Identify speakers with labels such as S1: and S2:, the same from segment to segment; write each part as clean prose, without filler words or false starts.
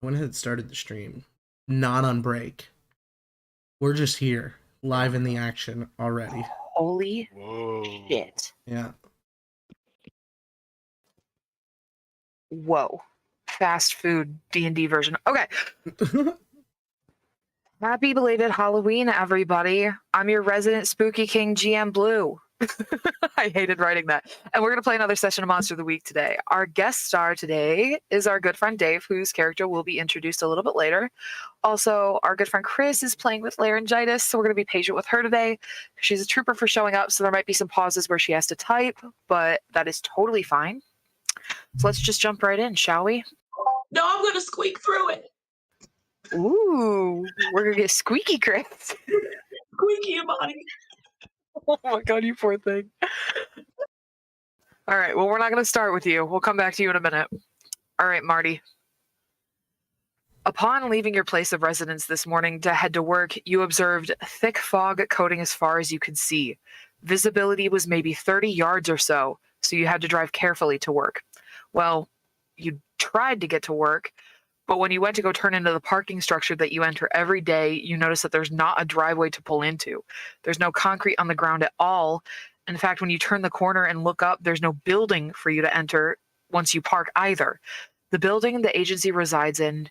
S1: I went ahead and started the stream. Not on break. We're just here, live in the action already.
S2: Holy
S3: Whoa.
S2: shit.
S1: Yeah.
S2: Whoa. Fast food D&D version. Okay. Happy belated Halloween, everybody. I'm your resident Spooky King, GM Blue. I hated writing that. And we're going to play another session of Monster of the Week today. Our guest star today is our good friend Dave, whose character will be introduced a little bit later. Also, our good friend Chris is playing with laryngitis, so we're going to be patient with her today. She's a trooper for showing up, so there might be some pauses where she has to type, but that is totally fine. So let's just jump right in, shall we?
S4: No, I'm going to squeak through it.
S2: Ooh, we're going to get squeaky, Chris.
S4: Squeaky Imani.
S2: Oh my god, you poor thing. All right, well, we're not going to start with you. We'll come back to you in a minute. All right, Marty. Upon leaving your place of residence this morning to head to work, you observed thick fog coating as far as you could see. Visibility was maybe 30 yards or so you had to drive carefully to work. Well, you tried to get to work, but when you went to go turn into the parking structure that you enter every day, you notice that there's not a driveway to pull into. There's no concrete on the ground at all. In fact, when you turn the corner and look up, there's no building for you to enter once you park either. The building the agency resides in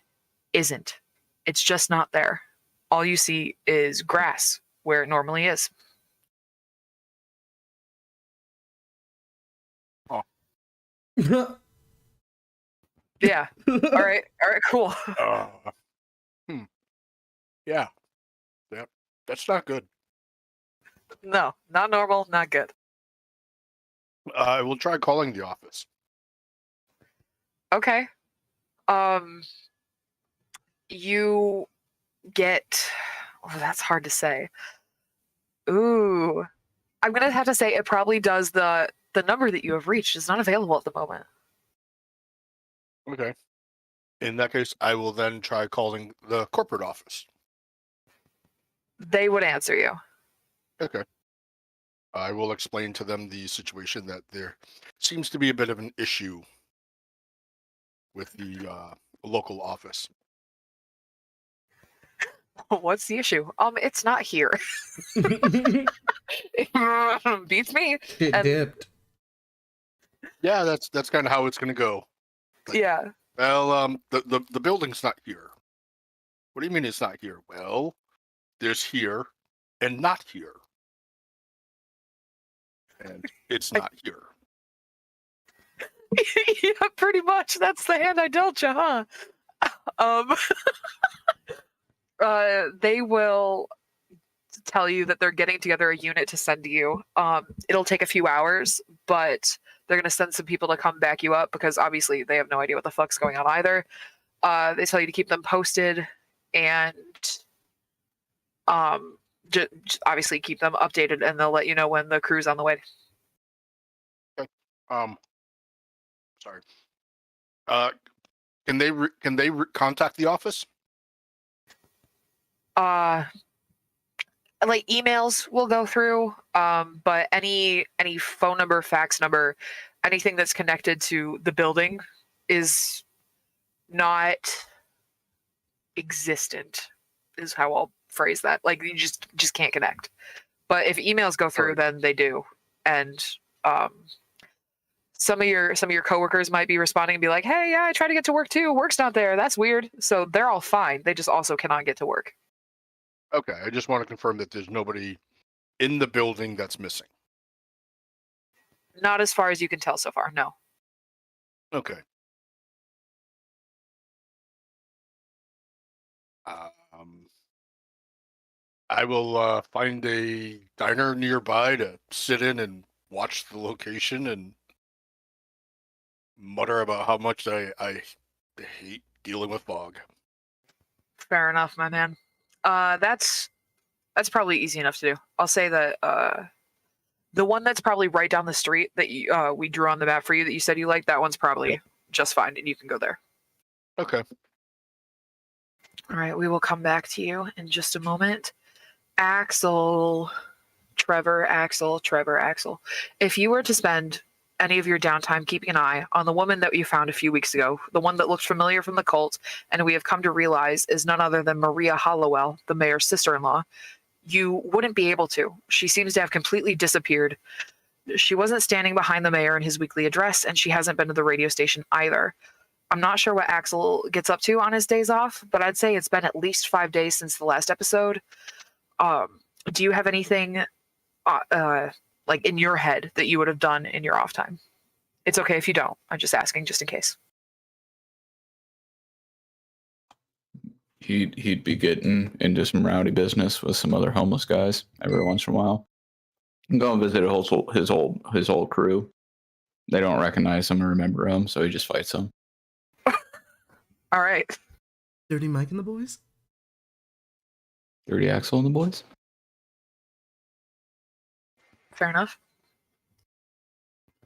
S2: isn't. It's just not there. All you see is grass where it normally is.
S3: Oh.
S2: Yeah. All right, cool.
S3: Yeah. That's not good.
S2: No, not normal, not good.
S3: I will try calling the office.
S2: Okay. You get... Oh, that's hard to say. Ooh. I'm going to have to say it probably does the number that you have reached is not available at the moment.
S3: Okay. In that case, I will then try calling the corporate office.
S2: They would answer you.
S3: Okay. I will explain to them the situation that there seems to be a bit of an issue with the local office.
S2: What's the issue? It's not here. Beats me.
S1: It dipped.
S3: Yeah, that's kind of how it's going to go. Like,
S2: Yeah.
S3: Well, the building's not here. What do you mean it's not here? Well, there's here and not here. And it's not here.
S2: Yeah, pretty much. That's the hand I dealt you, huh? They will tell you that they're getting together a unit to send to you. It'll take a few hours, but they're going to send some people to come back you up because obviously they have no idea what the fuck's going on either. They tell you to keep them posted and just obviously keep them updated, and they'll let you know when the crew's on the way.
S3: Okay. Sorry. Can they contact the office?
S2: Like emails will go through, but any phone number, fax number, anything that's connected to the building is not existent, is how I'll phrase that. Like you just can't connect. But if emails go through, then they do. And some of your coworkers might be responding and be like, "Hey, yeah, I tried to get to work too. Work's not there. That's weird." So they're all fine. They just also cannot get to work.
S3: Okay, I just want to confirm that there's nobody in the building that's missing.
S2: Not as far as you can tell so far, no.
S3: Okay. I will find a diner nearby to sit in and watch the location and mutter about how much I hate dealing with fog.
S2: Fair enough, my man. That's probably easy enough to do. I'll say that the one that's probably right down the street that we drew on the map for you that you said you liked, that one's probably just fine, and you can go there.
S3: Okay.
S2: All right, we will come back to you in just a moment. Trevor, Axel. If you were to spend any of your downtime keeping an eye on the woman that you found a few weeks ago, the one that looked familiar from the cult, and we have come to realize is none other than Maria Hallowell, the mayor's sister-in-law, you wouldn't be able to. She seems to have completely disappeared. She wasn't standing behind the mayor in his weekly address, and she hasn't been to the radio station either. I'm not sure what Axel gets up to on his days off, but I'd say it's been at least 5 days since the last episode. Do you have anything like in your head that you would have done in your off time? It's okay if you don't. I'm just asking, just in case.
S5: He'd be getting into some rowdy business with some other homeless guys every once in a while. Go and visit his old crew. They don't recognize him or remember him, so he just fights them.
S2: All right.
S1: Dirty Mike and the boys?
S5: Dirty Axel and the boys?
S2: Fair enough.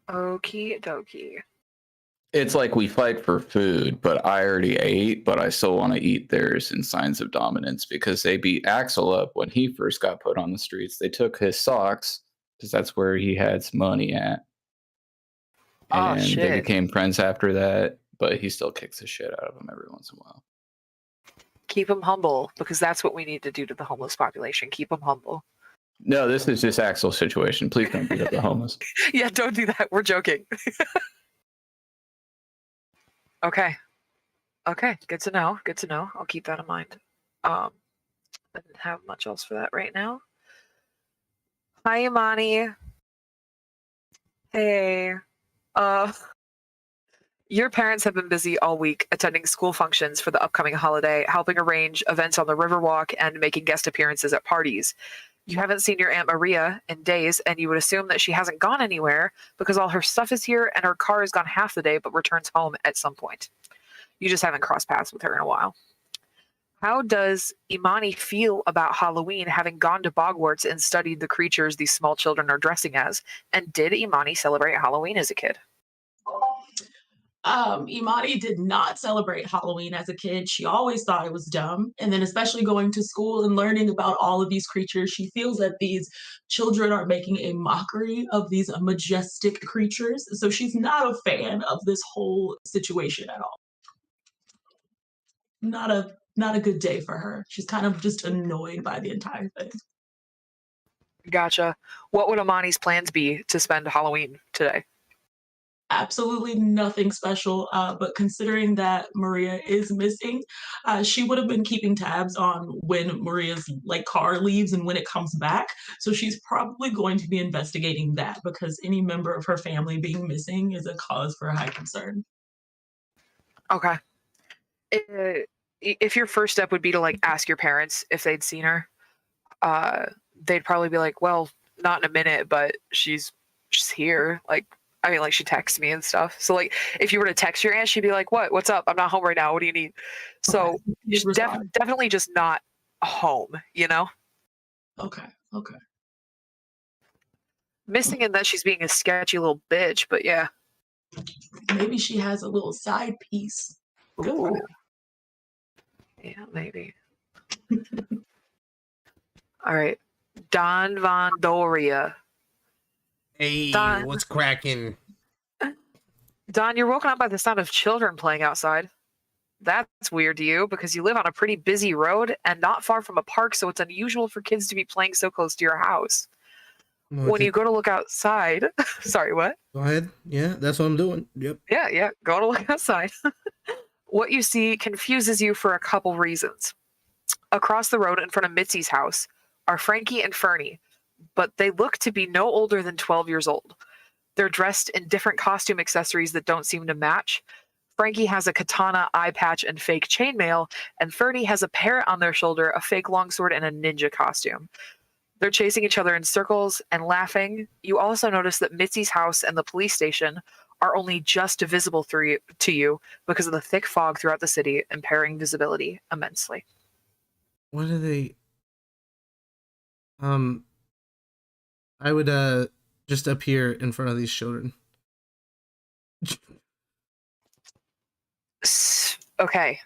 S2: Okie dokie.
S5: It's like we fight for food, but I already ate, but I still want to eat theirs in signs of dominance because they beat Axel up when he first got put on the streets. They took his socks because that's where he had some money at. And they became friends after that, but he still kicks the shit out of them every once in a while.
S2: Keep them humble, because that's what we need to do to the homeless population. Keep them humble.
S5: No, this is just Axel's situation. Please don't beat up the homeless.
S2: Yeah, don't do that. We're joking. Okay. Okay, good to know. Good to know. I'll keep that in mind. I didn't have much else for that right now. Hi, Imani. Hey. Your parents have been busy all week attending school functions for the upcoming holiday, helping arrange events on the Riverwalk and making guest appearances at parties. You haven't seen your Aunt Maria in days, and you would assume that she hasn't gone anywhere because all her stuff is here and her car is gone half the day but returns home at some point. You just haven't crossed paths with her in a while. How does Imani feel about Halloween, having gone to Bogwarts and studied the creatures these small children are dressing as? And did Imani celebrate Halloween as a kid?
S4: Imani did not celebrate Halloween as a kid. She always thought it was dumb. And then, especially going to school and learning about all of these creatures, she feels that these children are making a mockery of these majestic creatures. So she's not a fan of this whole situation at all. Not a good day for her. She's kind of just annoyed by the entire thing.
S2: Gotcha. What would Imani's plans be to spend Halloween today?
S4: Absolutely nothing special, but considering that Maria is missing, she would have been keeping tabs on when Maria's car leaves and when it comes back. So she's probably going to be investigating that because any member of her family being missing is a cause for high concern.
S2: Okay. If your first step would be to ask your parents if they'd seen her, they'd probably be like, well, not in a minute, but she's here. She texts me and stuff. So if you were to text your aunt, she'd be like, what's up? I'm not home right now. What do you need? So she's definitely just not home, you know?
S4: Okay.
S2: Missing in that she's being a sketchy little bitch, but yeah.
S4: Maybe she has a little side piece.
S2: Ooh. Yeah, maybe. All right. Don Von Doria.
S1: Hey,
S2: Don,
S1: what's cracking?
S2: Don, you're woken up by the sound of children playing outside. That's weird to you because you live on a pretty busy road and not far from a park, so it's unusual for kids to be playing so close to your house. When you go to look outside, sorry, what?
S1: Go ahead. Yeah, that's what I'm doing. Yep.
S2: Yeah, go to look outside. What you see confuses you for a couple reasons. Across the road in front of Mitzi's house are Frankie and Fernie, but they look to be no older than 12 years old. They're dressed in different costume accessories that don't seem to match. Frankie has a katana, eye patch, and fake chainmail, and Fernie has a parrot on their shoulder, a fake longsword, and a ninja costume. They're chasing each other in circles and laughing. You also notice that Mitzi's house and the police station are only just visible to you because of the thick fog throughout the city, impairing visibility immensely.
S1: What are they? I would just appear in front of these children.
S2: Okay.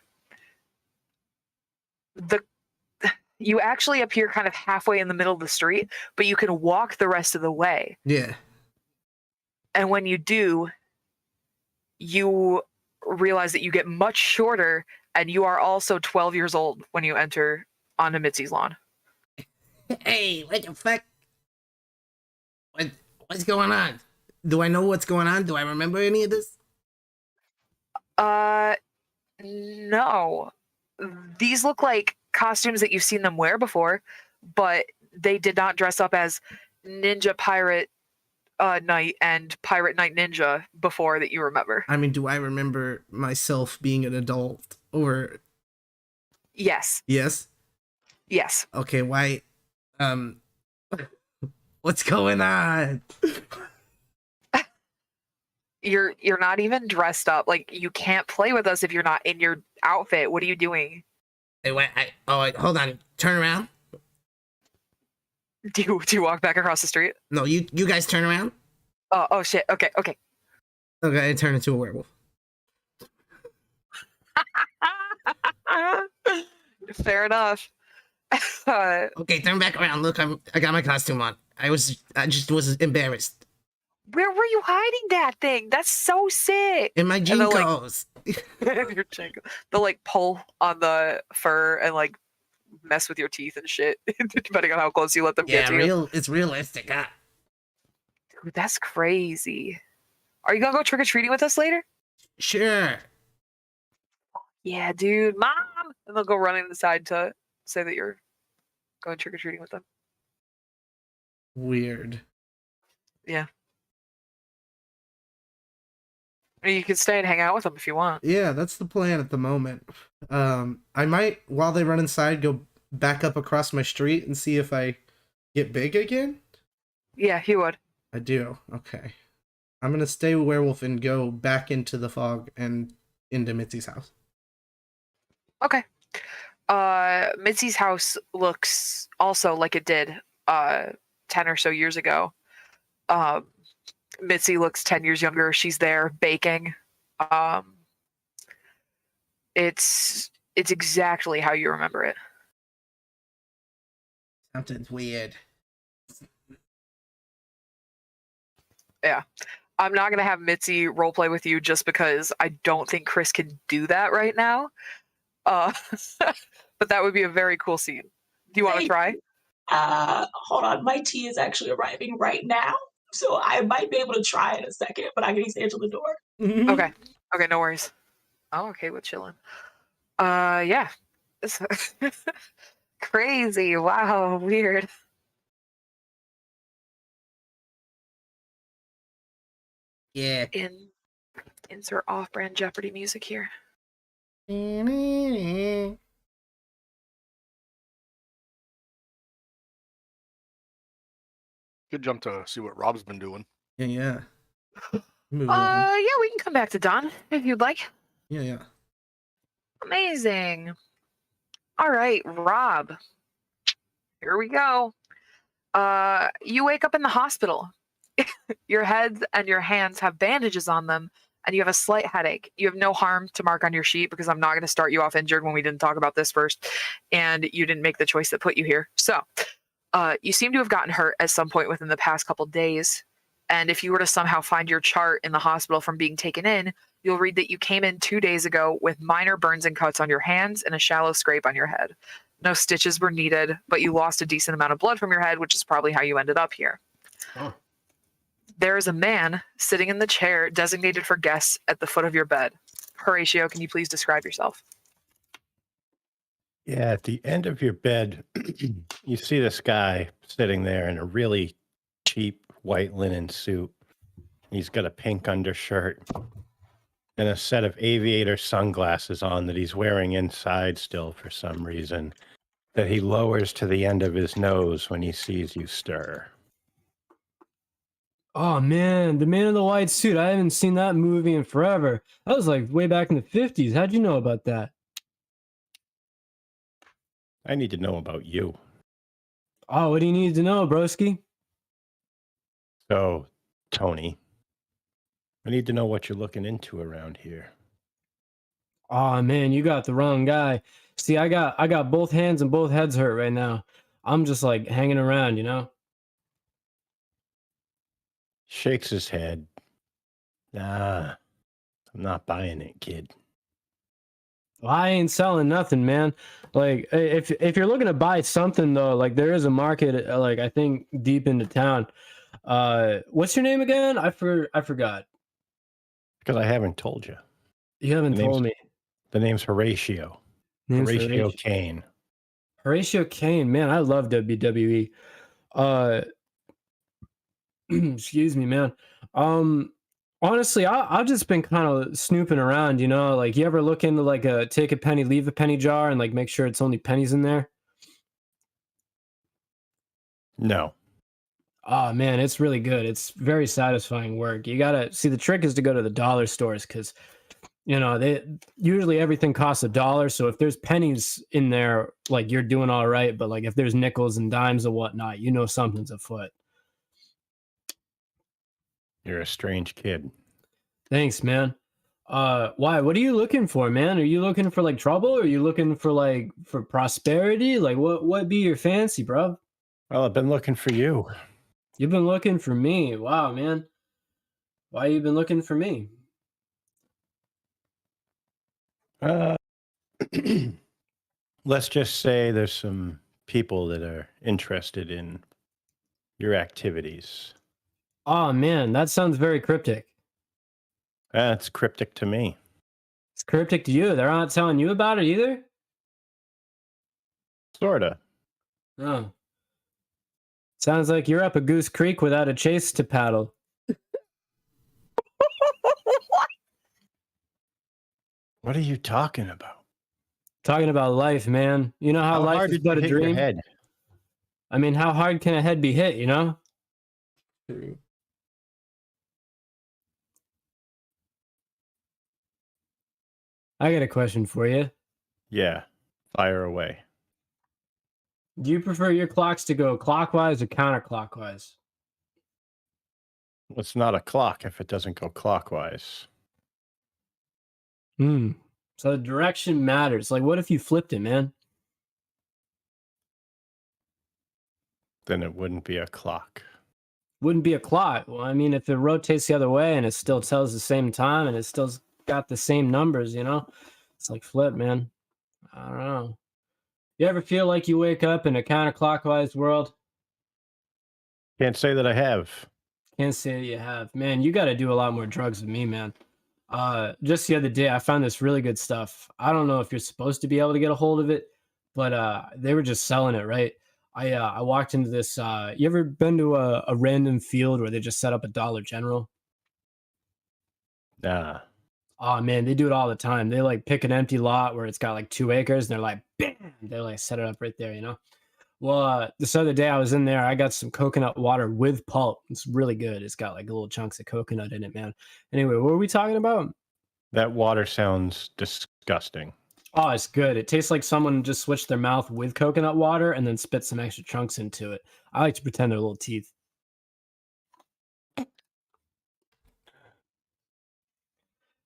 S2: You actually appear kind of halfway in the middle of the street, but you can walk the rest of the way.
S1: Yeah.
S2: And when you do, you realize that you get much shorter, and you are also 12 years old when you enter onto Mitzi's lawn.
S1: Hey, what the fuck? What's going on? Do I know what's going on? Do I remember any of this?
S2: No. These look like costumes that you've seen them wear before, but they did not dress up as Ninja Pirate Knight and Pirate Knight Ninja before that you remember.
S1: I mean, do I remember myself being an adult? Or
S2: Yes.
S1: yes?
S2: Yes.
S1: Okay, why? What's going on?
S2: You're not even dressed up. Like, you can't play with us if you're not in your outfit. What are you doing?
S1: Hey, wait, hold on. Turn around.
S2: Do you walk back across the street?
S1: No, you guys turn around.
S2: Oh shit. Okay.
S1: Okay, I turn into a werewolf.
S2: Fair enough.
S1: Okay, turn back around. Look, I got my costume on. I just was embarrassed.
S2: Where were you hiding that thing? That's so sick.
S1: In my Jinkos.
S2: Your Jinko. They'll like pull on the fur and like mess with your teeth and shit, depending on how close you let them get to you.
S1: It's realistic, huh?
S2: Dude, that's crazy. Are you gonna go trick or treating with us later?
S1: Sure.
S2: Yeah, dude, mom. And they'll go running inside to say that you're going trick or treating with them.
S1: Weird.
S2: Yeah. Or you can stay and hang out with them if you want.
S1: Yeah, that's the plan at the moment. I might, while they run inside, go back up across my street and see if I get big again.
S2: Yeah, he would.
S1: I do. Okay. I'm gonna stay werewolf and go back into the fog and into Mitzi's house.
S2: Okay. Mitzi's house looks also like it did 10 or so years ago. Mitzi looks 10 years younger. She's there baking. It's exactly how you remember it.
S1: Something's weird.
S2: Yeah. I'm not going to have Mitzi roleplay with you just because I don't think Chris can do that right now. But that would be a very cool scene. Do you want to try?
S4: Hold on. My tea is actually arriving right now. So I might be able to try in a second, but I need to answer the door.
S2: Okay. Okay, no worries. Oh, okay, we're chilling. Yeah. Crazy. Wow, weird.
S1: Yeah.
S2: Insert off-brand Jeopardy music here.
S3: Good jump to see what Rob's been doing.
S1: Yeah. Move on.
S2: Yeah, we can come back to Don if you'd like.
S1: Yeah.
S2: Amazing. All right, Rob. Here we go. You wake up in the hospital. Your head and your hands have bandages on them, and you have a slight headache. You have no harm to mark on your sheet because I'm not going to start you off injured when we didn't talk about this first, and you didn't make the choice that put you here. So, you seem to have gotten hurt at some point within the past couple days, and if you were to somehow find your chart in the hospital from being taken in, you'll read that you came in 2 days ago with minor burns and cuts on your hands and a shallow scrape on your head. No stitches were needed, but you lost a decent amount of blood from your head, which is probably how you ended up here.
S3: Oh.
S2: There is a man sitting in the chair designated for guests at the foot of your bed. Horatio, can you please describe yourself?
S6: Yeah, at the end of your bed, you see this guy sitting there in a really cheap white linen suit. He's got a pink undershirt and a set of aviator sunglasses on that he's wearing inside still for some reason, that he lowers to the end of his nose when he sees you stir.
S7: Oh man, the man in the white suit. I haven't seen that movie in forever. That was like way back in the 50s. How'd you know about that?
S6: I need to know about you.
S7: Oh, what do you need to know, broski?
S6: So, Tony, I need to know what you're looking into around here.
S7: Oh man, you got the wrong guy. See, I got both hands and both heads hurt right now. I'm just like hanging around, you know?
S6: Shakes his head, Nah, I'm not buying it, kid.
S7: Well, I ain't selling nothing, man. Like if you're looking to buy something though, like there is a market like I think deep into town. What's your name again? I forgot.
S6: Because I haven't told you.
S7: You haven't
S6: The name's-
S7: told me.
S6: The name's Horatio.
S7: Name's
S6: Horatio Kane.
S7: Horatio Kane, man, I love WWE. Excuse me, man. Honestly, I've just been kind of snooping around, you know, like you ever look into like a take a penny, leave a penny jar and like make sure it's only pennies in there?
S6: No.
S7: Oh man, it's really good. It's very satisfying work. You gotta see the trick is to go to the dollar stores because you know they usually everything costs $1. So if there's pennies in there, like you're doing all right. But like if there's nickels and dimes and whatnot, you know something's afoot.
S6: You're a strange kid.
S7: Thanks, man. Why? What are you looking for, man? Are you looking for like trouble? Or are you looking for like for prosperity? Like what be your fancy, bro?
S6: Well, I've been looking for you.
S7: You've been looking for me. Wow, man. Why you been looking for me?
S6: Let's just say there's some people that are interested in your activities.
S7: Oh man, that sounds very cryptic.
S6: It's cryptic to me.
S7: It's cryptic to you. They're not telling you about it either?
S6: Sorta.
S7: Oh. Sounds like you're up a Goose Creek without a chase to paddle.
S6: What are you talking about?
S7: Talking about life, man. You know how life
S6: hard
S7: is
S6: did you
S7: but a
S6: hit your
S7: dream?
S6: head?
S7: I mean, how hard can a head be hit, you know?
S1: True.
S7: I got a question for you.
S6: Yeah. Fire away.
S7: Do you prefer your clocks to go clockwise or counterclockwise?
S6: It's not a clock if it doesn't go clockwise.
S7: Hmm. So the direction matters. Like, what if you flipped it, man?
S6: Then it wouldn't be a clock.
S7: Wouldn't be a clock. Well, I mean, if it rotates the other way and it still tells the same time and it still got the same numbers, you know? It's like flip, man. I don't know. You ever feel like you wake up in a counterclockwise world?
S6: Can't say that I have.
S7: Can't say that you have. Man, you got to do a lot more drugs with me, man. Just the other day, I found this really good stuff. I don't know if you're supposed to be able to get a hold of it, but they were just selling it, right? I walked into this. You ever been to a random field where they just set up a Dollar General?
S6: Nah.
S7: Oh man, they do it all the time. They like pick an empty lot where it's got like 2 acres, and they're like, bam, they like set it up right there, you know. Well, this other day I was in there. I got some coconut water with pulp. It's really good. It's got like little chunks of coconut in it, man. Anyway, what were we talking about?
S6: That water sounds disgusting.
S7: Oh, it's good. It tastes like someone just switched their mouth with coconut water and then spit some extra chunks into it. I like to pretend they're little teeth.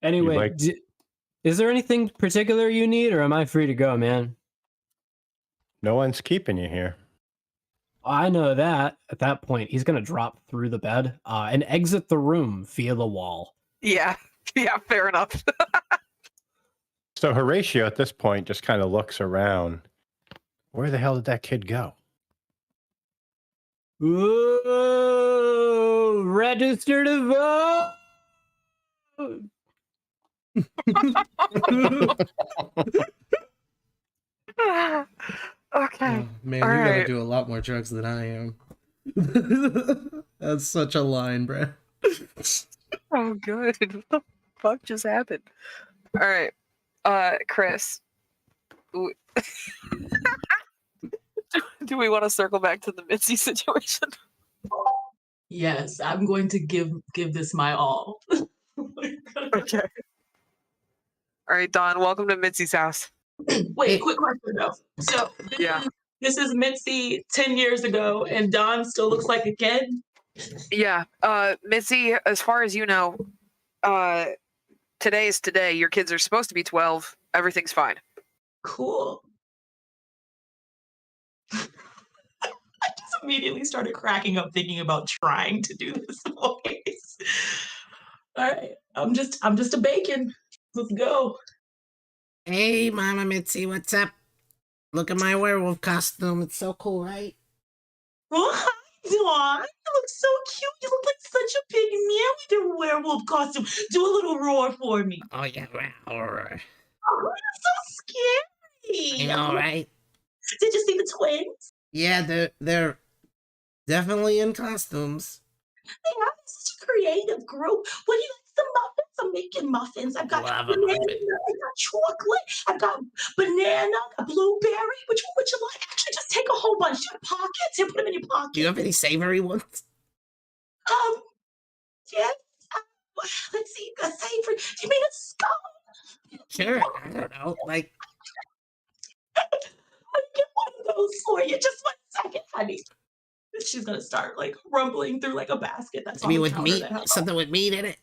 S7: Anyway,
S6: like-
S7: is there anything particular you need, or am I free to go, man?
S6: No one's keeping you here.
S7: I know that at that point, he's going to drop through the bed and exit the room via the wall.
S2: Yeah. Yeah, fair enough.
S6: So Horatio at this point just kind of looks around. Where the hell did that kid go?
S7: Ooh, register to vote.
S2: Okay.
S1: Oh, man,
S2: All
S1: you gotta
S2: right.
S1: do a lot more drugs than I am. That's such a line, bruh.
S2: Oh, good. What the fuck just happened? All right. Chris. w- Do we want to circle back to the Mitzi situation?
S4: Yes, I'm going to give this my all.
S2: Okay. All right, Don, welcome to Mitzi's house.
S4: Wait, quick question though. So
S2: Yeah.
S4: this is Mitzi 10 years ago, and Don still looks like a kid.
S2: Yeah. Mitzi, as far as you know, today is today. Your kids are supposed to be 12. Everything's fine.
S4: Cool. I just immediately started cracking up thinking about trying to do this voice. All right. I'm just a bacon. Let's go.
S1: Hey, Mama Mitzi, what's up? Look at my werewolf costume. It's so cool, right?
S4: Oh, hi, Dawn. You look so cute. You look like such a big man with your werewolf costume. Do a little roar for me.
S1: Oh, yeah, roar.
S4: Oh, you're so
S1: I
S4: scary.
S1: know, right?
S4: Did you see the twins?
S1: Yeah, they're definitely in costumes.
S4: They have such a creative group. What do you like? Some muffins? I'm making muffins. I've got
S1: Love a
S4: banana,
S1: muffin.
S4: I've got chocolate, I've got banana, a blueberry. Which one would you like? Actually, just take a whole bunch. You have pockets and put them in your pocket.
S1: Do you have any savory ones?
S4: Yes. Let's see. A savory. Do you mean a scone?
S1: Sure, I don't know. Like,
S4: I'll get one of those for you. Just 1 second, honey. She's gonna start like rumbling through like a basket that's on
S1: maybe
S4: the
S1: with
S4: counter
S1: meat,
S4: that has
S1: something with meat in it.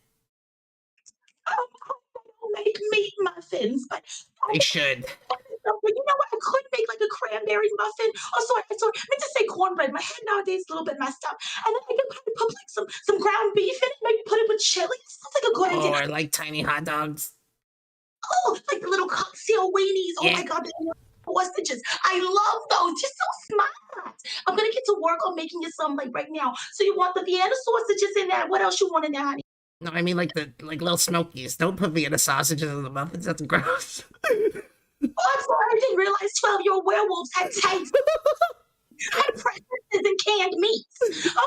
S4: I don't make meat muffins, but I
S1: They should.
S4: but you know what? I could make like a cranberry muffin. Oh, sorry. I meant to say cornbread. My head nowadays is a little bit messed up. And then I could probably put like some ground beef in it. Maybe put it with chili. Sounds like a good
S1: Oh,
S4: idea.
S1: I like tiny hot dogs.
S4: Oh, like the little cocktail weenies. Oh
S1: Yeah.
S4: my god, the sausages. I love those. You're so smart. I'm gonna get to work on making you some like right now. So you want the Vienna sausages in there? What else you want in there, honey?
S1: No, I mean like the little smokies. Don't put Vienna sausages in the muffins. That's gross.
S4: Oh, I'm sorry. I didn't realize 12-year-old werewolves had taste. Had preferences in canned meats.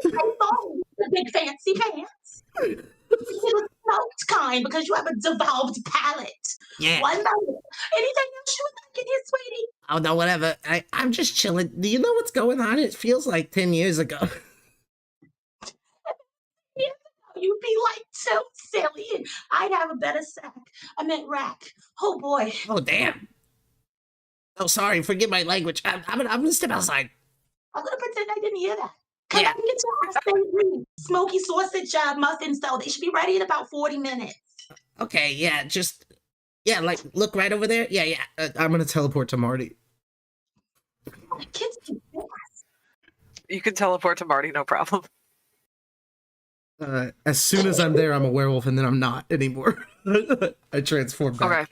S4: Okay, sorry, the big fancy pants. The smoked kind because you have a devolved palate.
S1: Yeah.
S4: One moment. Anything else you would like in here, sweetie?
S1: Oh no, whatever. I'm just chilling. Do you know what's going on? It feels like 10 years ago.
S4: You'd be like so silly, and I'd have a better sack. I meant rack. Oh boy.
S1: Oh damn. Oh sorry, forgive my language. I'm gonna step outside.
S4: I'm gonna pretend I didn't hear that. Cause
S1: Yeah.
S4: I can get to our savory smoky sausage muffins though. They should be ready in about 40 minutes.
S1: Okay, yeah, just like look right over there. Yeah. I'm gonna teleport to Marty.
S4: Kids can
S2: You can teleport to Marty, no problem.
S1: As soon as I'm there, I'm a werewolf, and then I'm not anymore. I transform back.
S2: Okay.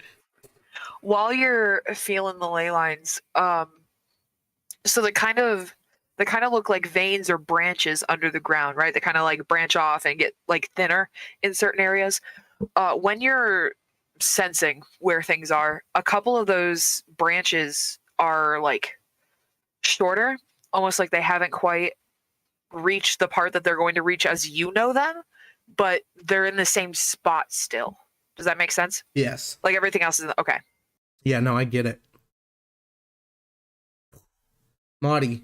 S2: While you're feeling the ley lines, so they kind of look like veins or branches under the ground, right? They kind of like branch off and get like thinner in certain areas. When you're sensing where things are, a couple of those branches are like shorter, almost like they haven't quite reached the part that they're going to reach as you know them, but they're in the same spot still. Does that make sense?
S1: Yes.
S2: Like everything else is okay.
S1: Yeah, no, I get it. Marty.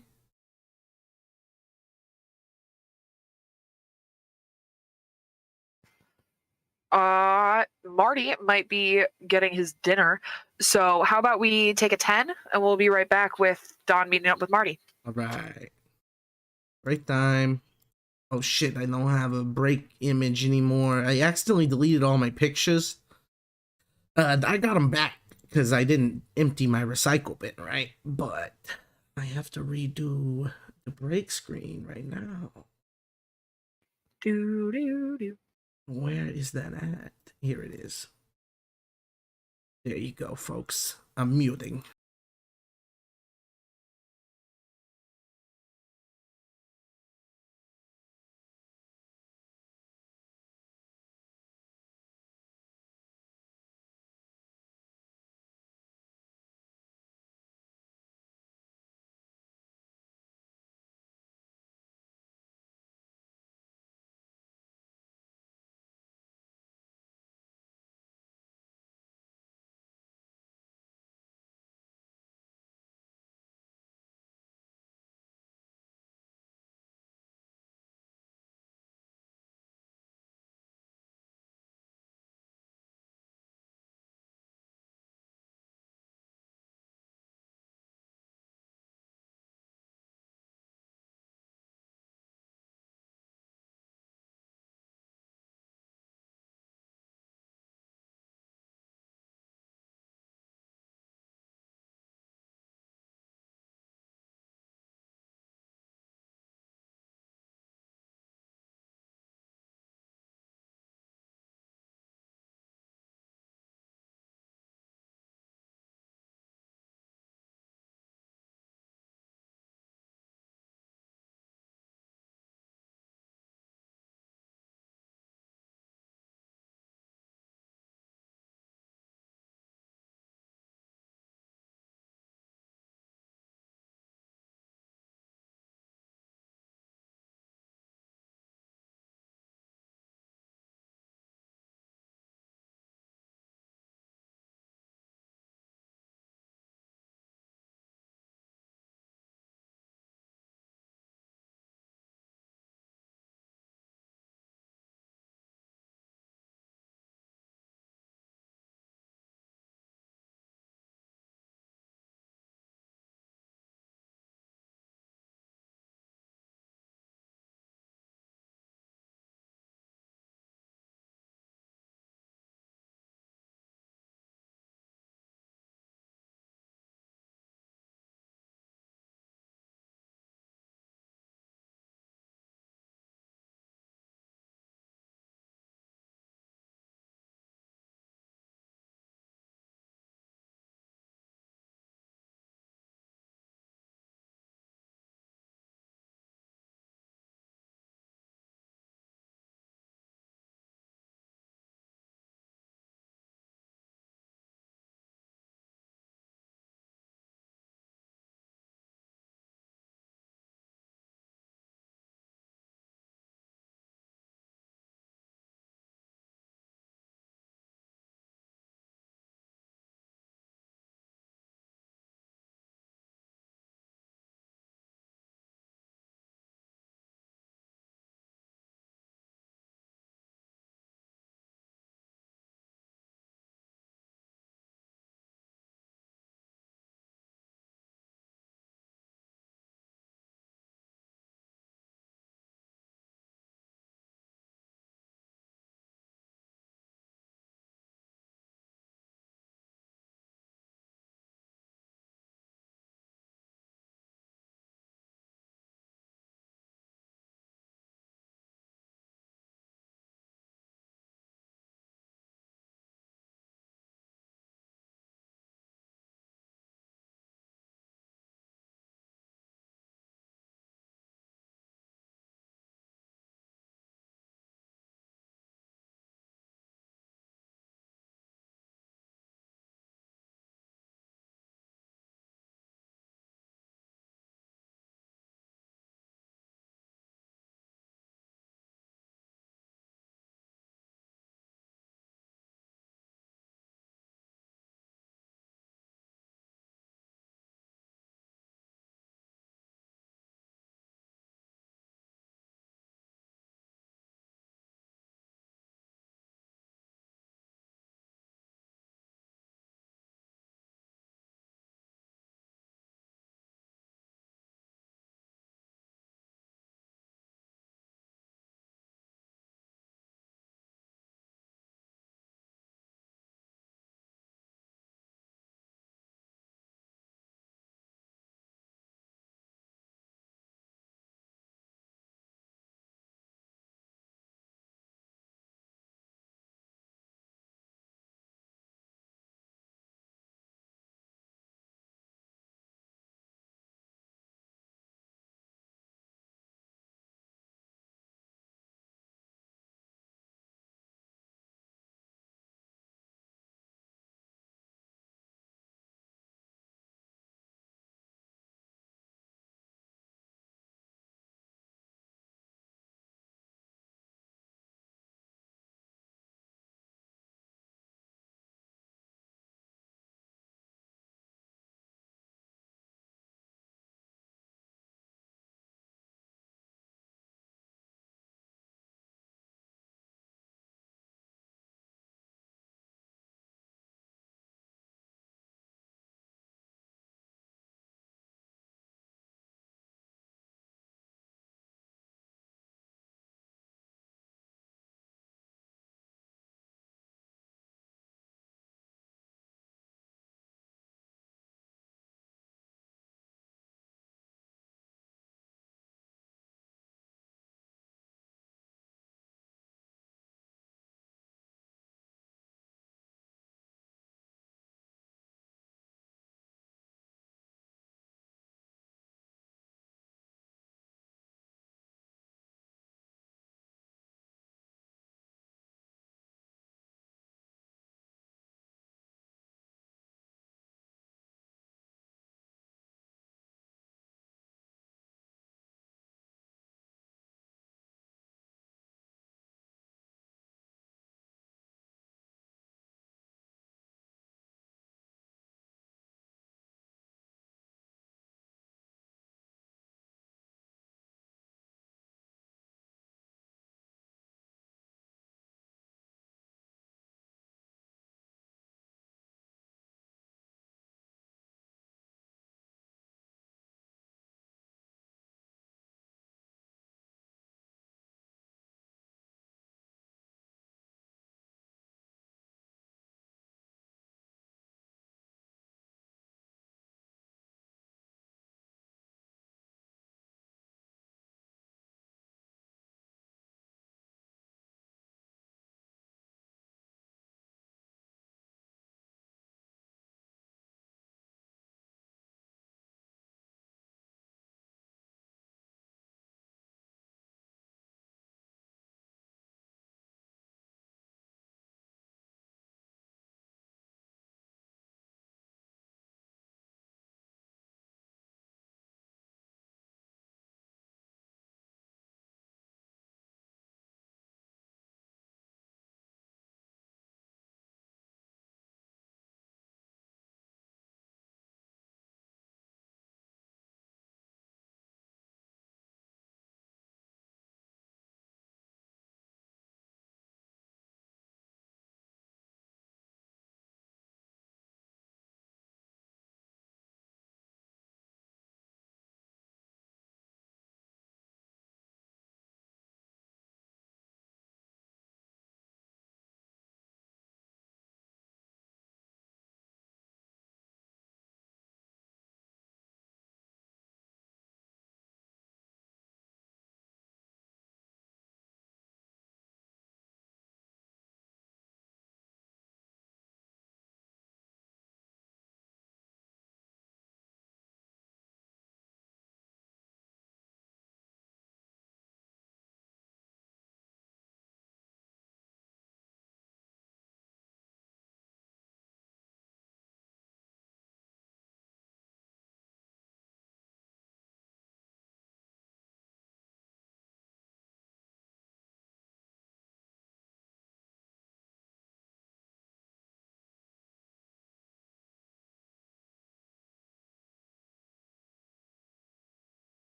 S2: Marty might be getting his dinner. So how about we take a 10 and we'll be right back with Don meeting up with Marty.
S1: All right. Break time. Oh shit, I don't have a break image anymore. I accidentally deleted all my pictures. I got them back because I didn't empty my recycle bin, right? But I have to redo the break screen right now.
S2: Do do do.
S1: Where is that at? Here it is. There you go, folks. I'm muting.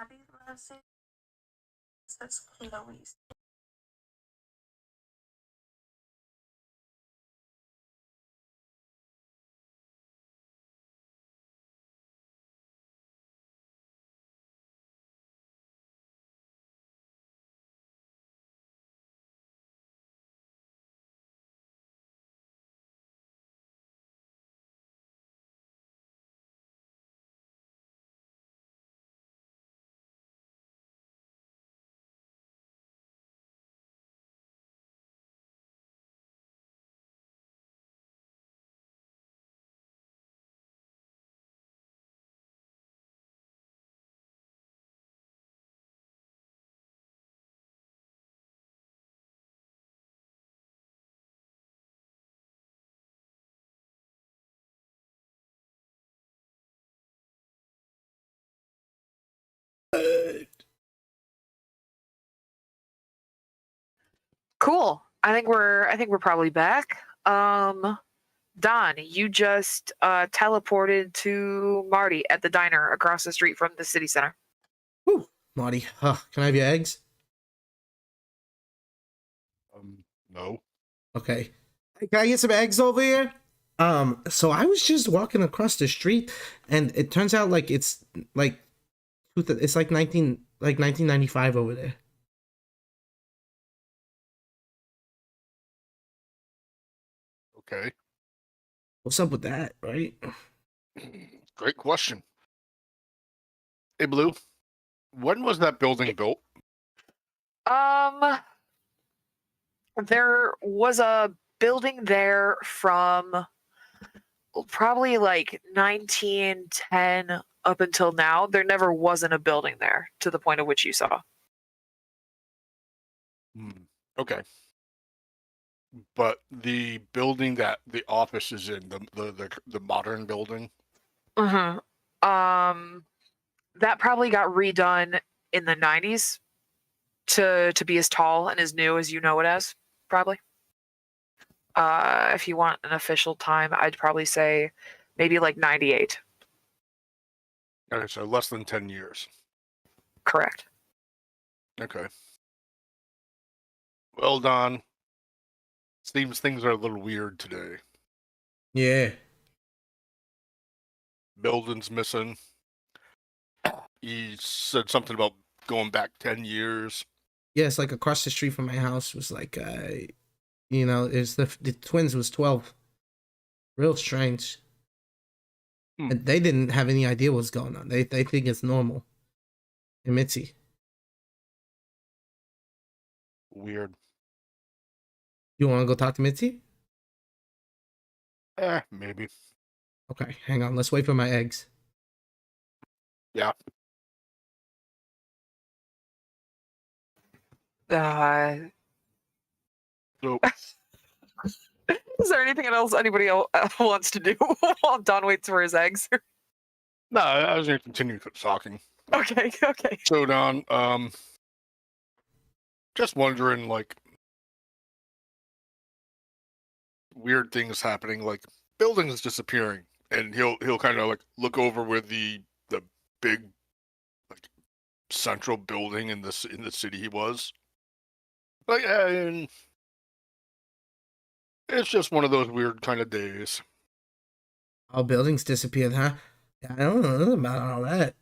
S8: Abby loves it. Says Chloe's.
S2: Cool. I think we're probably back. Don, you just teleported to Marty at the diner across the street from the city center.
S1: Whew, Marty. Can I have your eggs?
S3: No.
S1: Okay. Hey, can I get some eggs over here? So I was just walking across the street, and it turns out like it's like 1995 over there.
S3: Okay.
S1: What's up with that, right?
S3: Great question. Hey, Blue. When was that building built?
S2: There was a building there from probably like 1910 up until now. There never wasn't a building there to the point of which you saw.
S3: Okay. But the building that the office is in, the modern building.
S2: Uh-huh. That probably got redone in the 90s to be as tall and as new as you know it as, probably. If you want an official time, I'd probably say maybe like 98.
S3: Okay, so less than 10 years.
S2: Correct.
S3: Okay. Well, Don. Seems things are a little weird today.
S1: Yeah.
S3: Building's missing. He said something about going back 10 years.
S1: Yeah, it's like across the street from my house was like, it's the twins was 12. Real strange. And they didn't have any idea what's going on. They think it's normal. And Mitzi.
S3: Weird.
S1: You want to go talk to Mitzi?
S3: Maybe.
S1: Okay, hang on. Let's wait for my eggs.
S3: Yeah. So,
S2: Is there anything else anybody else wants to do while Don waits for his eggs?
S3: no, I was going to continue talking.
S2: Okay.
S3: So, Don, just wondering, like, weird things happening, like buildings disappearing, and he'll kind of like look over where the big like central building in the city he was. Like, and it's just one of those weird kind of days.
S1: All buildings disappeared, huh? Yeah, I don't know about all that.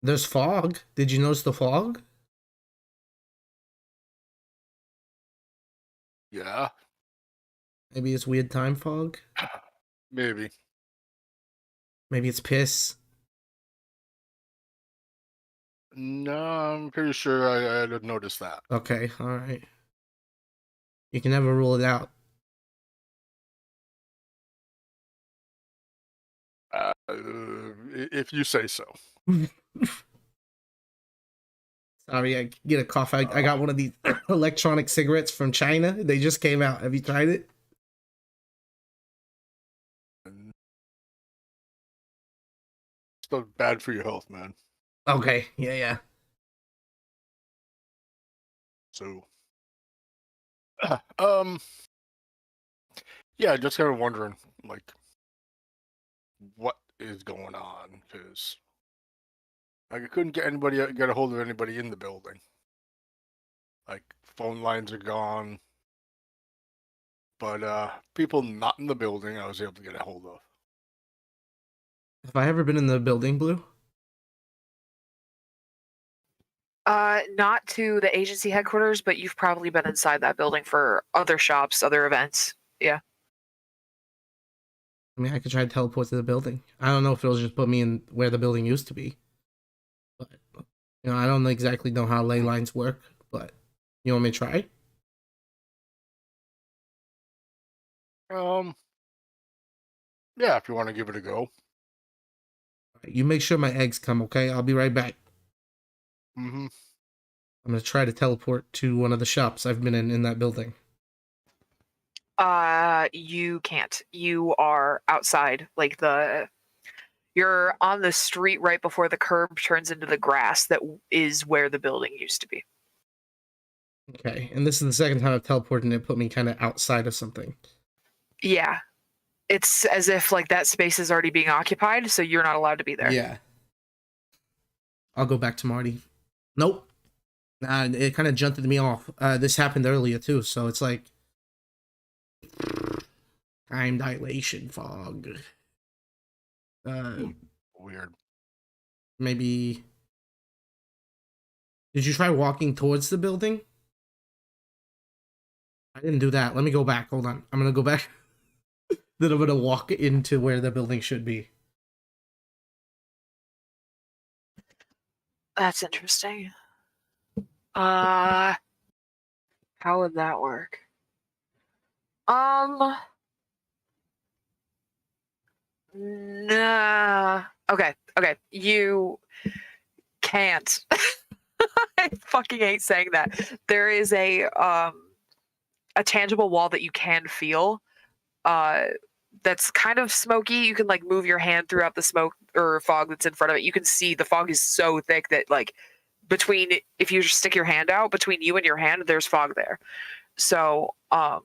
S1: There's fog. Did you notice the fog?
S3: Yeah,
S1: Maybe it's weird time fog.
S3: maybe.
S1: Maybe it's piss.
S3: No, I'm pretty sure I had noticed that.
S1: Okay, all right. You can never rule it out.
S3: If you say so.
S1: Sorry, I get a cough. I got one of these electronic cigarettes from China. They just came out. Have you tried it?
S3: Still bad for your health, man.
S1: Okay, yeah.
S3: So, yeah, just kind of wondering, like, what is going on? Because Like I couldn't get a hold of anybody in the building. Like phone lines are gone. But people not in the building, I was able to get a hold of.
S1: Have I ever been in the building, Blue?
S2: Not to the agency headquarters, but you've probably been inside that building for other shops, other events. Yeah.
S1: I mean, I could try to teleport to the building. I don't know if it'll just put me in where the building used to be. But, I don't exactly know how ley lines work, but you want me to try?
S3: Yeah, if you want to give it a go.
S1: You make sure my eggs come, okay? I'll be right back.
S3: Mm-hmm.
S1: I'm gonna try to teleport to one of the shops I've been in that building.
S2: You can't. You are outside, like you're on the street right before the curb turns into the grass that is where the building used to be.
S1: Okay, and this is the second time I've teleported and it put me kind of outside of something.
S2: Yeah. It's as if like that space is already being occupied, so you're not allowed to be there.
S1: Yeah. I'll go back to Marty. Nope. It kind of junted me off. This happened earlier too, so it's like time dilation fog.
S3: Weird.
S1: Maybe. Did you try walking towards the building? I didn't do that. Let me go back. Hold on. I'm gonna go back. Then I'm gonna walk into where the building should be.
S2: That's interesting. How would that work? Nah. Okay. You can't. I fucking hate saying that. There is a tangible wall that you can feel. That's kind of smoky. You can like move your hand throughout the smoke or fog that's in front of it. You can see the fog is so thick that like if you just stick your hand out between you and your hand, there's fog there. So
S1: I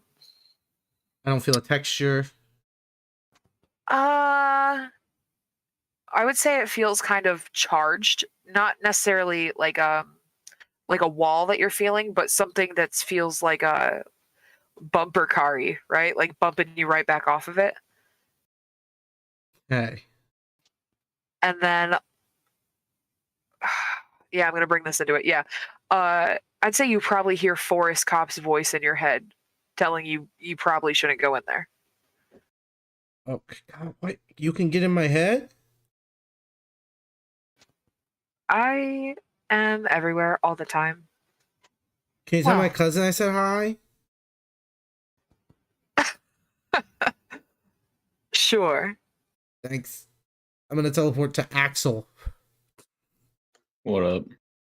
S1: don't feel a texture.
S2: I would say it feels kind of charged, not necessarily like a wall that you're feeling, but something that feels like a bumper car-y, right? Like bumping you right back off of it.
S1: Okay.
S2: And then yeah, I'm gonna bring this into it. Yeah. I'd say you probably hear Forrest Cop's voice in your head telling you probably shouldn't go in there.
S1: Oh God, what? You can get in my head?
S2: I am everywhere all the time.
S1: Can you tell my
S2: Wow.
S1: cousin I said hi?
S2: Sure.
S1: Thanks. I'm gonna teleport to Axel.
S5: What up?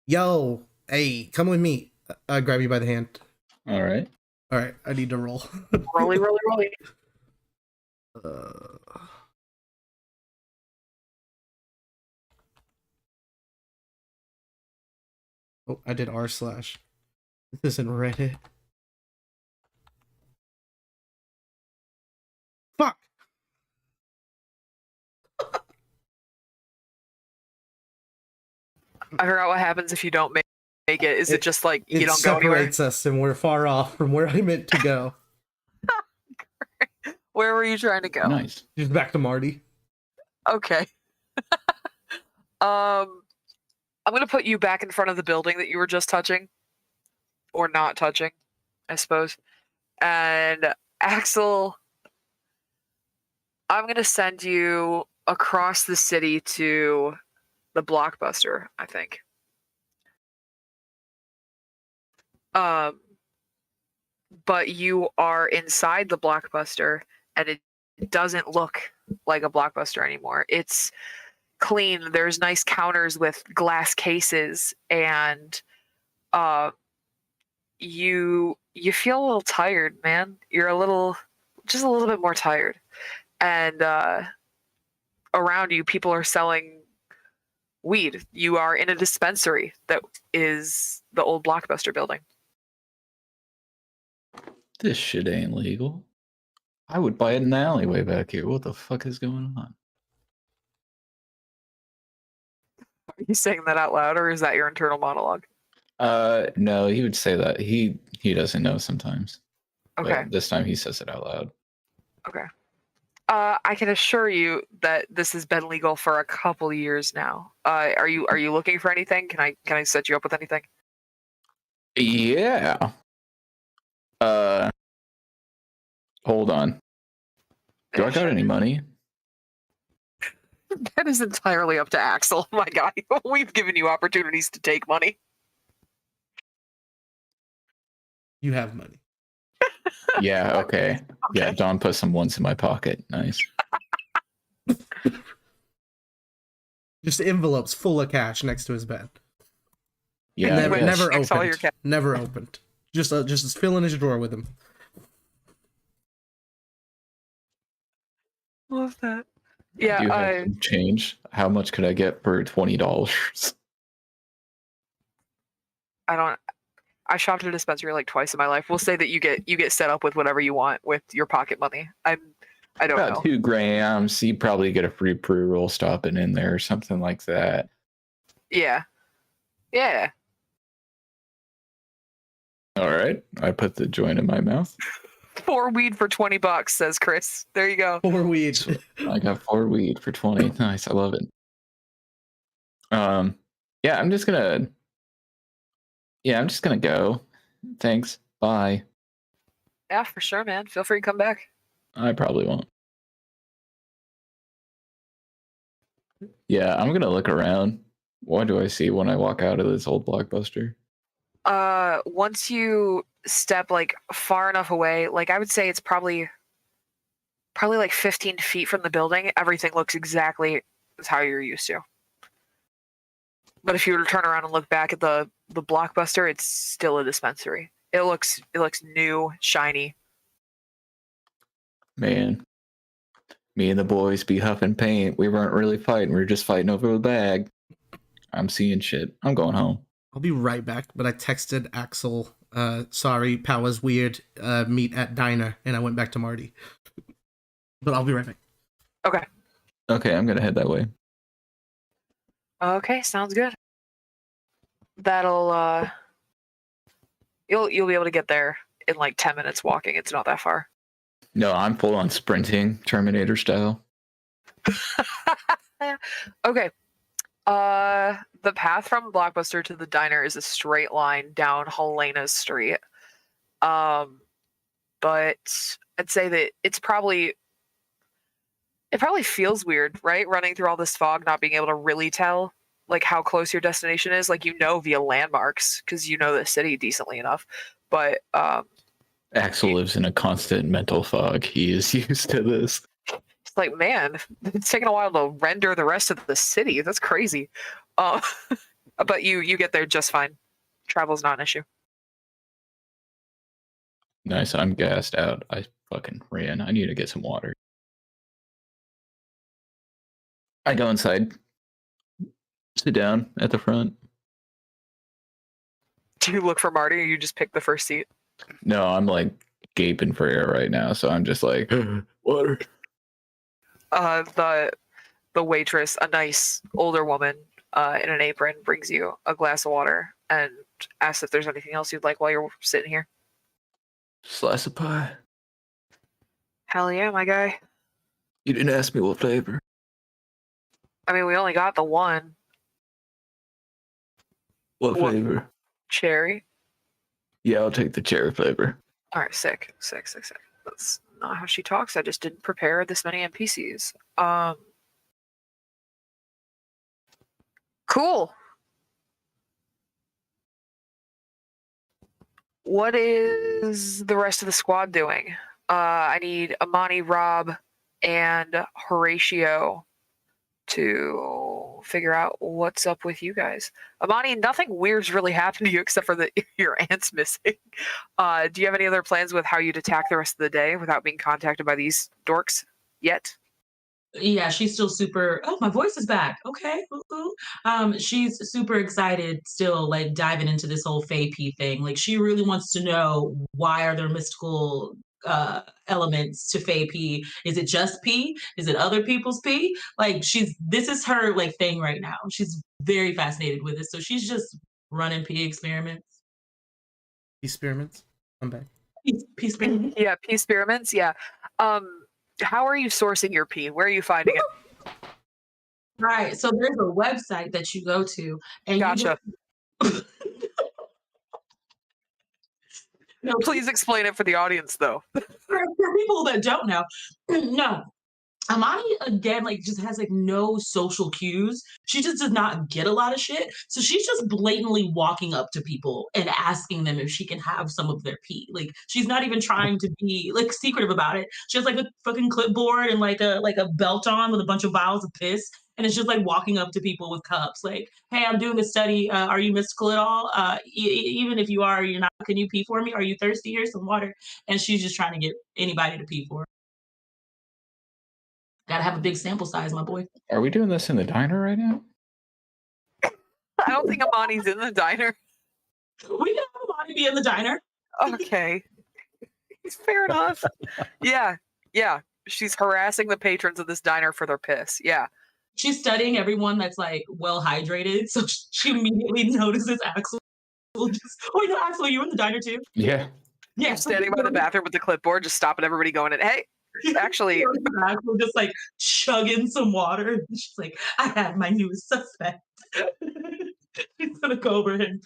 S1: Yo, hey, come with me. I grab you by the hand.
S5: All right.
S1: All right, I need to roll.
S2: Rolly.
S1: Oh, I did r/. This isn't Reddit. Fuck.
S2: I forgot what happens if you don't make it. Is it just like you don't go anywhere?
S1: It separates us and we're far off from where I meant to go.
S2: Where were you trying to go?
S5: Nice.
S1: Just back to Marty.
S2: Okay. I'm gonna put you back in front of the building that you were just touching. Or not touching, I suppose. And Axel, I'm gonna send you across the city to the Blockbuster, I think. But you are inside the Blockbuster and it doesn't look like a Blockbuster anymore. It's clean. There's nice counters with glass cases, and you feel a little tired, man. You're just a little bit more tired. And around you, people are selling weed. You are in a dispensary that is the old Blockbuster building.
S5: This shit ain't legal. I would buy it in the alleyway back here. What the fuck is going on?
S2: Are you saying that out loud, or is that your internal monologue?
S5: No, he would say that. He doesn't know sometimes.
S2: Okay.
S5: But this time he says it out loud.
S2: Okay. I can assure you that this has been legal for a couple years now. Are you looking for anything? Can I set you up with anything?
S5: Yeah. Hold on. Do I got any money?
S2: That is entirely up to Axel. My guy, we've given you opportunities to take money.
S1: You have money.
S5: Yeah, okay. Yeah,
S2: Okay.
S5: Don put some ones in my pocket. Nice.
S1: Just envelopes full of cash next to his bed.
S5: Yeah,
S1: never,
S5: I guess.
S1: never
S2: Checks all your
S1: opened.
S2: cash.
S1: Never opened. Just fill in his drawer with him.
S2: Love that.
S5: I do have
S2: Yeah.
S5: some change. How much could I get for $20?
S2: I shopped at a dispensary like twice in my life. We'll say that you get set up with whatever you want with your pocket money. I don't
S5: About
S2: know.
S5: 2 grams. You probably get a free pre-roll stopping in there or something like that.
S2: Yeah. Yeah.
S5: All right. I put the joint in my mouth.
S2: 4 weed for $20, says Chris. There you go.
S1: 4 weed.
S5: I got 4 weed for 20. Nice. I love it. Yeah, I'm just gonna go. Thanks. Bye.
S2: Yeah, for sure, man. Feel free to come back.
S5: I probably won't. Yeah, I'm gonna look around. What do I see when I walk out of this old Blockbuster?
S2: Once you step like far enough away, like I would say it's probably like 15 feet from the building, everything looks exactly as how you're used to. But if you were to turn around and look back at the Blockbuster, it's still a dispensary. It looks new, shiny.
S5: Man, me and the boys be huffing paint. We weren't really fighting. We were just fighting over the bag. I'm seeing shit. I'm going home.
S1: I'll be right back, but I texted Axel, sorry, power's weird, meet at diner, and I went back to Marty. But I'll be right back.
S2: Okay.
S5: Okay, I'm gonna head that way.
S2: Okay, sounds good. That'll you'll be able to get there in like 10 minutes walking. It's not that far.
S5: No, I'm full on sprinting, Terminator style.
S2: Okay. The path from Blockbuster to the diner is a straight line down Helena Street. But I'd say that it probably feels weird, right? Running through all this fog, not being able to really tell like how close your destination is, like via landmarks because you know the city decently enough. But
S5: Axel lives in a constant mental fog. He is used to this.
S2: it's like, man, it's taking a while to render the rest of the city. That's crazy. But you get there just fine. Travel's not an issue.
S5: Nice. I'm gassed out. I fucking ran. I need to get some water. I go inside. Sit down at the front.
S2: Do you look for Marty or you just pick the first seat?
S5: No, I'm like gaping for air right now, so I'm just like water.
S2: The waitress, a nice older woman in an apron, brings you a glass of water and asks if there's anything else you'd like while you're sitting here.
S5: Slice of pie.
S2: Hell yeah, my guy.
S5: You didn't ask me what flavor.
S2: I mean, we only got the one.
S5: What
S2: What?
S5: flavor?
S2: Cherry.
S5: Yeah, I'll take the cherry flavor.
S2: All right, sick. That's not how she talks. I just didn't prepare this many NPCs. Cool. What is the rest of the squad doing? I need Amani, Rob, and Horatio to figure out what's up with you guys. Amani, nothing weird's really happened to you except for that your aunt's missing. Do you have any other plans with how you'd attack the rest of the day without being contacted by these dorks yet?
S4: Yeah, she's still super. Oh, my voice is back. Okay. Ooh. She's super excited still, like diving into this whole Fae P thing. Like she really wants to know why are there mystical elements to Faye pee. Is it just pee? Is it other people's pee? Like this is her like thing right now. She's very fascinated with it. So she's just running pee experiments.
S1: Experiments. I'm back.
S4: Pee experiments.
S2: Yeah, pee experiments. Yeah. How are you sourcing your pee? Where are you finding it?
S4: Right. So there's a website that you go to, and
S2: Gotcha.
S4: you no,
S2: Please explain it for the audience, though.
S4: for people that don't know, no. Amani again, like, just has like no social cues. She just does not get a lot of shit. So she's just blatantly walking up to people and asking them if she can have some of their pee. Like she's not even trying to be like secretive about it. She has like a fucking clipboard and like a belt on with a bunch of vials of piss. And it's just like walking up to people with cups, like, "Hey, I'm doing a study. Are you mystical at all? Even if you are, you're not. Can you pee for me? Are you thirsty? Here's some water." And she's just trying to get anybody to pee for her. Gotta have a big sample size, my boy.
S5: Are we doing this in the diner right now?
S2: I don't think Amani's in the diner.
S4: We can have Amani be in the diner.
S2: Okay. Fair enough. Yeah. Yeah. She's harassing the patrons of this diner for their piss. Yeah.
S4: She's studying everyone that's like well hydrated, so she immediately notices Axel. Oh no, Axel, you in the diner too?
S5: Yeah.
S4: Yeah,
S2: You're standing by the bathroom with the clipboard, just stopping everybody going in. Hey, actually,
S4: Axel just like chugging some water. She's like, "I have my newest suspect." She's gonna go over him.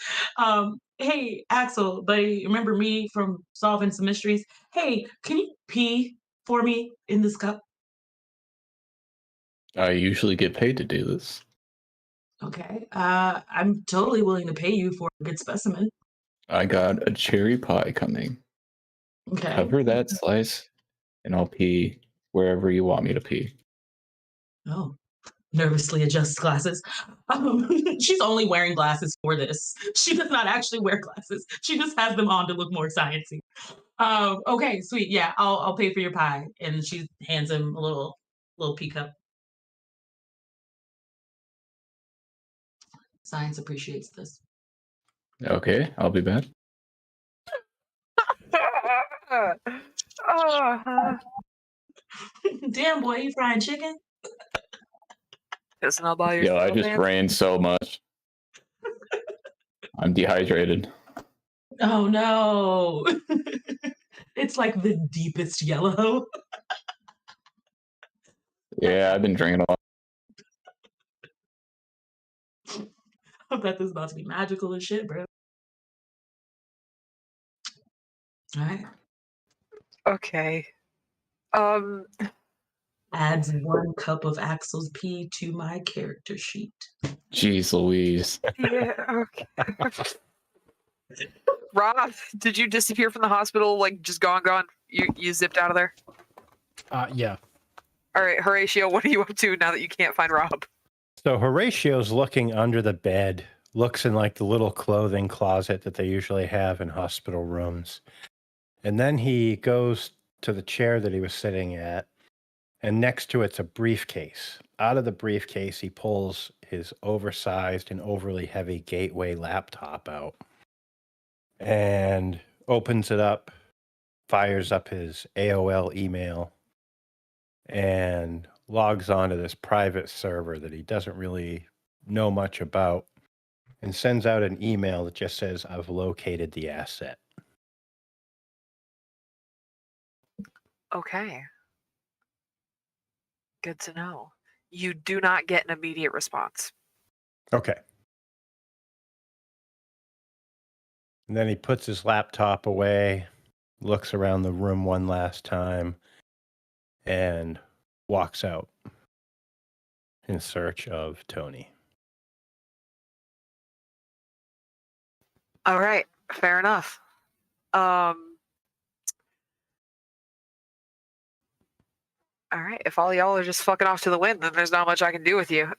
S4: Hey, Axel, buddy, remember me from solving some mysteries? Hey, can you pee for me in this cup?
S5: I usually get paid to do this.
S4: Okay. I'm totally willing to pay you for a good specimen.
S5: I got a cherry pie coming.
S4: Okay.
S5: Cover that slice, and I'll pee wherever you want me to pee.
S4: Oh, nervously adjusts glasses. She's only wearing glasses for this. She does not actually wear glasses. She just has them on to look more sciencey. Okay, sweet. Yeah, I'll pay for your pie. And she hands him a little pea cup. Science appreciates this.
S5: Okay, I'll be back.
S4: Damn boy, you frying chicken?
S2: pissing all by
S5: Yo,
S2: yourself.
S5: I just
S2: man.
S5: ran so much. I'm dehydrated.
S4: Oh no. It's like the deepest yellow.
S5: Yeah, I've been drinking a lot.
S4: I bet this is about to be magical as shit, bro. All right.
S2: Okay.
S4: Adds 1 cup of Axel's pee to my character sheet.
S5: Jeez Louise.
S2: Yeah. Okay. Rob, did you disappear from the hospital? Like just gone? You zipped out of there?
S7: Yeah.
S2: All right, Horatio, what are you up to now that you can't find Rob?
S6: So Horatio's looking under the bed, looks in like the little clothing closet that they usually have in hospital rooms. And then he goes to the chair that he was sitting at, and next to it's a briefcase. Out of the briefcase, he pulls his oversized and overly heavy Gateway laptop out and opens it up, fires up his AOL email, and logs onto this private server that he doesn't really know much about, and sends out an email that just says, "I've located the asset."
S2: Okay. Good to know. You do not get an immediate response.
S6: Okay. And then he puts his laptop away, looks around the room one last time, and walks out in search of Tony.
S2: All right, fair enough. All right, if all y'all are just fucking off to the wind, then there's not much I can do with you.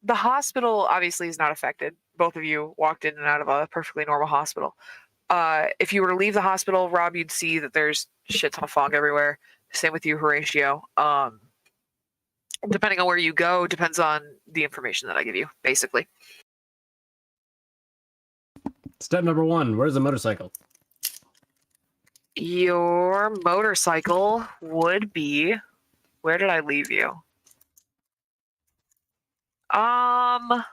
S2: The hospital obviously is not affected. Both of you walked in and out of a perfectly normal hospital. If you were to leave the hospital, Rob, you'd see that there's shit ton of fog everywhere. Same with you, Horatio. Depending on where you go, depends on the information that I give you, basically.
S7: Step number 1, where's the motorcycle?
S2: Your motorcycle would be. Where did I leave you?
S7: I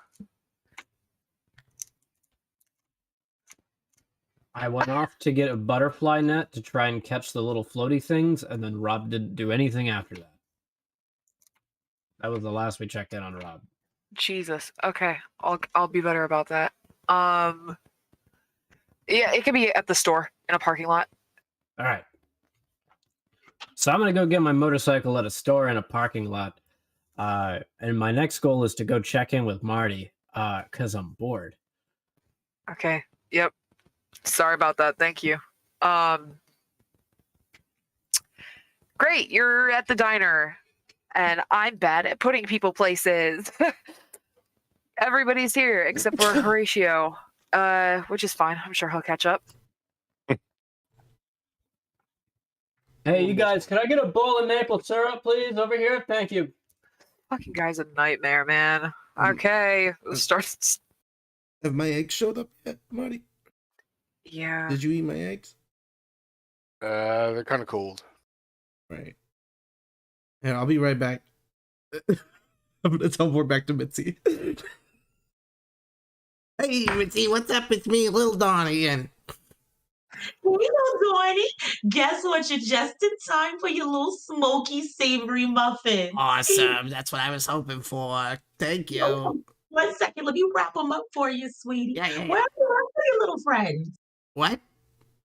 S7: went off to get a butterfly net to try and catch the little floaty things, and then Rob didn't do anything after that. That was the last we checked in on Rob.
S2: Jesus. Okay, I'll be better about that. Yeah, it could be at the store in a parking lot.
S7: All right. So I'm gonna go get my motorcycle at a store in a parking lot. And my next goal is to go check in with Marty, because I'm bored.
S2: Okay. Yep. Sorry about that. Thank you. Great. You're at the diner, and I'm bad at putting people places. Everybody's here except for Horatio, which is fine. I'm sure he'll catch up.
S7: Hey, you guys, can I get a bowl of maple syrup, please, over here? Thank you.
S2: Fucking guy's a nightmare, man. Okay. Starts.
S1: Have my eggs showed up yet, Marty?
S2: Yeah.
S1: Did you eat my eggs?
S3: They're kind of cold.
S1: Right. Yeah, I'll be right back. I'm gonna teleport back to Mitzi. Hey, Mitzi, what's up? It's me, Lil Dawn again.
S4: Hello, Dorny. Guess what? You're just in time for your little smoky, savory muffin.
S1: Awesome. That's what I was hoping for. Thank you.
S4: 1 second. Let me wrap them up for you, sweetie.
S1: Yeah.
S4: Where are the rest of your little friends?
S1: What?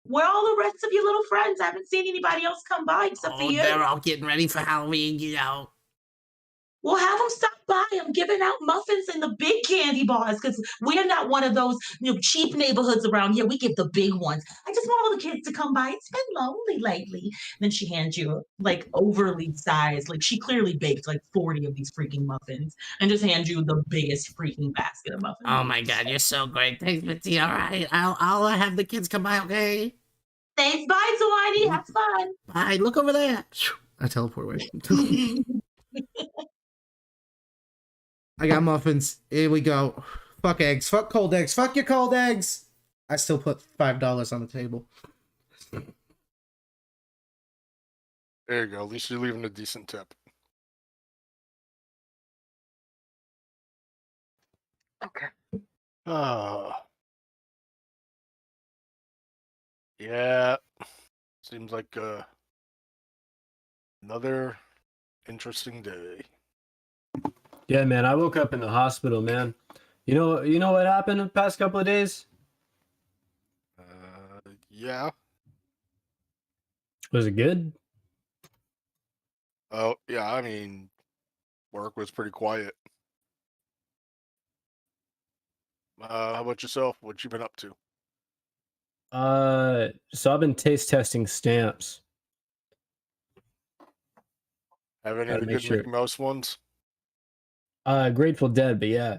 S4: Where are all the rest of your little friends? I haven't seen anybody else come by except for you.
S1: They're all getting ready for Halloween, you know.
S4: Well, have them stop by. I'm giving out muffins and the big candy bars because we're not one of those cheap neighborhoods around here. We give the big ones. I just want all the kids to come by. It's been lonely lately. And then she hands you like overly sized, like she clearly baked like 40 of these freaking muffins and just hands you the biggest freaking basket of muffins.
S1: Oh my god, you're so great. Thanks, Mitzi. All right, I'll have the kids come by, okay?
S4: Thanks. Bye, Dwighty. Have fun.
S1: Bye. Look over there. I teleport away. I got muffins. Here we go. Fuck eggs. Fuck cold eggs. Fuck your cold eggs. I still put $5 on the table.
S3: There you go. At least you're leaving a decent tip.
S2: Okay.
S3: Yeah. Seems like another interesting day.
S7: Yeah, man, I woke up in the hospital, man. You know what happened in the past couple of days?
S3: Yeah.
S7: Was it good?
S3: Oh, yeah. I mean, work was pretty quiet. How about yourself? What you been up to?
S7: So I've been taste testing stamps.
S3: Have any
S7: Gotta
S3: of the
S7: make
S3: good
S7: sure.
S3: Mickey Mouse ones?
S7: Grateful Dead, but yeah.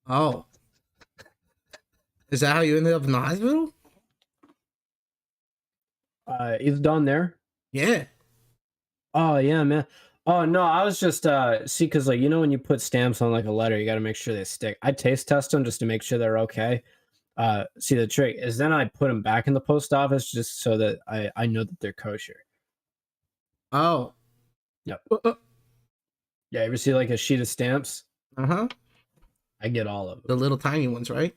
S1: Oh. Is that how you ended up in the hospital?
S7: Is Dawn there?
S1: Yeah.
S7: Oh yeah, man. Oh no, I was just see, because like when you put stamps on like a letter, you got to make sure they stick. I taste test them just to make sure they're okay. See, the trick is then I put them back in the post office just so that I know that they're kosher.
S1: Oh.
S7: Yep. Yeah, ever see like a sheet of stamps?
S1: Uh-huh.
S7: I get all of them.
S1: The little tiny ones, right?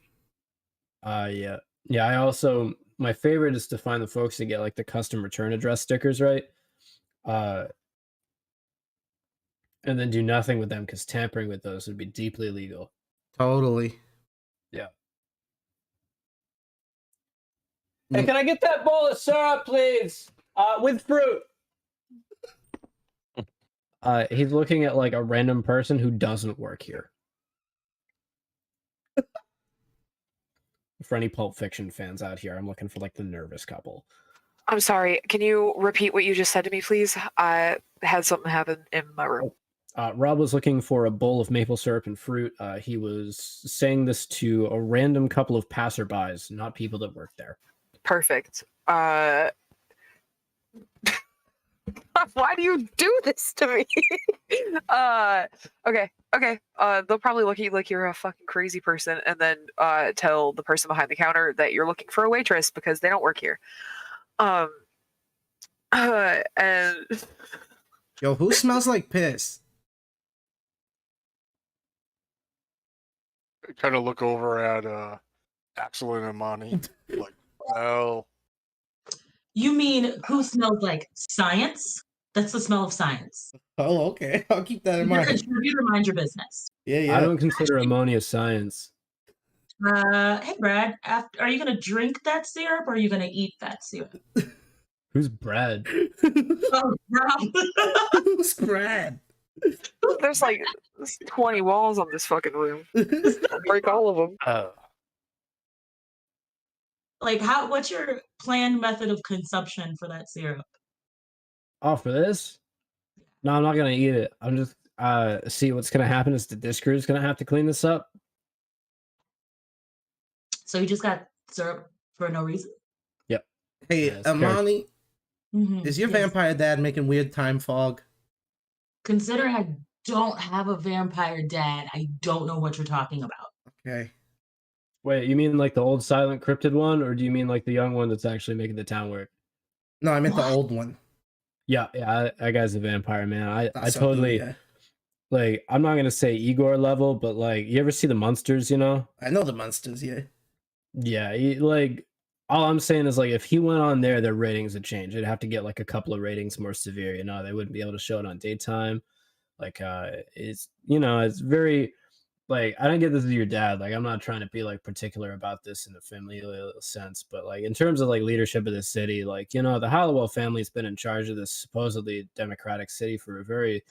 S7: Yeah. Yeah, I also, my favorite is to find the folks that get like the custom return address stickers, right? And then do nothing with them because tampering with those would be deeply illegal.
S1: Totally.
S7: Yeah. Hey, can I get that bowl of syrup, please? With fruit. He's looking at like a random person who doesn't work here. For any Pulp Fiction fans out here, I'm looking for like the nervous couple.
S2: I'm sorry. Can you repeat what you just said to me, please? I had something happen in my room.
S7: Rob was looking for a bowl of maple syrup and fruit. He was saying this to a random couple of passerbys, not people that work there.
S2: Perfect. Why do you do this to me? Okay. Okay. They'll probably look at you like you're a fucking crazy person, and then tell the person behind the counter that you're looking for a waitress because they don't work here. Um. And
S1: Yo, who smells like piss?
S3: Kind of look over at Axel and Imani, like, well,
S4: You mean who smells like science? That's the smell of science.
S1: Oh, okay. I'll keep that in
S4: You're a
S1: mind.
S4: contributor, mind your business.
S1: Yeah,
S7: I
S1: yeah.
S7: don't consider ammonia science.
S4: Hey Brad, are you gonna drink that syrup or are you gonna eat that syrup?
S7: Who's Brad?
S4: Oh, Rob.
S1: Who's Brad?
S2: there's like 20 walls on this fucking room. I'll break all of them.
S4: Like, what's your planned method of consumption for that syrup?
S7: Oh, for this? No, I'm not gonna eat it. I'm just see what's gonna happen is that this crew's gonna have to clean this up.
S4: So you just got syrup for no reason?
S7: Yep.
S1: Hey,
S7: Yeah, it's character.
S1: Amani,
S4: Mhm,
S1: is your
S4: yes.
S1: vampire dad making weird time fog?
S4: Considering I don't have a vampire dad, I don't know what you're talking about.
S1: Okay.
S7: Wait, you mean like the old silent cryptid one, or do you mean like the young one that's actually making the town work?
S1: No, I meant the
S4: What?
S1: old one.
S7: Yeah, that guy's a vampire, man. I
S1: That's so
S7: totally
S1: good, yeah.
S7: like. I'm not gonna say Igor level, but like, you ever see the monsters? You know?
S1: I know the monsters, yeah.
S7: Yeah, like all I'm saying is like if he went on there, their ratings would change. It'd have to get like a couple of ratings more severe. You know, they wouldn't be able to show it on daytime. Like, it's it's very like I don't get this as your dad. Like, I'm not trying to be like particular about this in a familial sense, but like in terms of like leadership of the city, like the Hallowell family's been in charge of this supposedly democratic city for a very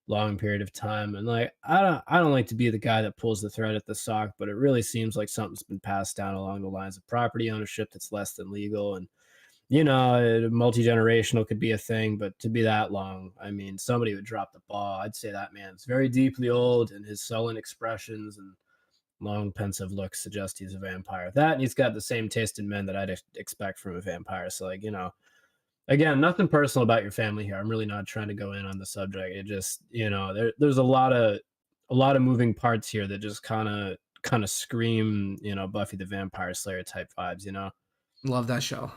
S7: long period of time, and like I don't like to be the guy that pulls the thread at the sock, but it really seems like something's been passed down along the lines of property ownership that's less than legal, and multi-generational could be a thing, but to be that long, I mean, somebody would drop the ball. I'd say that man's very deeply old, and his sullen expressions and long pensive looks suggest he's a vampire. That, and he's got the same taste in men that I'd expect from a vampire. So like again, nothing personal about your family here. I'm really not trying to go in on the subject. It just, there's a lot of moving parts here that just kind of scream, Buffy the Vampire Slayer type vibes,
S1: Love that show.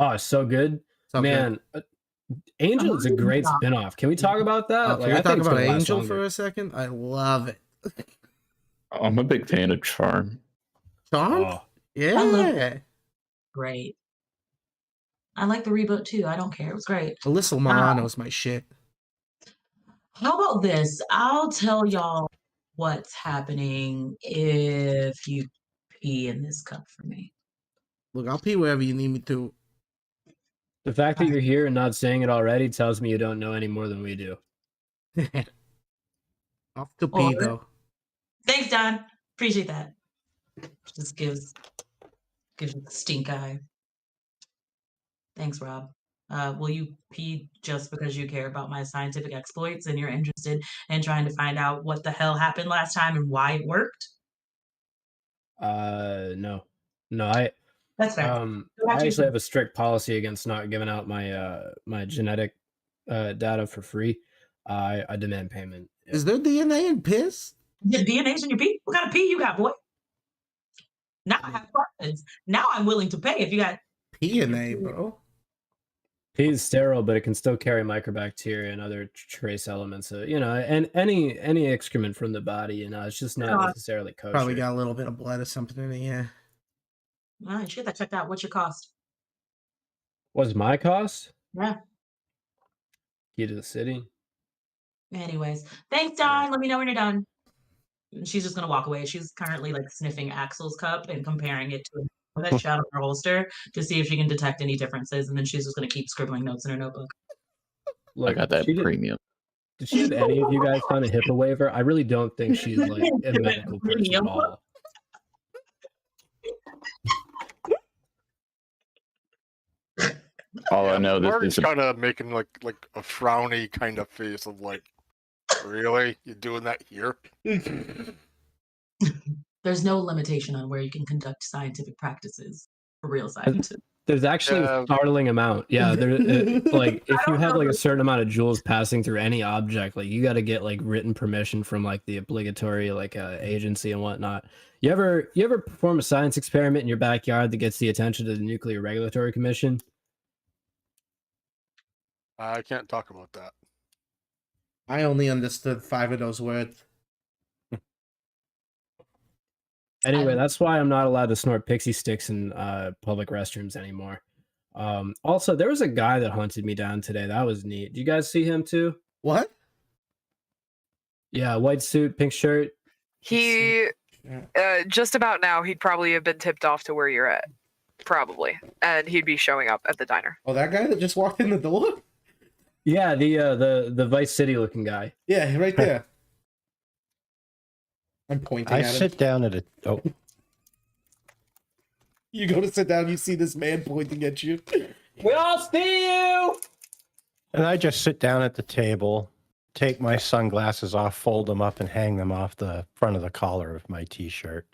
S7: Oh, it's so good.
S1: So
S7: Man, Angel is a great
S4: Oh,
S7: spinoff. Can we talk about that?
S1: Can we
S7: I
S1: talk
S7: think it's
S1: about
S7: gonna last
S1: Angel
S7: longer.
S1: for a second? I love it.
S5: I'm a big fan of Charm.
S1: Charmed?
S7: Oh,
S1: Yeah.
S4: Great. I like the reboot too. I don't care. It was great.
S1: Alyssa Milano's my shit.
S4: How about this? I'll tell y'all what's happening if you pee in this cup for me.
S1: Look, I'll pee wherever you need me to.
S7: the fact that you're here and not saying it already tells me you don't know any more than we do.
S1: Off to pee,
S4: Or-
S1: though.
S4: Thanks, Don. Appreciate that. Just gives you the stink eye. Thanks, Rob. Will you pee just because you care about my scientific exploits and you're interested in trying to find out what the hell happened last time and why it worked?
S7: No, I
S4: That's fair.
S7: I actually have a strict policy against not giving out my my genetic data for free. I demand payment. Yeah.
S1: Is there DNA in piss?
S4: The DNA's in your pee? What kind of pee you got, boy? Now I have questions. Now I'm willing to pay if you got
S1: DNA, bro.
S7: Pee is sterile, but it can still carry microbacteria and other trace elements. And any excrement from the body, it's just not necessarily kosher.
S1: Probably got a little bit of blood or something in it, yeah.
S4: Well, you should get that checked out. What's your cost?
S7: What's my cost?
S4: Yeah.
S7: Key to the city.
S4: Anyways, thanks, Don. Let me know when you're done. And she's just gonna walk away. She's currently like sniffing Axel's cup and comparing it to that shot of her holster to see if she can detect any differences. And then she's just gonna keep scribbling notes in her notebook.
S5: I got that premium.
S7: Did she have any of you guys sign a HIPAA waiver? I really don't think she's like a medical person at all.
S5: All I know this
S3: Marty's
S5: is
S3: kind of making like a frowny kind of face of like, really? You doing that here?
S4: There's no limitation on where you can conduct scientific practices for real scientists.
S7: There's actually a startling amount. Yeah, like if you have like a certain amount of joules passing through any object, like you got to get like written permission from like the obligatory like agency and whatnot. You ever perform a science experiment in your backyard that gets the attention of the Nuclear Regulatory Commission?
S3: I can't talk about that.
S1: I only understood 5 of those words.
S7: Anyway, that's why I'm not allowed to snort pixie sticks in public restrooms anymore. Also, there was a guy that hunted me down today. That was neat. Do you guys see him too?
S1: What?
S7: Yeah, white suit, pink shirt.
S2: He, just about now, he'd probably have been tipped off to where you're at. Probably. And he'd be showing up at the diner.
S1: Oh, that guy that just walked in the door?
S7: Yeah, the Vice City looking guy.
S1: Yeah, right there. I'm pointing
S6: I
S1: at him.
S6: sit down at a. Oh,
S1: You go to sit down, you see this man pointing at you.
S7: We all see you!
S6: and I just sit down at the table, take my sunglasses off, fold them up, and hang them off the front of the collar of my T-shirt.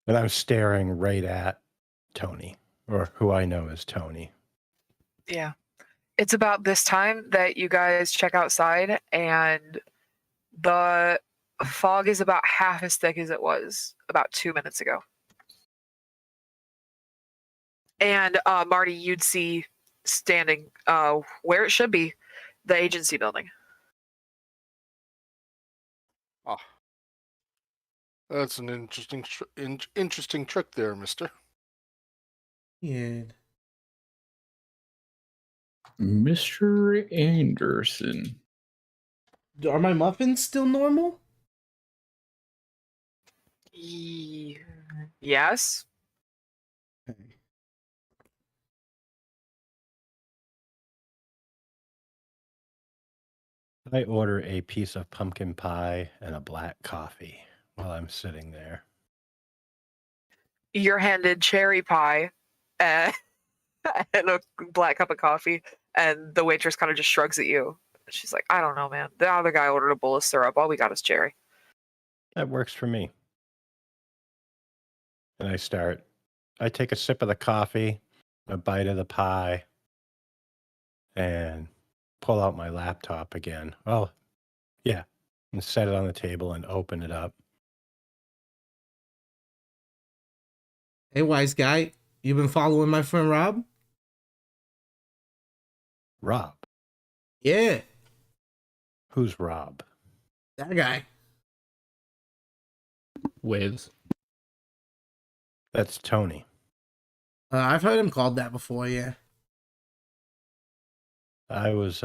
S6: And I'm staring right at Tony, or who I know as Tony.
S2: Yeah. It's about this time that you guys check outside, and the fog is about half as thick as it was about 2 minutes ago. And Marty, you'd see standing where it should be, the agency building.
S3: Ah, that's an interesting trick there, mister.
S1: Yeah.
S5: Mr. Anderson.
S1: Are my muffins still normal?
S2: Yes.
S1: Okay.
S6: I order a piece of pumpkin pie and a black coffee while I'm sitting there.
S2: You're handed cherry pie and a black cup of coffee, and the waitress kind of just shrugs at you. She's like, I don't know, man. The other guy ordered a bowl of syrup. All we got is cherry.
S6: That works for me. And I take a sip of the coffee, a bite of the pie, and pull out my laptop again. Oh, yeah. And set it on the table and open it up.
S1: Hey, wise guy, you been following my friend Rob?
S6: Rob.
S1: Yeah,
S6: Who's Rob?
S1: that guy.
S7: Waves.
S6: That's Tony.
S1: I've heard him called that before, yeah.
S6: I was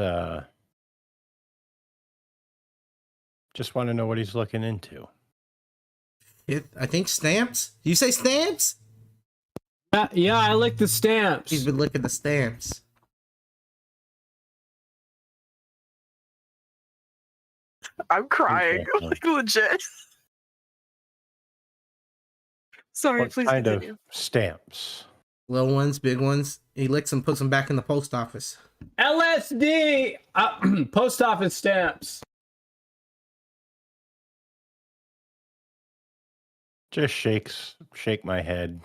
S6: just want to know what he's looking into.
S1: I think stamps? You say stamps?
S7: Yeah, I like the stamps.
S1: He's been licking the stamps.
S2: I'm crying.
S6: Okay.
S2: Like, legit. Sorry,
S6: What
S2: please
S6: kind
S2: continue.
S6: of stamps?
S1: Little ones, big ones. He licks them, puts them back in the post office.
S7: LSD! Post office stamps.
S6: Just shake my head,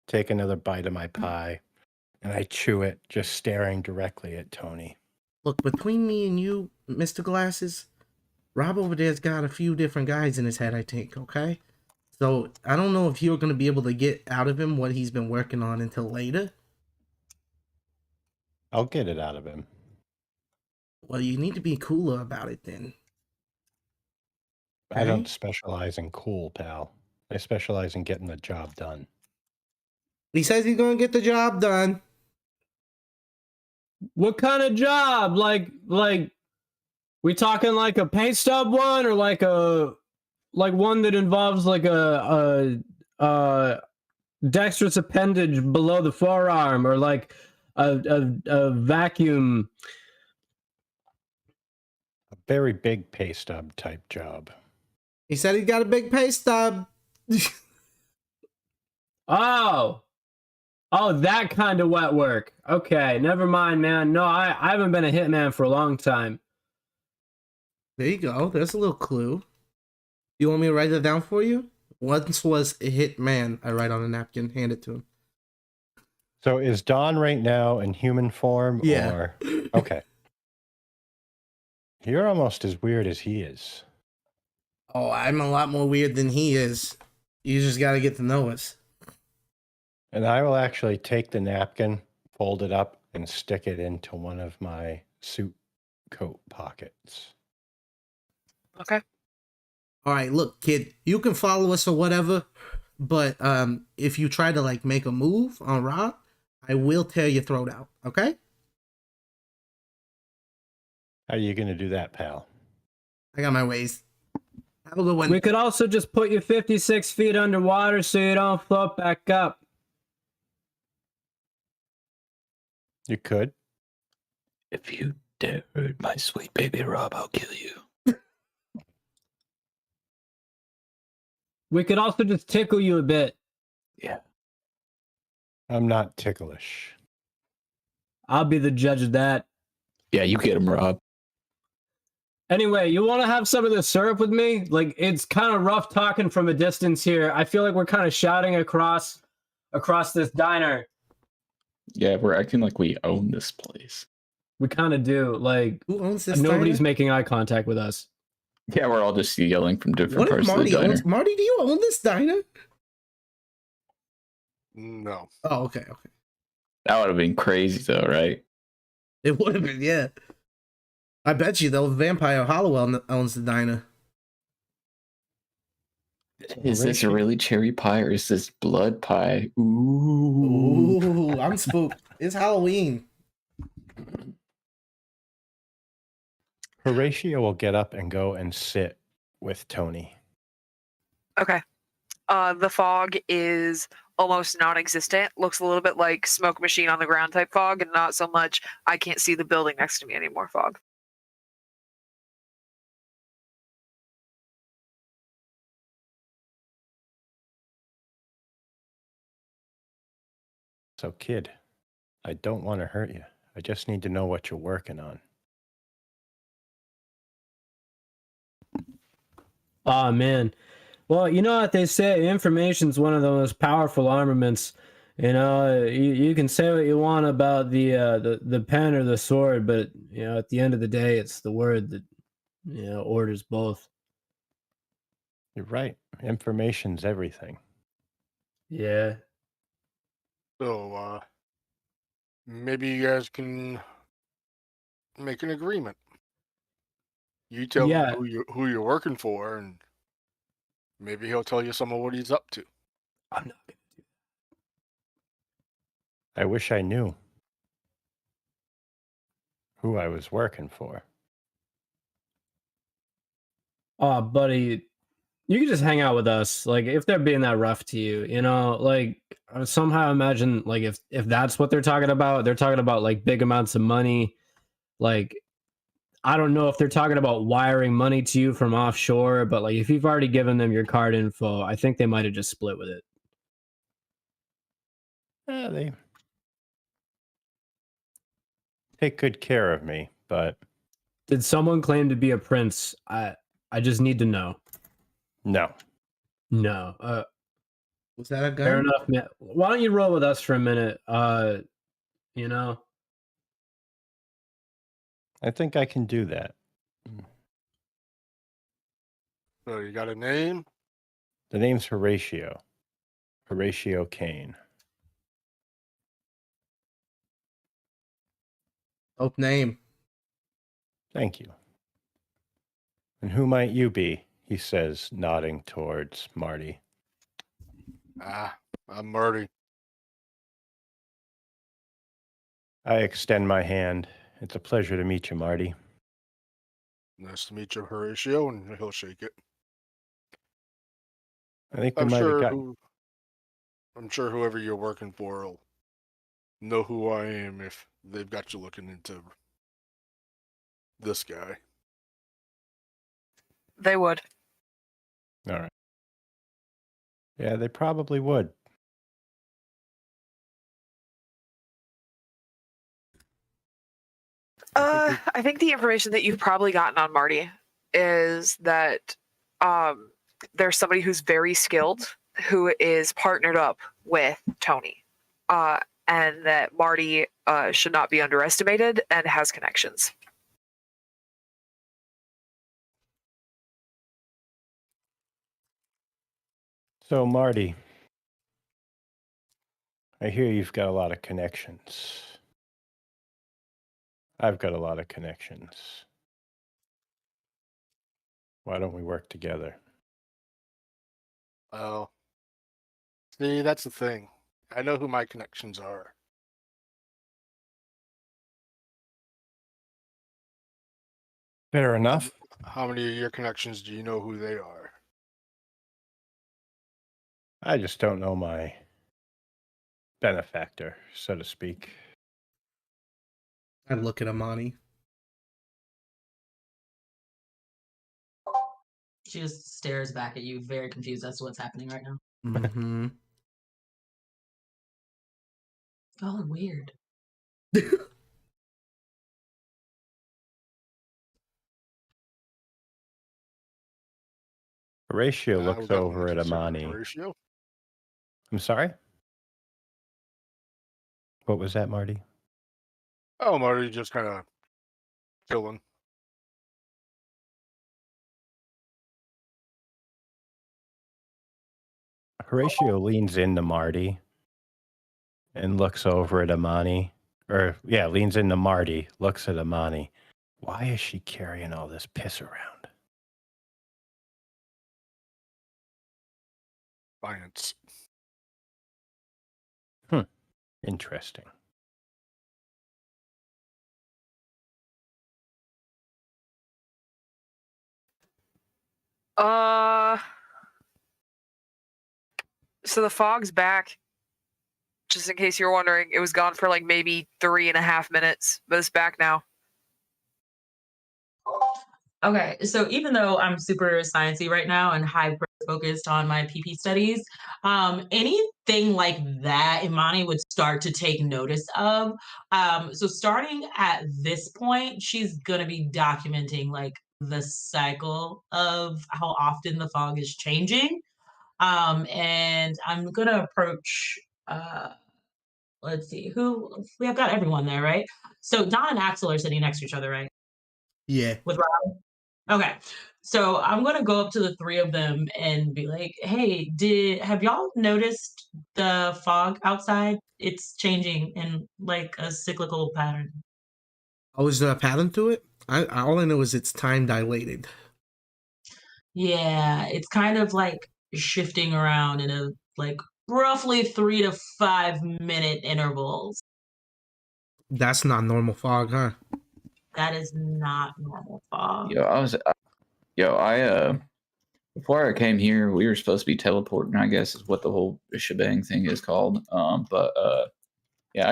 S6: take another bite of my pie, and I chew it, just staring directly at Tony.
S1: Look, between me and you, Mr. Glasses, Rob over there's got a few different guys in his head, I think, okay? So, I don't know if you're going to be able to get out of him what he's been working on until later.
S6: I'll get it out of him.
S1: Well, you need to be cooler about it then.
S6: I don't
S1: Okay?
S6: specialize in cool, pal. I specialize in getting the job done.
S1: He says he's going to get the job done.
S7: What kind of job? Like we talking like a paint stub one, or like one that involves like a dexterous appendage below the forearm, or like a vacuum?
S6: A very big pay stub type job.
S1: He said he got a big pay stub.
S7: Oh, that kind of wet work. Okay, never mind, man. No, I haven't been a hitman for a long time.
S1: There you go. There's a little clue. You want me to write it down for you? Once was a hitman. I write on a napkin, hand it to him.
S6: So is Don right now in human form?
S1: Yeah.
S6: Or okay. You're almost as weird as he is.
S1: Oh, I'm a lot more weird than he is. You just got to get to know us.
S6: And I will actually take the napkin, fold it up, and stick it into one of my suit coat pockets.
S2: Okay.
S1: All right, look, kid, you can follow us or whatever, but if you try to like make a move on Rob, I will tear your throat out. Okay?
S6: How are you going to do that, pal?
S1: I got my ways. Have a good one.
S7: We could also just put you 56 feet underwater so you don't float back up.
S6: You could.
S5: If you dare hurt my sweet baby Rob, I'll kill you.
S7: We could also just tickle you a bit.
S5: Yeah.
S6: I'm not ticklish.
S7: I'll be the judge of that.
S5: Yeah, you get him, Rob.
S7: Anyway, you want to have some of this syrup with me? Like, it's kind of rough talking from a distance here. I feel like we're kind of shouting across this diner.
S5: Yeah, we're acting like we own this place.
S7: We kind of do. Like,
S1: Who owns this
S7: nobody's
S1: diner?
S7: making eye contact with us.
S5: Yeah, we're all just yelling from different
S1: What if
S5: parts of the
S1: Marty
S5: diner.
S1: owns? Marty, do you own this diner?
S3: No.
S1: Oh, okay.
S5: That would have been crazy, though, right?
S1: It would have been, yeah. I bet you though, Vampire Hallowell owns the diner.
S5: Is this really cherry pie or is this blood pie? Ooh.
S1: Ooh, I'm spooked. It's Halloween.
S6: Horatio will get up and go and sit with Tony.
S2: Okay. The fog is almost non-existent. Looks a little bit like smoke machine on the ground type fog, and not so much I can't see the building next to me anymore fog.
S6: So, kid, I don't want to hurt you. I just need to know what you're working on.
S7: Oh, man. Well, you know what they say, information's one of the most powerful armaments. You know, you can say what you want about the pen or the sword, but, you know, at the end of the day, it's the word that, you know, orders both.
S6: You're right. Information's everything.
S7: Yeah.
S3: So, maybe you guys can make an agreement. You tell
S7: Yeah.
S3: him who you're working for, and maybe he'll tell you some of what he's up to.
S7: I'm not gonna do
S6: I wish I knew who I was working for.
S7: Oh, buddy, you can just hang out with us. Like, if they're being that rough to you, you know, like, I somehow imagine, like, if that's what they're talking about like big amounts of money. Like, I don't know if they're talking about wiring money to you from offshore, but like, if you've already given them your card info, I think they might have just split with it.
S6: They take good care of me, but
S7: Did someone claim to be a prince? I just need to know.
S6: no.
S7: No.
S1: Was that a gun?
S7: Fair enough, man. Why don't you roll with us for a minute? You know.
S6: I think I can do that.
S3: So you got a name?
S6: The name's Horatio. Horatio Kane.
S1: Dope name.
S6: Thank you. And who might you be? He says, nodding towards Marty.
S3: I'm Marty.
S6: I extend my hand. It's a pleasure to meet you, Marty.
S3: Nice to meet you, Horatio, and he'll shake it.
S6: I think we
S3: I'm
S6: might have
S3: sure
S6: gotten...
S3: I'm sure whoever you're working for will know who I am if they've got you looking into this guy.
S2: They would.
S6: All right. Yeah, they probably would.
S2: I think the information that you've probably gotten on Marty is that there's somebody who's very skilled who is partnered up with Tony, and that Marty should not be underestimated and has connections.
S6: So, Marty, I hear you've got a lot of connections. I've got a lot of connections. Why don't we work together?
S3: Well, see, that's the thing. I know who my connections are.
S6: Fair enough.
S3: How many of your connections do you know who they are?
S6: I just don't know my benefactor, so to speak.
S1: I look at Amani.
S4: She just stares back at you, very confused as to what's happening right now.
S1: Mm-hmm.
S4: Oh, weird.
S6: Horatio
S3: I
S6: looks
S3: would definitely
S6: over at
S3: consider
S6: Amani.
S3: Horatio.
S6: I'm sorry? What was that, Marty?
S3: Oh, Marty just kind of chilling.
S6: Horatio leans into Marty and looks over at Amani. Leans into Marty, looks at Amani. Why is she carrying all this piss around?
S3: Science.
S6: Interesting.
S2: So the fog's back. Just in case you're wondering, it was gone for like maybe 3.5 minutes, but it's back now.
S4: Okay, so even though I'm super sciencey right now and hyper focused on my PP studies, anything like that Imani would start to take notice of. So starting at this point, she's gonna be documenting like the cycle of how often the fog is changing. And I'm gonna approach let's see, who we have got everyone there, right? So Don and Axel are sitting next to each other, right?
S1: Yeah.
S4: With Rob. Okay. So I'm gonna go up to the three of them and be like, "Hey, have y'all noticed the fog outside? It's changing in like a cyclical pattern."
S1: Oh, is there a pattern to it? All I know is it's time dilated.
S4: Yeah, it's kind of like shifting around in a like roughly 3 to 5 minute intervals.
S1: That's not normal fog, huh?
S4: That is not normal fog.
S5: Before I came here, we were supposed to be teleporting, I guess is what the whole shebang thing is called. I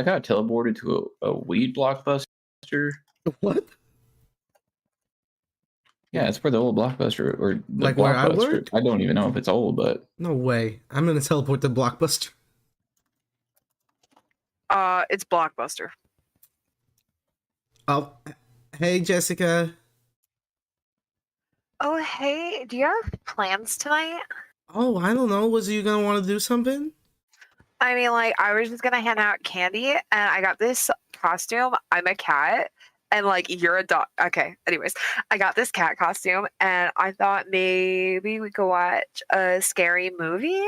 S5: got teleported to a weed blockbuster.
S1: What?
S5: Yeah, it's where the old blockbuster or the
S1: Like where I
S5: blockbuster.
S1: work?
S5: I don't even know if it's old, but
S1: No way. I'm gonna teleport to Blockbuster.
S2: It's Blockbuster.
S1: Oh, hey Jessica.
S9: Oh, hey, do you have plans tonight?
S1: Oh, I don't know. Was you gonna want to do something?
S9: I mean, like, I was just gonna hand out candy, and I got this costume. I'm a cat, and like, you're a dog. Okay, anyways, I got this cat costume, and I thought maybe we could watch a scary movie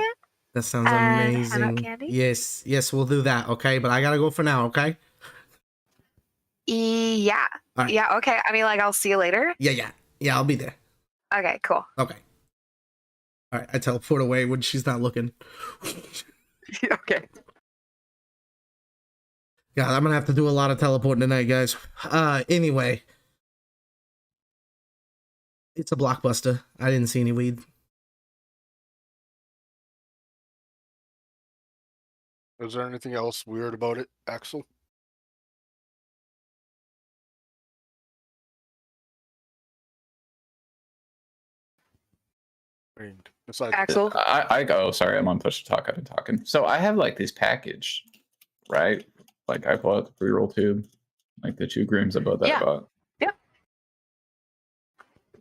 S1: That sounds
S9: and hand out
S1: amazing.
S9: candy.
S1: Yes, we'll do that. Okay, but I gotta go for now. Okay.
S9: Yeah.
S1: All right.
S9: Yeah, okay. I mean, like, I'll see you later.
S1: Yeah. I'll be there.
S9: Okay, cool.
S1: Okay. All right. I teleport away when she's not looking.
S2: Okay.
S1: God, I'm gonna have to do a lot of teleporting tonight, guys. Anyway, it's a Blockbuster. I didn't see any weed.
S3: Is there anything else weird about it, Axel? I mean, besides,
S2: Axel.
S5: I go. Sorry, I'm on push to talk. I've been talking. So I have like this package, right? Like I bought the pre-roll tube, like the 2 grams. I bought that.
S2: Yeah.
S5: I bought.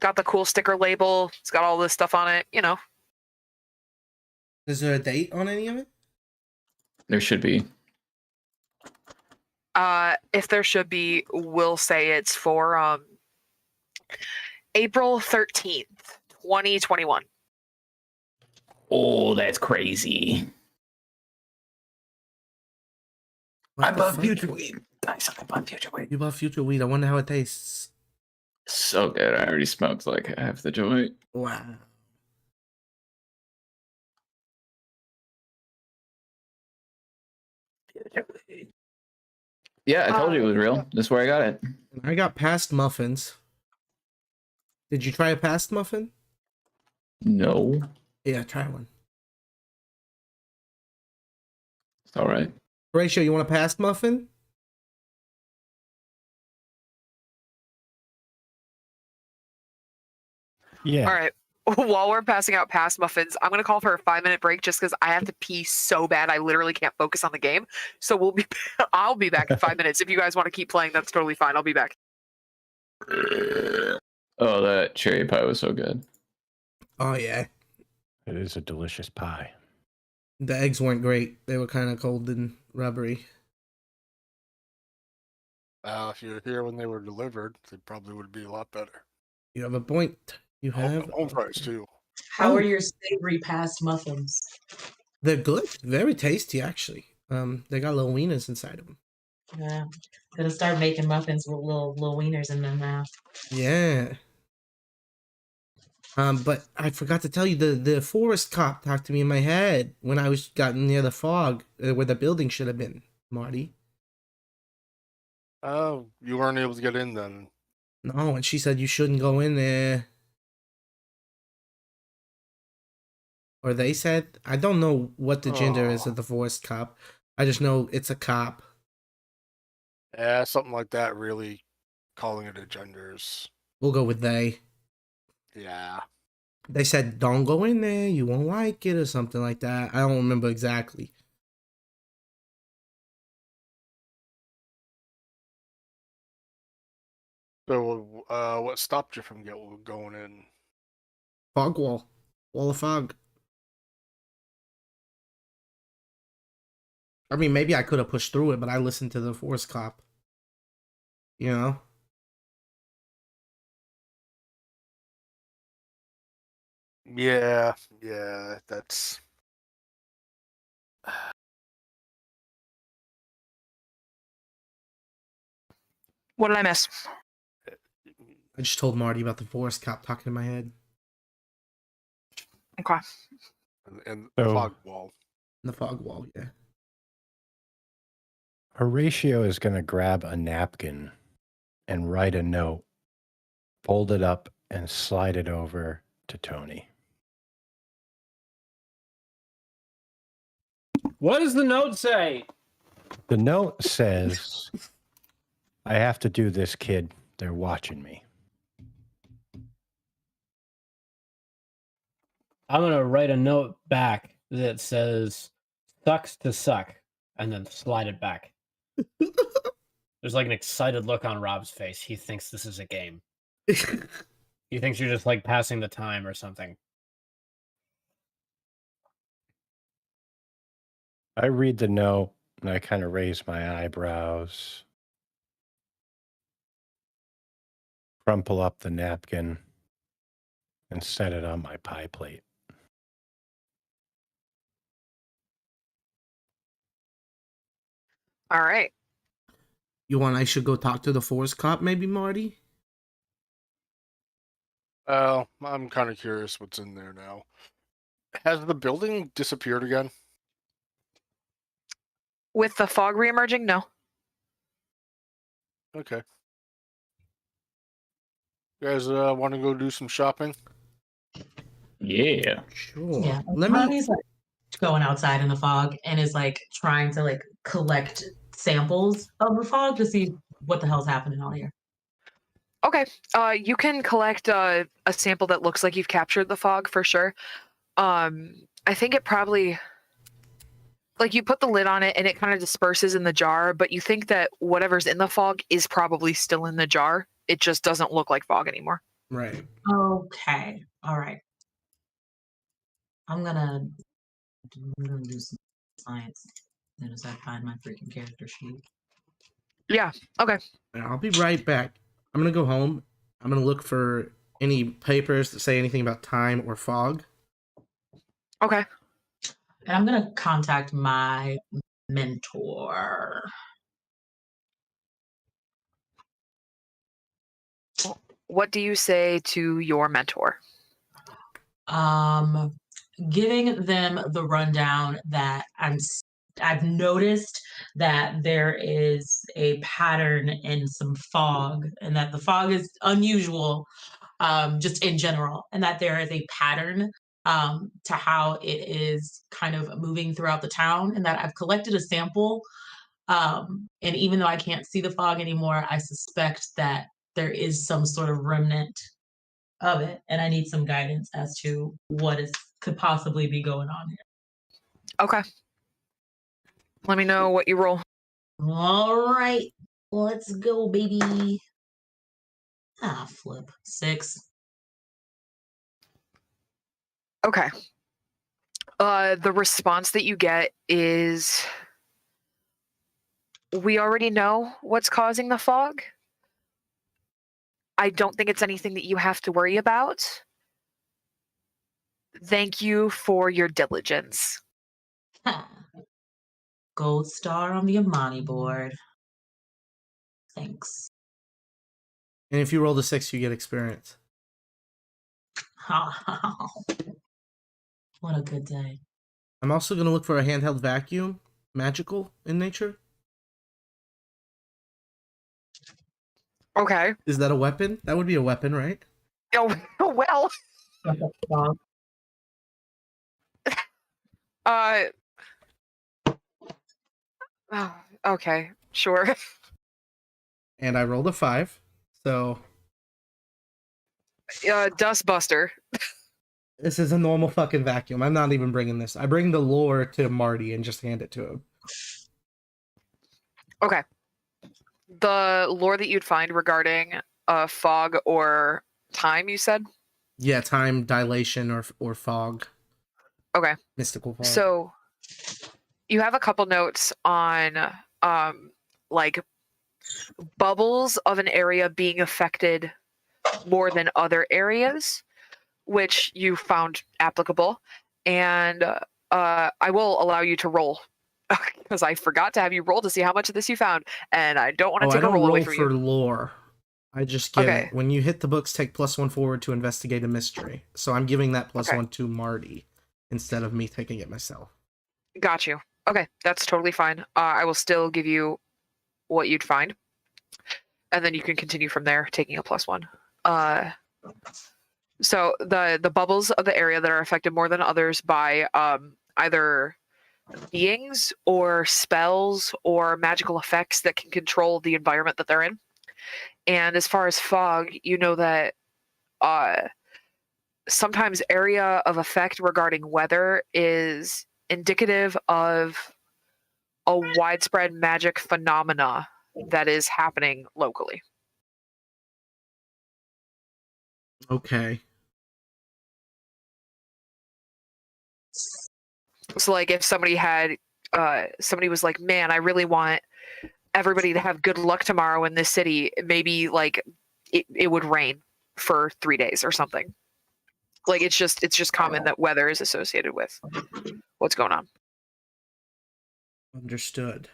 S2: Got the cool sticker label. It's got all this stuff on it. You know.
S1: Is there a date on any of it?
S5: There should be.
S2: If there should be, we'll say it's for April 13th, 2021.
S5: Oh, that's crazy.
S1: What
S5: I
S1: the
S5: bought
S1: fuck?
S5: future weed. Guys, I bought future weed.
S1: You bought future weed. I wonder how it tastes.
S5: So good. I already smoked like half the joint.
S1: Wow.
S5: Yeah, I told you it was real. That's where I got it.
S1: I got past muffins. Did you try a past muffin?
S5: No,
S1: Yeah, try one.
S5: it's all right.
S1: Horatio, you want a past muffin?
S6: Yeah.
S2: All right. While we're passing out past muffins, I'm gonna call for a 5-minute break just because I have to pee so bad I literally can't focus on the game. So I'll be back in 5 minutes. If you guys want to keep playing, that's totally fine. I'll be back.
S5: Oh, that cherry pie was so good.
S1: Oh, yeah.
S6: It is a delicious pie.
S1: The eggs weren't great. They were kind of cold and rubbery.
S3: If you were here when they were delivered, they probably would be a lot better.
S1: You have a point. You have.
S3: Home fries too.
S4: How
S1: Oh.
S4: are your savory past muffins?
S1: They're good. Very tasty, actually. They got little wieners inside of them.
S4: Yeah, gonna start making muffins with little wieners in them now.
S1: Yeah. But I forgot to tell you, the forest cop talked to me in my head when I was gotten near the fog where the building should have been, Marty.
S3: Oh, you weren't able to get in then.
S1: No, and she said you shouldn't go in there. Or they said, I don't know what the gender is of the forest cop. I just know it's a cop.
S3: Yeah, something like that. Really calling it a genders.
S1: We'll go with they.
S3: Yeah.
S1: They said, don't go in there, you won't like it, or something like that. I don't remember exactly.
S3: So, what stopped you from going in?
S1: Fog wall. Wall of fog. I mean, maybe I could have pushed through it, but I listened to the forest cop. You know?
S3: Yeah, that's.
S2: What did I miss?
S1: I just told Marty about the forest cop talking in my head.
S2: Okay.
S3: And
S6: So-
S3: fog wall.
S1: The fog wall, yeah.
S6: Horatio is going to grab a napkin and write a note, fold it up, and slide it over to Tony.
S7: What does the note say?
S6: The note says, I have to do this, kid. They're watching me.
S7: I'm going to write a note back that says, sucks to suck, and then slide it back. There's like an excited look on Rob's face. He thinks this is a game. He thinks you're just like passing the time or something.
S6: I read the note and I kind of raise my eyebrows, crumple up the napkin, and set it on my pie plate.
S2: All right.
S1: You want I should go talk to the forest cop, maybe, Marty?
S3: Well, I'm kind of curious what's in there now. Has the building disappeared again?
S2: With the fog reemerging, no.
S3: Okay. You guys want to go do some shopping?
S5: Yeah.
S1: Sure.
S4: Yeah,
S1: Let me.
S4: Ronnie's like going outside in the fog and is like trying to like collect samples of the fog to see what the hell's happening out here.
S2: Okay. You can collect a sample that looks like you've captured the fog for sure. I think it probably, like, you put the lid on it and it kind of disperses in the jar, but you think that whatever's in the fog is probably still in the jar. It just doesn't look like fog anymore.
S1: Right.
S4: Okay. All right. I'm gonna do some science as soon as I find my freaking character sheet.
S2: Yeah. Okay.
S1: And I'll be right back. I'm gonna go home. I'm gonna look for any papers that say anything about time or fog.
S2: Okay.
S4: And I'm gonna contact my mentor.
S2: What do you say to your mentor?
S4: Giving them the rundown that I've noticed that there is a pattern in some fog, and that the fog is unusual, just in general, and that there is a pattern to how it is kind of moving throughout the town, and that I've collected a sample. And even though I can't see the fog anymore, I suspect that there is some sort of remnant of it, and I need some guidance as to what could possibly be going on here.
S2: Okay. Let me know what you roll.
S4: All right, let's go, baby. Ah, flip 6.
S2: Okay. The response that you get is, we already know what's causing the fog. I don't think it's anything that you have to worry about. Thank you for your diligence.
S4: Ha. Gold star on the Amani board. Thanks.
S1: And if you roll the 6, you get experience.
S4: What a good day.
S1: I'm also gonna look for a handheld vacuum, magical in nature.
S2: Okay.
S1: Is that a weapon? That would be a weapon, right?
S2: Oh, well. Okay, sure.
S1: And I rolled a 5, so
S2: Dustbuster.
S1: this is a normal fucking vacuum. I'm not even bringing this. I bring the lore to Marty and just hand it to him.
S2: Okay. The lore that you'd find regarding fog or time, you said?
S1: Yeah, time dilation or fog.
S2: Okay.
S1: Mystical fog.
S2: So you have a couple notes on like bubbles of an area being affected more than other areas, which you found applicable. And I will allow you to roll because I forgot to have you roll to see how much of this you found, and I don't want to
S1: I
S2: take a
S1: don't
S2: roll away
S1: roll
S2: from
S1: for
S2: you.
S1: lore. I just give
S2: Okay.
S1: it. When you hit the books, take +1 forward to investigate a mystery. So I'm giving that +1
S2: Okay.
S1: to Marty instead of me taking it myself.
S2: Got you. Okay, that's totally fine. I will still give you what you'd find, and then you can continue from there, taking a +1. So the bubbles of the area that are affected more than others by either beings or spells or magical effects that can control the environment that they're in. And as far as fog, you know that sometimes area of effect regarding weather is indicative of a widespread magic phenomena that is happening locally.
S1: Okay.
S2: So like if somebody was like, man, I really want everybody to have good luck tomorrow in this city, maybe like it would rain for 3 days or something. Like it's just common that weather is associated with what's going on.
S1: Understood.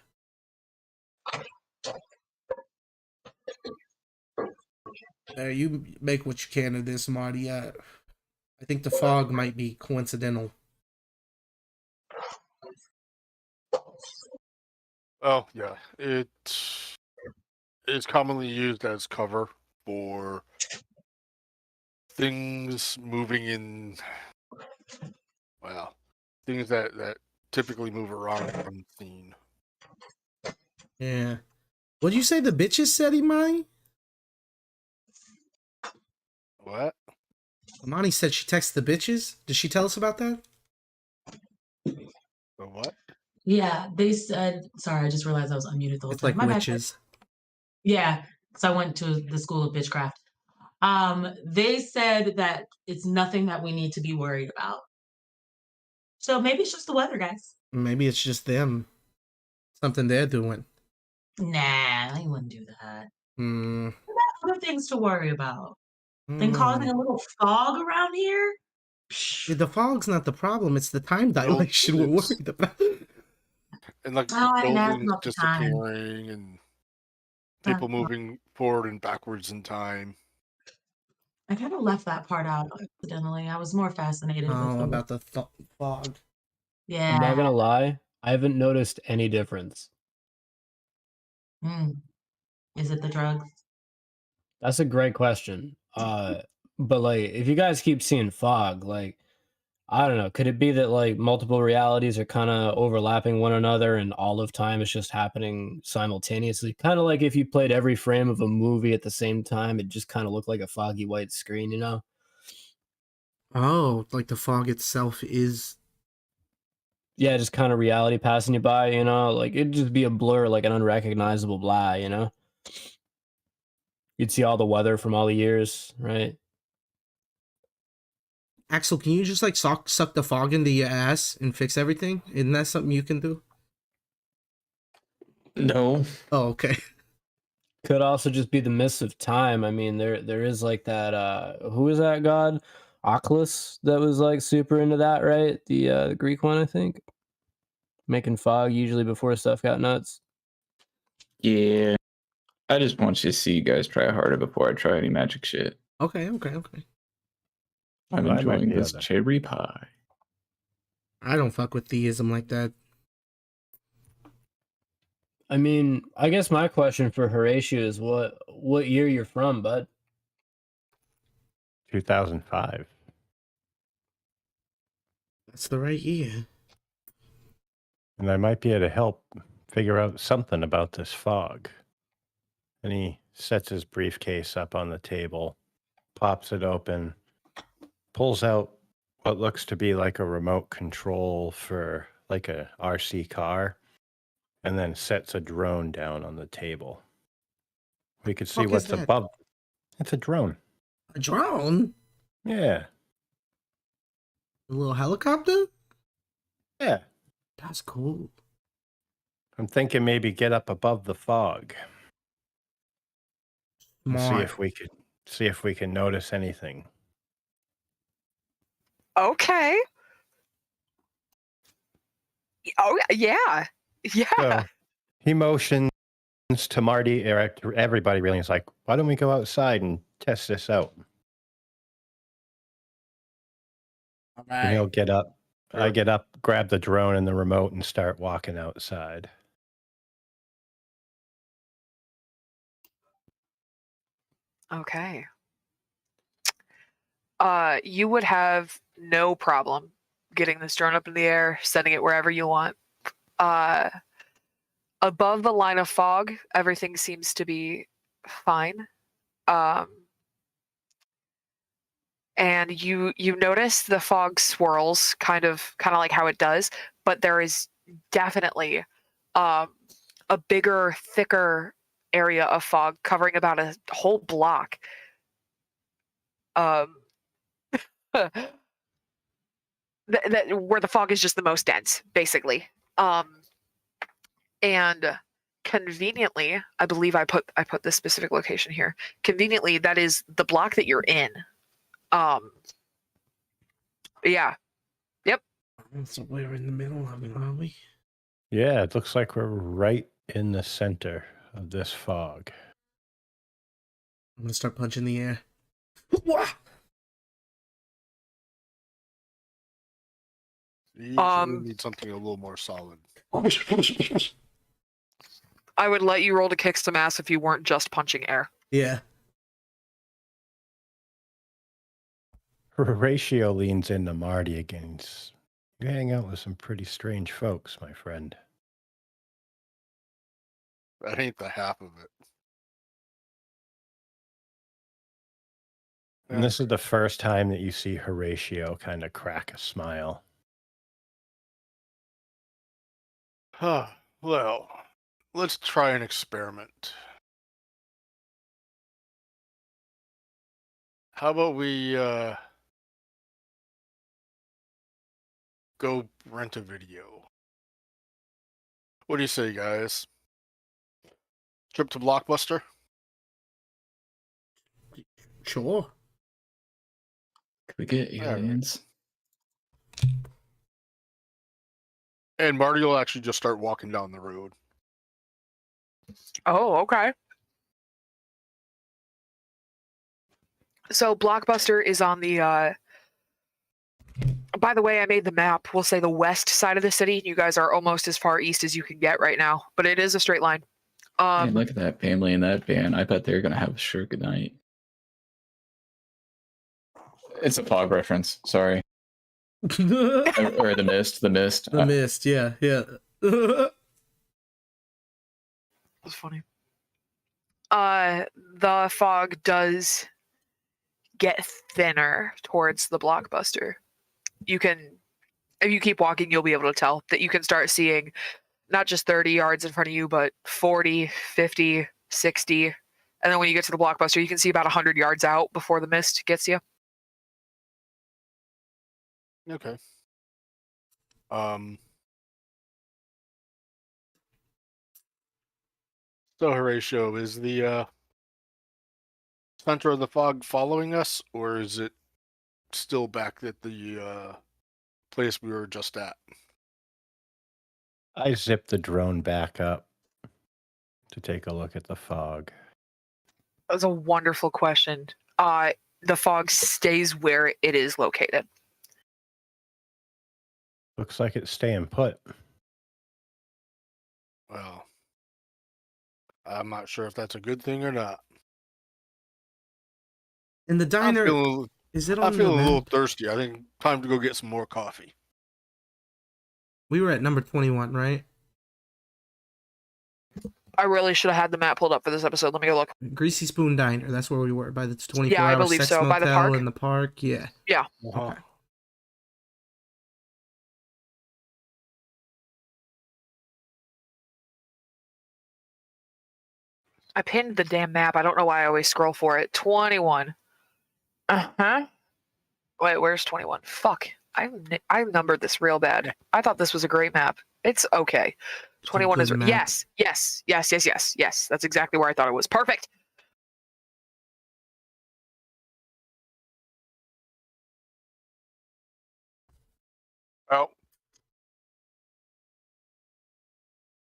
S1: You make what you can of this, Marty. I think the fog might be coincidental.
S3: Oh yeah, it is commonly used as cover for things moving in. Well, things that typically move around unseen.
S1: Yeah. What'd you say the bitches said, Imani?
S3: What?
S1: Imani said she texted the bitches. Did she tell us about that?
S3: The what?
S4: Yeah, they said. Sorry, I just realized I was unmuted the whole
S1: It's
S4: time.
S1: like
S4: My bad.
S1: witches.
S4: Yeah, so I went to the School of Bitchcraft. They said that it's nothing that we need to be worried about. So maybe it's just the weather, guys.
S1: Maybe it's just them. Something they're doing.
S4: Nah, I wouldn't do that.
S1: Hmm.
S4: We got other things to worry about than causing
S1: Hmm.
S4: a little fog around here.
S1: The fog's not the problem. It's the time
S3: Well,
S1: dilation we're
S3: it's-
S1: worried about.
S3: And like
S4: Oh, and that's
S3: buildings
S4: not the time.
S3: disappearing and
S4: That's
S3: people
S4: not-
S3: moving forward and backwards in time.
S4: I kind of left that part out accidentally. I was more fascinated with
S1: Oh,
S4: the
S1: about the fog.
S4: yeah.
S7: I'm not gonna lie, I haven't noticed any difference.
S4: Mm. Is it the drugs?
S7: That's a great question. But like, if you guys keep seeing fog, like, I don't know, could it be that like multiple realities are kind of overlapping one another and all of time is just happening simultaneously? Kind of like if you played every frame of a movie at the same time, it just kind of looked like a foggy white screen, you know?
S1: Oh, like the fog itself is.
S7: Yeah, just kind of reality passing you by, you know? Like it'd just be a blur, like an unrecognizable blah, you know? You'd see all the weather from all the years, right?
S1: Axel, can you just like suck the fog into your ass and fix everything? Isn't that something you can do?
S5: No.
S1: Oh, okay.
S7: Could also just be the mists of time. I mean, there is like that who is that god? Oculus that was like super into that, right? The Greek one, I think. Making fog usually before stuff got nuts.
S5: Yeah. I just want you to see you guys try harder before I try any magic shit.
S1: Okay.
S5: I'm
S6: Well, I might
S5: enjoying
S6: be
S5: this
S6: able to-
S5: cherry pie.
S1: I don't fuck with theism like that.
S7: I mean, I guess my question for Horatio is what year you're from, bud?
S6: 2005.
S1: That's the right year.
S6: And I might be able to help figure out something about this fog. And he sets his briefcase up on the table, pops it open, pulls out what looks to be like a remote control for like a RC car, and then sets a drone down on the table. We could see
S1: Fuck is
S6: what's
S1: that?
S6: above. It's a drone.
S1: A drone?
S6: Yeah.
S1: A little helicopter?
S6: Yeah.
S1: That's cool.
S6: I'm thinking maybe get up above the fog and see
S1: Smart.
S6: if we can notice anything.
S2: Okay. Oh yeah. Yeah.
S6: So he motions to Marty or to everybody really. He's like, why don't we go outside and test this out?
S1: All
S6: And he'll
S1: right.
S6: get up. I
S3: Sure.
S6: get up, grab the drone and the remote, and start walking outside.
S2: Okay. You would have no problem getting this drone up in the air, setting it wherever you want. Above the line of fog, everything seems to be fine. And you notice the fog swirls kind of like how it does, but there is definitely a bigger, thicker area of fog covering about a whole block. That where the fog is just the most dense, basically. And conveniently, I believe I put this specific location here. Conveniently, that is the block that you're in. Yeah. Yep.
S1: So we're in the middle of it, are we?
S6: Yeah, it looks like we're right in the center of this fog.
S1: I'm gonna start punching the air. Wah!
S3: You
S2: Um,
S3: need something a little more solid.
S2: I would let you roll to kick some ass if you weren't just punching air.
S1: Yeah.
S6: Horatio leans into Marty again. You hang out with some pretty strange folks, my friend.
S3: That ain't the half of it.
S6: And this is the first time that you see Horatio kind of crack a smile.
S3: Well, let's try an experiment. How about we go rent a video? What do you say, guys? Trip to Blockbuster?
S1: Sure.
S5: Could we get
S3: All right.
S5: aliens?
S3: And Marty will actually just start walking down the road.
S2: Oh, okay. So Blockbuster is on the by the way, I made the map. We'll say the west side of the city. You guys are almost as far east as you can get right now, but it is a straight line.
S5: Hey, look at that family in that van. I bet they're gonna have a sure good night. It's a fog reference. Sorry. Or the mist. The mist.
S1: The mist, yeah.
S2: That's funny. The fog does get thinner towards the Blockbuster. You can, if you keep walking, you'll be able to tell that you can start seeing not just 30 yards in front of you, but 40, 50, 60. And then when you get to the Blockbuster, you can see about 100 yards out before the mist gets you.
S3: Okay. So Horatio, is the center of the fog following us, or is it still back at the place we were just at?
S6: I zipped the drone back up to take a look at the fog.
S2: That's a wonderful question. The fog stays where it is located.
S6: Looks like it's staying put.
S3: Well, I'm not sure if that's a good thing or not.
S1: In the diner, is it on
S3: I'm feeling
S1: the
S3: a little
S1: map?
S3: thirsty. I think time to go get some more coffee.
S1: We were at number 21, right?
S2: I really should have had the map pulled up for this episode. Let me go look.
S1: Greasy Spoon Diner. That's where we were, by the 24-hour
S2: Yeah, I believe
S1: sex
S2: so. By the
S1: motel
S2: park?
S1: in the park. Yeah.
S2: Yeah.
S3: Uh-huh.
S1: Okay.
S2: I pinned the damn map. I don't know why I always scroll for it. 21. Uh-huh. Wait, where's 21? Fuck. I numbered this real bad. I thought this was a great map. It's okay. 21 is...
S1: good map.
S2: Yes. That's exactly where I thought it was. Perfect.
S3: Well,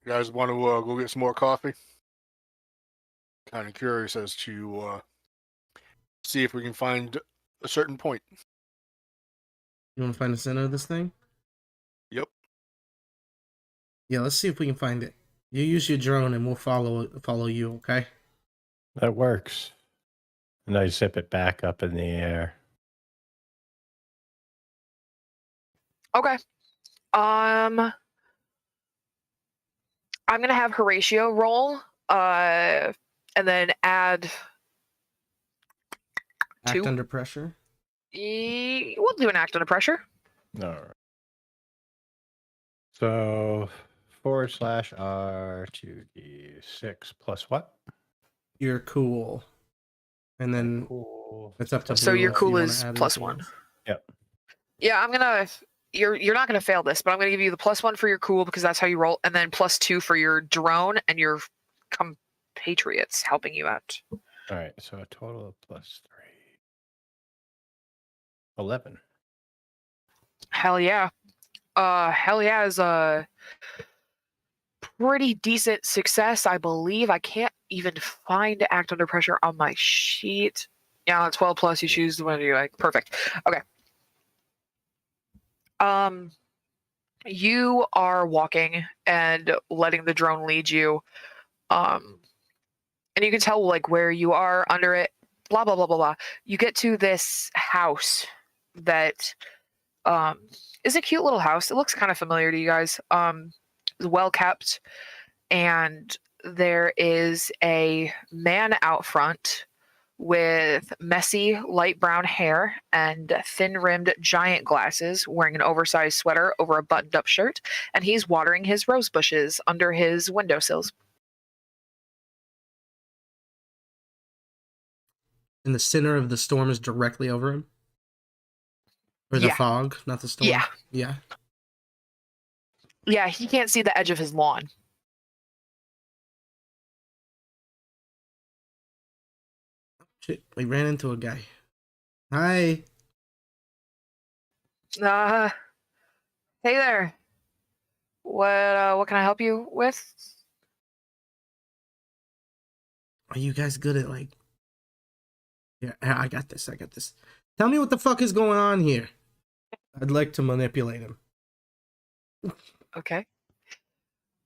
S3: you guys want to go get some more coffee? Kind of curious as to see if we can find a certain point.
S1: You want to find the center of this thing?
S3: Yep.
S1: Yeah, let's see if we can find it. You use your drone and we'll follow you, okay?
S6: That works. And I zip it back up in the air.
S2: Okay. I'm gonna have Horatio roll, and then add
S1: Act
S2: 2.
S1: under pressure.
S2: We'll do an act under pressure.
S6: All right. So /R2D6 plus what?
S1: You're cool. And then
S6: Cool.
S1: it's up to
S2: So
S1: Blue
S2: your
S1: if you
S2: cool
S1: wanna
S2: is
S1: add
S2: +1.
S1: anything else.
S6: Yep.
S2: Yeah, I'm gonna. You're not gonna fail this, but I'm gonna give you the +1 for your cool because that's how you roll, and then +2 for your drone and your compatriots helping you out.
S6: All right. So a total of +3. 11.
S2: Hell yeah. Hell yeah is a pretty decent success, I believe. I can't even find act under pressure on my sheet. Yeah, 12 plus. You choose the one you like. Perfect. Okay. You are walking and letting the drone lead you. And you can tell like where you are under it. Blah blah blah blah blah. You get to this house that is a cute little house. It looks kind of familiar to you guys. It's well kept, and there is a man out front with messy light brown hair and thin-rimmed giant glasses, wearing an oversized sweater over a buttoned-up shirt, and he's watering his rose bushes under his windowsills.
S1: And the center of the storm is directly over him? Or the
S2: Yeah.
S1: fog, not the storm?
S2: Yeah.
S1: Yeah.
S2: Yeah, he can't see the edge of his lawn.
S1: Shit, we ran into a guy. Hi.
S2: Hey there. What can I help you with?
S1: Are you guys good at like... Yeah, I got this. Tell me what the fuck is going on here. I'd like to manipulate him.
S2: Okay.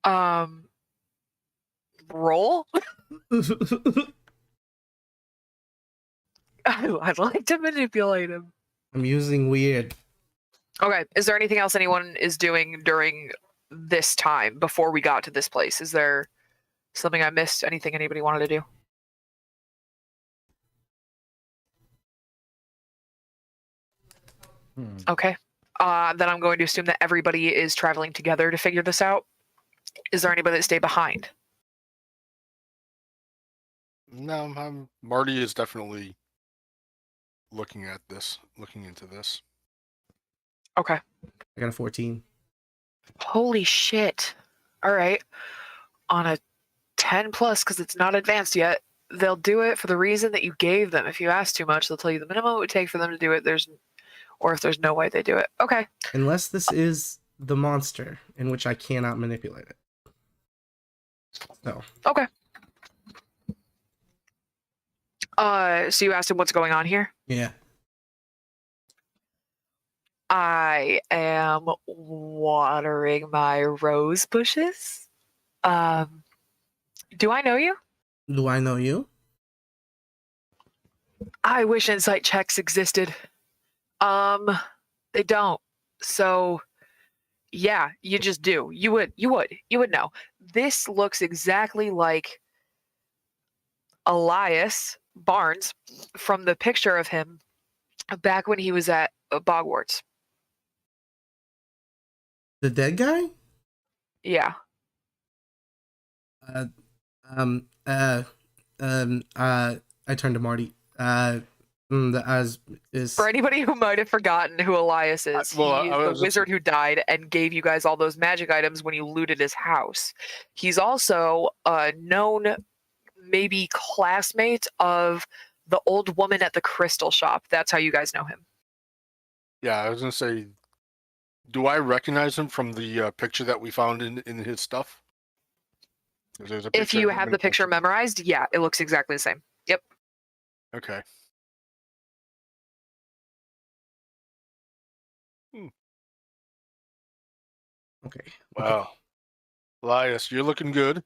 S2: Roll? I'd like to manipulate him.
S1: I'm using weird.
S2: Okay. Is there anything else anyone is doing during this time before we got to this place? Is there something I missed? Anything anybody wanted to do? Okay. Then I'm going to assume that everybody is traveling together to figure this out. Is there anybody that stayed behind?
S3: No, Marty is definitely looking into this.
S2: Okay.
S1: I got a 14.
S2: Holy shit. All right. On a 10 plus, because it's not advanced yet, they'll do it for the reason that you gave them. If you ask too much, they'll tell you the minimum it would take for them to do it. Or if there's no way they do it. Okay.
S1: Unless this is the monster, in which I cannot manipulate it. So.
S2: Okay. So you asked him what's going on here?
S1: Yeah.
S2: I am watering my rose bushes. Do I know you?
S1: Do I know you?
S2: I wish insight checks existed. They don't. So yeah, you just do. You would know. This looks exactly like Elias Barnes from the picture of him back when he was at Bogwarts.
S1: The dead guy?
S2: Yeah.
S1: I turned to Marty.
S2: For anybody who might have forgotten who Elias is, he's the wizard who died and gave you guys all those magic items when you looted his house. He's also a known, maybe classmate of the old woman at the crystal shop. That's how you guys know him.
S3: Yeah, I was gonna say, do I recognize him from the picture that we found in his stuff?
S2: If you have the picture memorized, yeah, it looks exactly the same. Yep.
S3: Okay.
S1: Okay.
S3: Wow. Elias, you're looking good.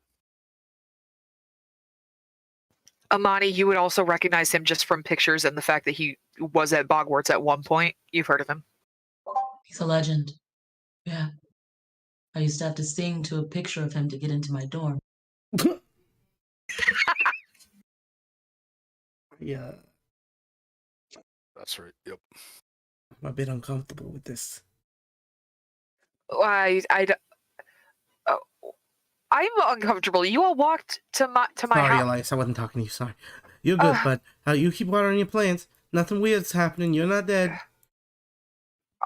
S2: Amani, you would also recognize him just from pictures and the fact that he was at Bogwarts at one point. You've heard of him.
S4: He's a legend. Yeah. I used to have to sing to a picture of him to get into my dorm.
S1: Yeah.
S3: That's right. Yep.
S1: I'm a bit uncomfortable with this.
S2: I'm uncomfortable. You all walked to my
S1: Sorry,
S2: house.
S1: Elias, I wasn't talking to you. Sorry. You're good, but you keep watering your plants. Nothing weird's happening. You're not dead.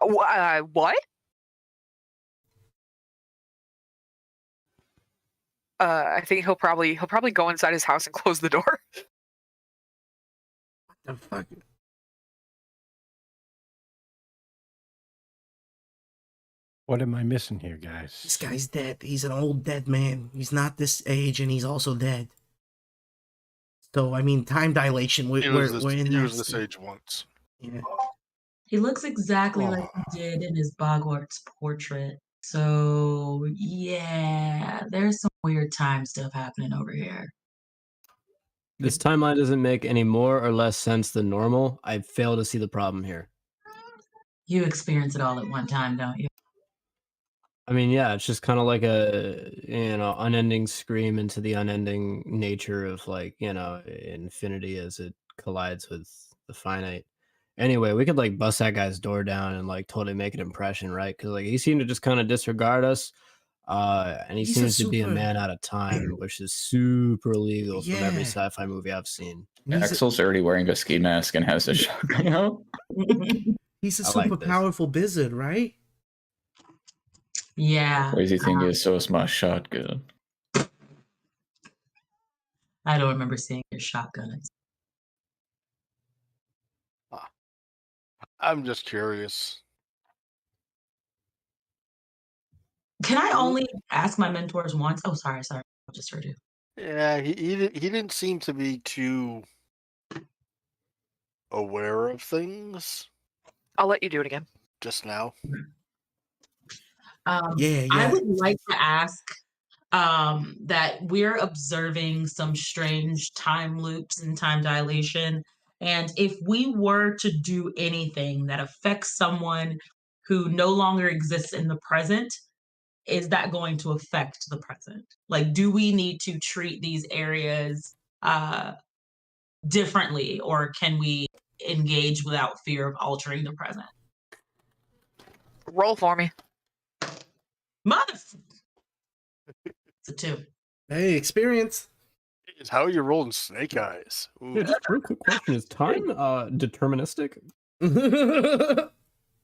S2: What? I think he'll probably go inside his house and close the door.
S1: The fuck?
S6: What am I missing here, guys?
S1: This guy's dead. He's an old dead man. He's not this age, and he's also dead. So, I mean, time dilation. We're in
S3: he was this age once.
S1: Yeah.
S4: He looks exactly like he did in his Bogwarts portrait. So, yeah, there's some weird time stuff happening over here.
S7: This timeline doesn't make any more or less sense than normal. I fail to see the problem here.
S4: You experience it all at one time, don't you?
S7: I mean, yeah, it's just kind of like a, unending scream into the unending nature of, like, infinity as it collides with the finite. Anyway, we could, like, bust that guy's door down and, like, totally make an impression, right? Because, like, he seemed to just kind of disregard us. And he
S1: He's a
S7: seems to be a
S1: super-
S7: man out of time, which is super illegal from every
S1: Yeah.
S7: sci-fi movie I've seen.
S1: He's a,
S5: Axel's already wearing a ski mask and has a shotgun out.
S1: he's a
S7: I like
S1: super
S7: this.
S1: powerful wizard, right?
S4: Yeah.
S5: Crazy thing is, so is my shotgun.
S4: I don't remember seeing your shotgun.
S3: I'm just curious.
S4: Can I only ask my mentors once? Oh, sorry. I just heard you.
S3: Yeah, he didn't seem to be too aware of things
S2: I'll let you do it again.
S3: just now.
S1: Yeah,
S4: I
S1: yeah.
S4: would like to ask that we're observing some strange time loops and time dilation. And if we were to do anything that affects someone who no longer exists in the present, is that going to affect the present? Like, do we need to treat these areas differently, or can we engage without fear of altering the present?
S2: Roll for me.
S4: Mother. It's a 2.
S1: Hey, experience.
S3: Is how you're rolling snake eyes. Ooh.
S7: Yeah, just a real quick question: is time deterministic?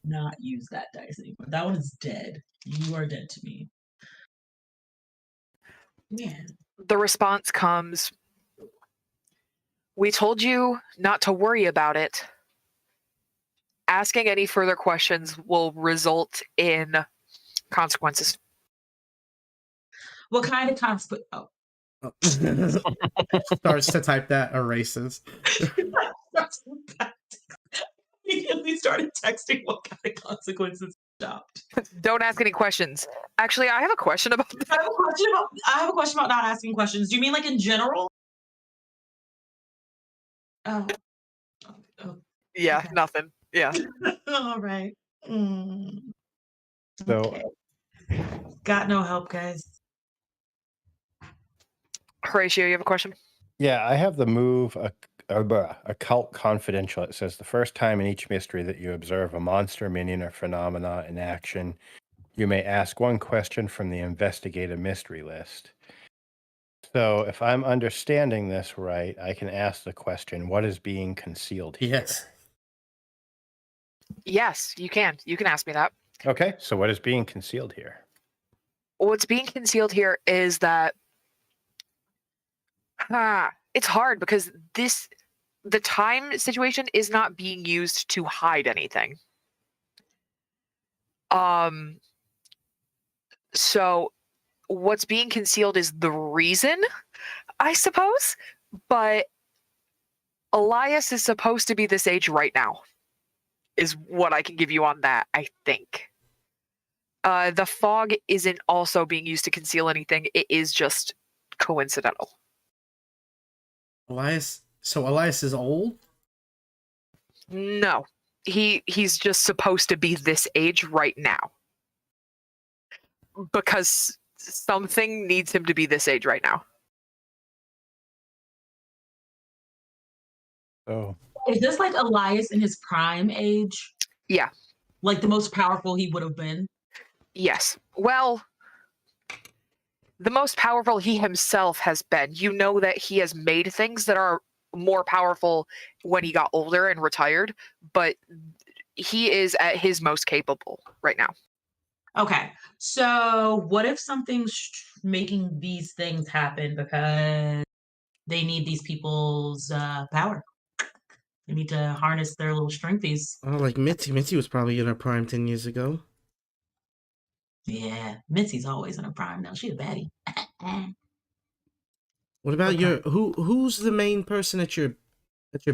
S4: Not use that dice anymore. That one is dead. You are dead to me. Man.
S2: The response comes, "We told you not to worry about it. Asking any further questions will result in consequences."
S4: What kind of consequence? Oh.
S1: Starts to type that, erases.
S4: Immediately started texting what kind of consequences stopped.
S2: Don't ask any questions. Actually, I have a question about that.
S4: I have a question about not asking questions. Do you mean like in general? Oh.
S2: Yeah,
S4: Okay.
S2: nothing. Yeah.
S4: All right.
S6: So
S4: Got no help, guys.
S2: Horatio, you have a question?
S6: yeah, I have the move occult confidential. It says the first time in each mystery that you observe a monster, minion, or phenomena in action, you may ask one question from the investigate a mystery list. So if I'm understanding this right, I can ask the question, what is being concealed here?
S1: Yes.
S2: Yes, you can. You can ask me that.
S6: Okay, so what is being concealed here?
S2: What's being concealed here is that it's hard because the time situation is not being used to hide anything. So what's being concealed is the reason, I suppose, but Elias is supposed to be this age right now, is what I can give you on that, I think. The fog isn't also being used to conceal anything. It is just coincidental.
S1: Elias. So Elias is old?
S2: No, he's just supposed to be this age right now because something needs him to be this age right now.
S6: Oh,
S4: Is this like Elias in his prime age?
S2: Yeah.
S4: Like the most powerful he would have been?
S2: Yes. Well, the most powerful he himself has been. You know that he has made things that are more powerful when he got older and retired, but he is at his most capable right now.
S4: Okay. So what if something's making these things happen because they need these people's power? They need to harness their little strengthies.
S1: Oh, like Mitzi. Mitzi was probably in her prime 10 years ago.
S4: Yeah, Mitzi's always in her prime now. She a baddie.
S1: What about
S4: Okay.
S1: your who's the main person at your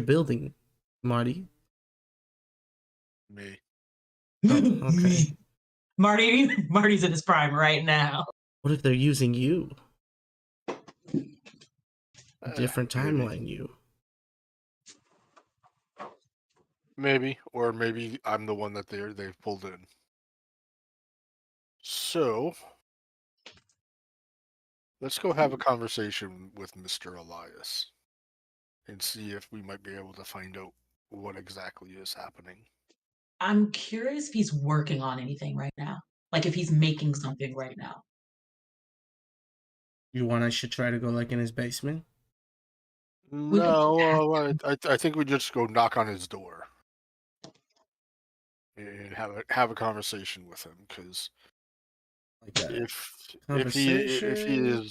S1: building, Marty?
S3: Me.
S1: Oh, okay.
S4: Marty's in his prime right now.
S1: What if they're using you? A different
S3: Maybe.
S1: timeline, you.
S3: Maybe, or maybe I'm the one that they've pulled in. So let's go have a conversation with Mr. Elias and see if we might be able to find out what exactly is happening.
S4: I'm curious if he's working on anything right now. Like if he's making something right now.
S1: I should try to go like in his basement?
S4: We could
S3: No, I think we just go knock on his door and have a conversation with him, because
S1: Like a
S3: if he
S1: conversation?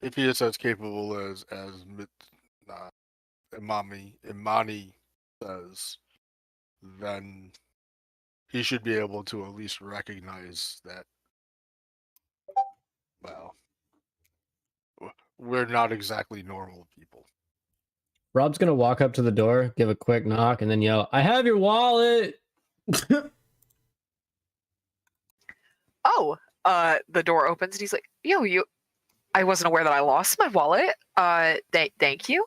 S3: is as capable as Imani says, then he should be able to at least recognize that, well, we're not exactly normal people.
S7: Rob's gonna walk up to the door, give a quick knock, and then yell, "I have your wallet!"
S2: Oh, the door opens and he's like, "Yo, I wasn't aware that I lost my wallet. Thank you."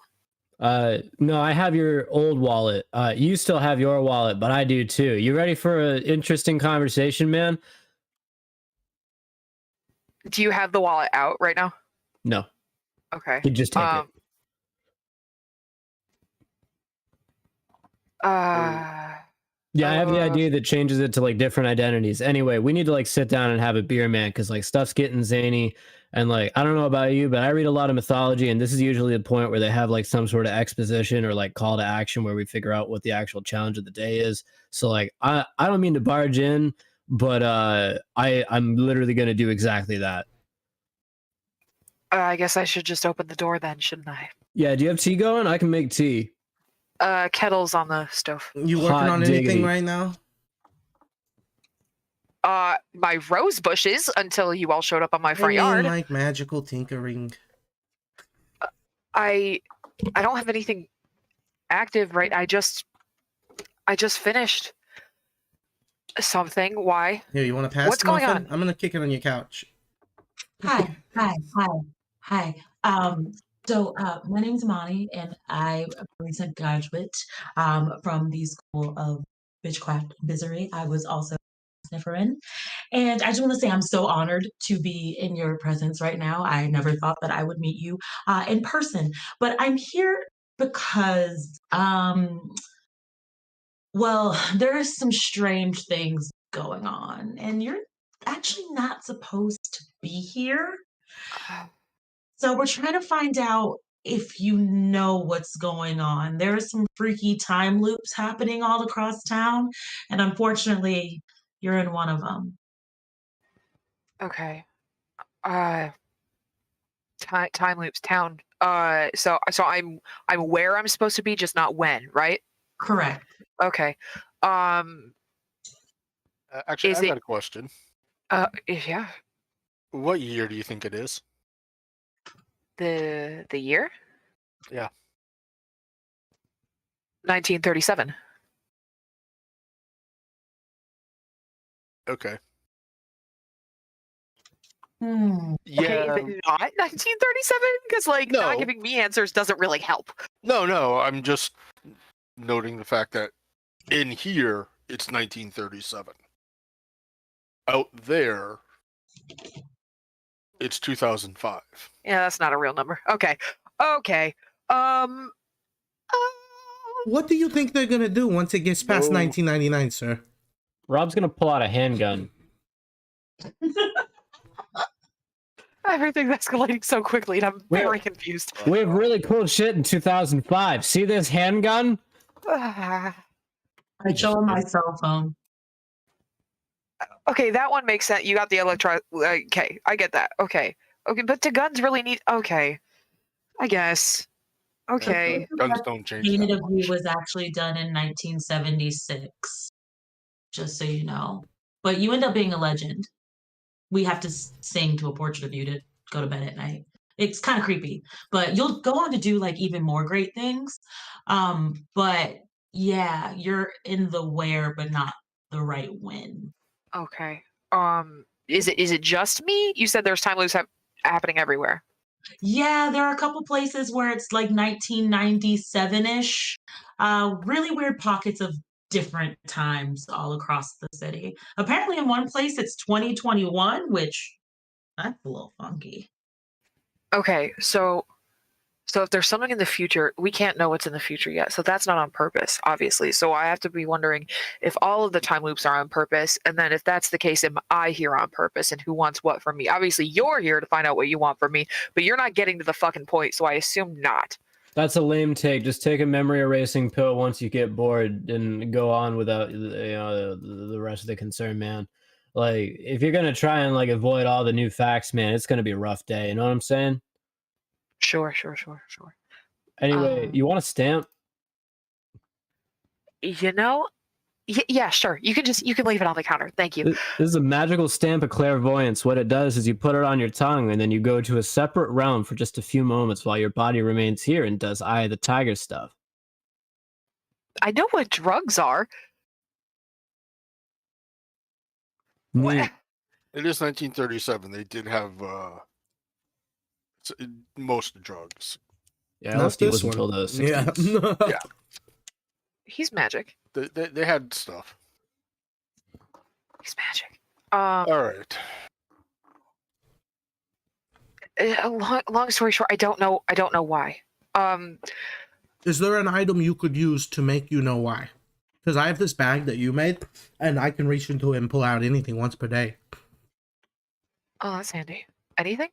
S7: No, I have your old wallet. You still have your wallet, but I do too. You ready for an interesting conversation, man?
S2: Do you have the wallet out right now?
S7: No,
S2: Okay.
S7: you just take it. Yeah, I have the idea that changes it to like different identities. Anyway, we need to like sit down and have a beer, man, because like stuff's getting zany. And like, I don't know about you, but I read a lot of mythology, and this is usually the point where they have like some sort of exposition or like call to action where we figure out what the actual challenge of the day is. So like, I don't mean to barge in, but I'm literally gonna do exactly that.
S2: I guess I should just open the door then, shouldn't I?
S7: Yeah, do you have tea going? I can make tea.
S2: Kettle's on the stove.
S1: You working
S7: Hot
S1: on
S7: diggity.
S1: anything right now?
S2: My rose bushes until you all showed up on my front yard.
S1: Like magical tinkering.
S2: I don't have anything active, right? I just finished something. Why?
S1: Here, you want to pass?
S2: What's
S1: the
S2: going
S1: muffin?
S2: on?
S1: I'm gonna kick it on your couch.
S4: Hi. So my name's Imani, and I'm a recent graduate from the School of Witchcraft and Wizardry. I was also a snifferin. And I just want to say I'm so honored to be in your presence right now. I never thought that I would meet you in person, but I'm here because, well, there are some strange things going on, and you're actually not supposed to be here. So we're trying to find out if you know what's going on. There are some freaky time loops happening all across town, and unfortunately, you're in one of them.
S2: Okay. Time loops town. So I'm where I'm supposed to be, just not when, right?
S4: Correct.
S2: Okay.
S3: Actually,
S2: Is
S3: I've
S2: it-
S3: got a question.
S2: Yeah.
S3: What year do you think it is?
S2: The year?
S3: Yeah.
S2: 1937.
S3: Okay.
S4: Hmm.
S3: Yeah.
S2: Okay, is it not 1937? Because like
S3: No.
S2: not giving me answers doesn't really help.
S3: No, I'm just noting the fact that in here it's 1937. Out there, it's 2005.
S2: Yeah, that's not a real number. Okay.
S1: What do you think they're gonna do once it gets past
S3: No.
S1: 1999, sir?
S7: Rob's gonna pull out a handgun.
S2: Everything's escalating so quickly, and I'm
S7: Wait.
S2: very confused.
S7: We have really cool shit in 2005. See this handgun?
S4: I show him my cell phone.
S2: Okay, that one makes sense. You got the okay, I get that. Okay, but do guns really need? Okay, I guess. Okay.
S3: Guns don't change
S4: Painted
S3: that
S4: of You
S3: much.
S4: was actually done in 1976, just so you know. But you end up being a legend. We have to sing to a portrait of you to go to bed at night. It's kind of creepy, but you'll go on to do like even more great things. But yeah, you're in the where, but not the right when.
S2: Okay. Is it just me? You said there's time loops happening everywhere.
S4: Yeah, there are a couple places where it's like 1997-ish. Really weird pockets of different times all across the city. Apparently in one place it's 2021, which that's a little funky.
S2: Okay, so So if there's something in the future, we can't know what's in the future yet. So that's not on purpose, obviously. So I have to be wondering if all of the time loops are on purpose. And then if that's the case, am I here on purpose and who wants what from me? Obviously, you're here to find out what you want from me, but you're not getting to the fucking point. So I assume not.
S7: That's a lame take. Just take a memory erasing pill once you get bored and go on without the rest of the concern, man. Like, if you're gonna try and like avoid all the new facts, man, it's gonna be a rough day. You know what I'm saying?
S2: Sure.
S7: Anyway, you want a stamp?
S2: You know, yeah, sure. You can leave it on the counter. Thank you.
S7: This is a magical stamp of clairvoyance. What it does is you put it on your tongue and then you go to a separate realm for just a few moments while your body remains here and does Eye of the Tiger stuff.
S2: I know what drugs are. What?
S7: Neat.
S3: It is 1937. They did have most drugs.
S7: Yeah,
S1: Not
S7: LSD
S1: this
S7: wasn't
S1: one.
S7: until the 60s.
S1: Yeah.
S3: Yeah.
S2: He's magic.
S3: They had stuff.
S2: He's magic.
S3: All right.
S2: Long story short, I don't know why.
S1: Is there an item you could use to make you know why? Because I have this bag that you made, and I can reach into it and pull out anything once per day.
S2: Oh, that's handy. Anything?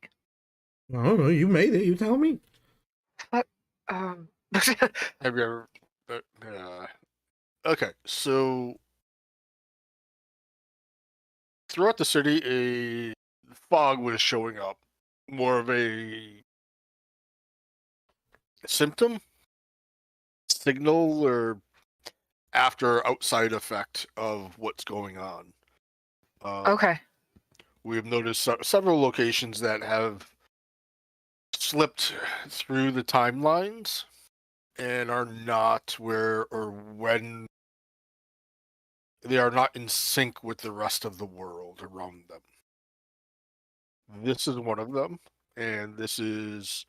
S1: I don't know. You made it. You tell me.
S3: Have you ever? Okay, so throughout the city, a fog was showing up. More of a symptom, signal, or after outside effect of what's going on.
S2: Okay.
S3: We've noticed several locations that have slipped through the timelines and are not where or when they are not in sync with the rest of the world around them. This is one of them, and this is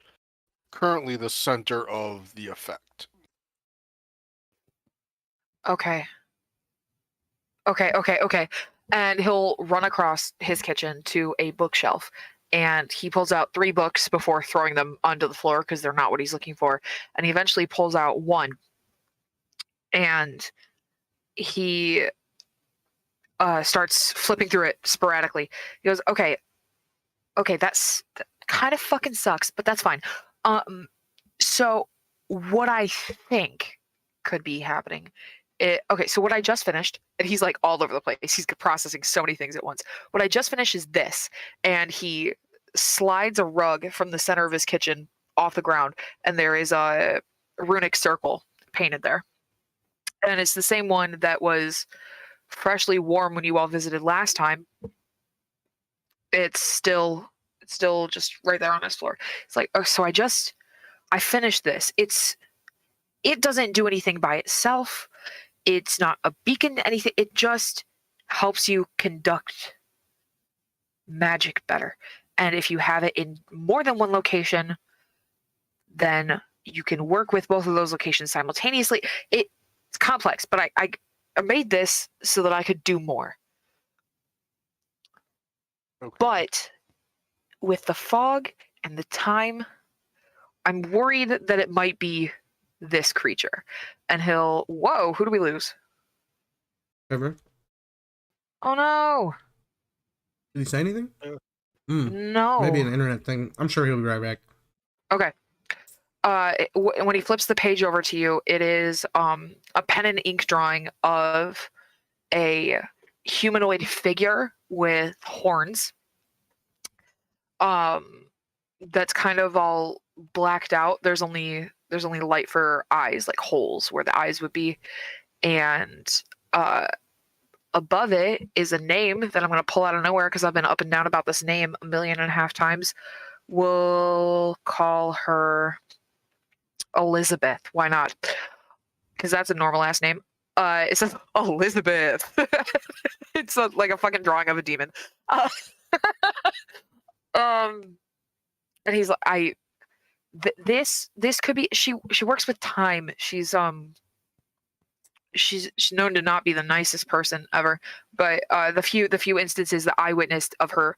S3: currently the center of the effect.
S2: Okay. And he'll run across his kitchen to a bookshelf, and he pulls out 3 books before throwing them onto the floor because they're not what he's looking for. And he eventually pulls out one, and he starts flipping through it sporadically. He goes, "Okay, that kind of fucking sucks, but that's fine." So what I think could be happening. So what I just finished, and he's like all over the place. He's processing so many things at once. What I just finished is this, and he slides a rug from the center of his kitchen off the ground, and there is a runic circle painted there. And it's the same one that was freshly warm when you all visited last time. It's still just right there on his floor. It's like, oh, so I finished this. It doesn't do anything by itself. It's not a beacon to anything. It just helps you conduct magic better. And if you have it in more than one location, then you can work with both of those locations simultaneously. It's complex, but I made this so that I could do more.
S3: Okay.
S2: But with the fog and the time, I'm worried that it might be this creature. And whoa, who do we lose?
S1: Ever?
S2: Oh no.
S1: Did he say anything?
S2: No.
S1: Maybe an internet thing. I'm sure he'll be right back.
S2: Okay. When he flips the page over to you, it is a pen and ink drawing of a humanoid figure with horns. That's kind of all blacked out. There's only light for eyes, like holes where the eyes would be, and above it is a name that I'm going to pull out of nowhere because I've been up and down about this name 1.5 million times. We'll call her Elizabeth. Why not? Because that's a normal ass name. It says Elizabeth. It's like a fucking drawing of a demon. And he's like, this could be. She works with time. She's known to not be the nicest person ever, but the few instances that I witnessed of her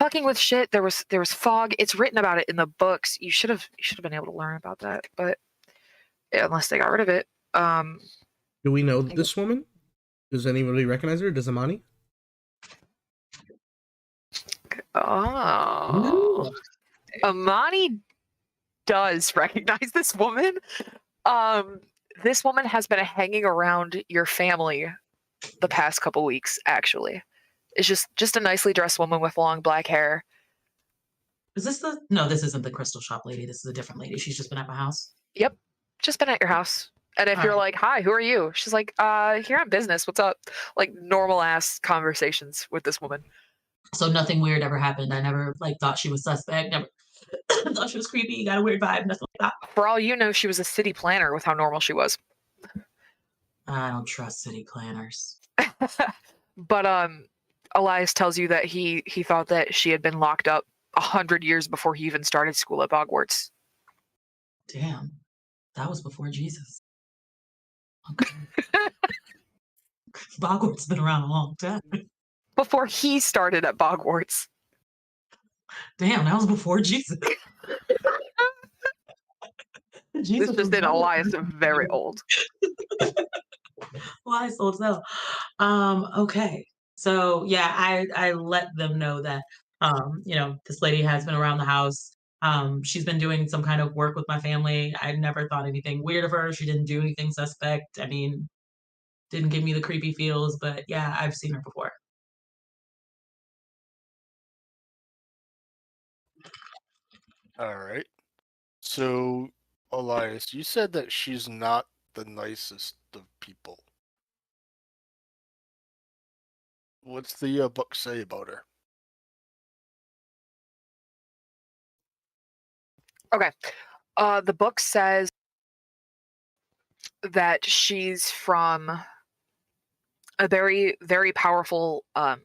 S2: fucking with shit. There was fog. It's written about it in the books. You should have been able to learn about that, but yeah, unless they got rid of it.
S1: Do we know this woman? Does anybody recognize her? Does Amani?
S2: Oh, Amani does recognize this woman. This woman has been hanging around your family the past couple weeks. Actually, it's just a nicely dressed woman with long black hair.
S4: Is this the? No, this isn't the crystal shop lady. This is a different lady. She's just been at my house.
S2: Yep, just been at your house. And if you're like, "Hi, who are you?" She's like, here on business. What's up?" Like normal ass conversations with this woman.
S4: So nothing weird ever happened. I never like thought she was suspect. Never thought she was creepy. Got a weird vibe. Nothing like that.
S2: For all you know, she was a city planner with how normal she was.
S4: I don't trust city planners.
S2: But Elias tells you that he thought that she had been locked up 100 years before he even started school at Hogwarts.
S4: Damn, that was before Jesus. Okay. Hogwarts been around a long time.
S2: Before he started at Hogwarts.
S4: Damn, that was before Jesus.
S2: This just did Elias very old.
S4: Elias old so. Okay. So yeah, I let them know that this lady has been around the house. She's been doing some kind of work with my family. I never thought anything weird of her. She didn't do anything suspect. I mean, didn't give me the creepy feels, but yeah, I've seen her before.
S3: All right. So, Elias, you said that she's not the nicest of people. What's the book say about her?
S2: Okay. The book says that she's from a very, very powerful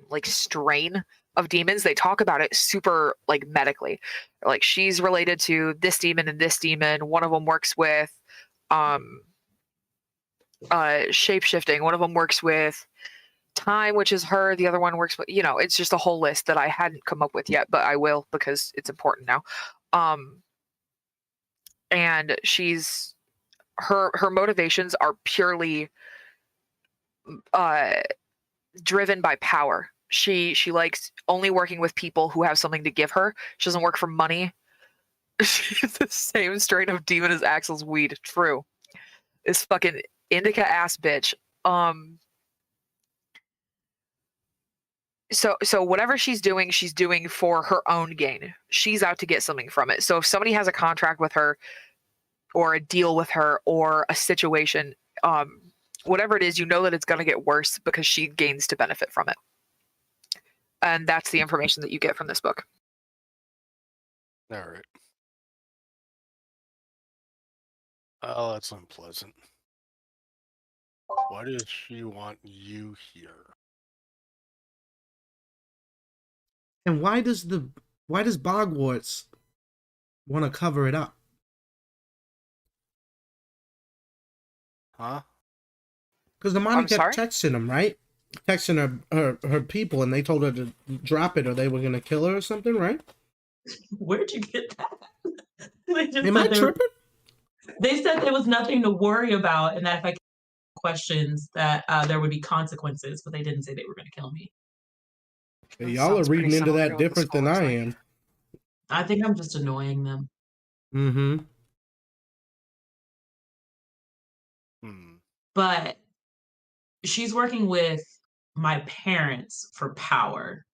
S2: like strain of demons. They talk about it super like medically. Like she's related to this demon and this demon. One of them works with shape-shifting. One of them works with time, which is her. The other one works with, it's just a whole list that I hadn't come up with yet, but I will because it's important now. And she's her motivations are purely driven by power. She likes only working with people who have something to give her. She doesn't work for money. She's the same strain of demon as Axel's weed. True. This fucking indica ass bitch. So whatever she's doing for her own gain. She's out to get something from it. So if somebody has a contract with her or a deal with her or a situation, whatever it is, that it's going to get worse because she gains to benefit from it. And that's the information that you get from this book.
S3: All right. Oh, that's unpleasant. Why does she want you here?
S1: And why does Hogwarts want to cover it up?
S3: Huh?
S1: Because the mommy
S2: I'm
S1: kept
S2: sorry?
S1: texting him, right? Texting her people, and they told her to drop it or they were gonna kill her or something, right?
S4: Where'd you get that? They just
S1: Am I
S4: said
S1: tripping?
S4: they said there was nothing to worry about, and that if I questions that there would be consequences, but they didn't say they were going to kill me.
S1: Hey, y'all are reading into that different than I am.
S4: I think I'm just annoying them.
S1: Mm-hmm.
S4: But she's working with my parents for power.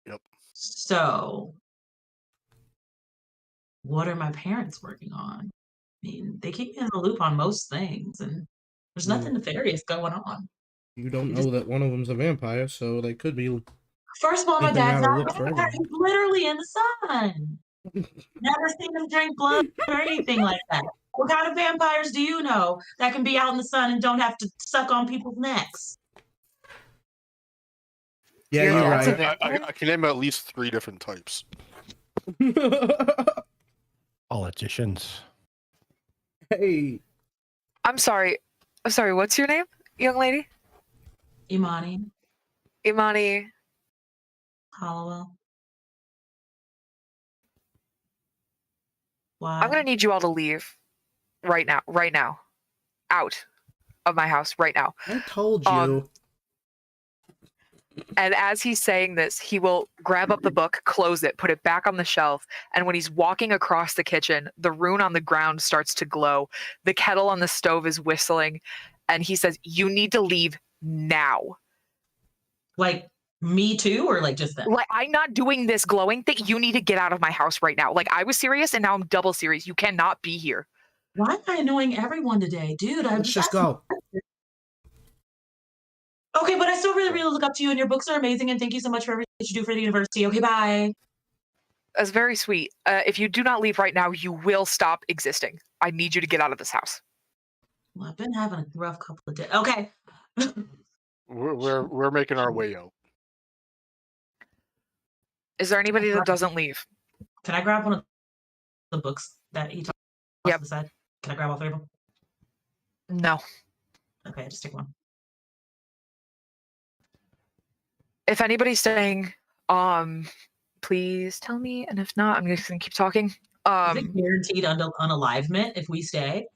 S3: Yep.
S4: So what are my parents working on? I mean, they keep me in the loop on most things, and there's nothing nefarious going on.
S1: You don't know that one of them's a vampire, so they could be.
S4: First of all, my
S1: keeping
S4: dad's
S1: out a
S4: not
S1: look
S4: a
S1: for
S4: vampire.
S1: everyone.
S4: He's literally in the sun. Never seen him drink blood or anything like that. What kind of vampires do you know that can be out in the sun and don't have to suck on people's necks?
S1: Yeah,
S2: Your
S1: you're
S2: dad's a
S1: right.
S3: I can name at least 3 different types.
S6: Politicians.
S1: Hey,
S2: I'm sorry. What's your name, young lady?
S4: Imani,
S2: Imani.
S4: Hallowell. Why?
S2: I'm gonna need you all to leave right now. Right now. Out of my house right now.
S1: I told you.
S2: And as he's saying this, he will grab up the book, close it, put it back on the shelf. And when he's walking across the kitchen, the rune on the ground starts to glow. The kettle on the stove is whistling. And he says, "You need to leave now."
S4: Like me too, or like just them?
S2: Like, I'm not doing this glowing thing. You need to get out of my house right now. Like, I was serious and now I'm double serious. You cannot be here.
S4: Why am I annoying everyone today, dude?
S1: Let's just go.
S4: Okay, but I still really, really look up to you, and your books are amazing, and thank you so much for everything that you do for the university. Okay, bye.
S2: That's very sweet. If you do not leave right now, you will stop existing. I need you to get out of this house.
S4: Well, I've been having a rough couple of days. Okay.
S3: We're making our way out.
S2: Is there anybody that doesn't leave?
S4: Can I grab one of the books that he tossed
S2: Yep.
S4: to the side? Can I grab all three of them?
S2: No.
S4: Okay, just take one.
S2: If anybody's staying, please tell me. And if not, I'm just gonna keep talking.
S4: Is it guaranteed unalivement if we stay?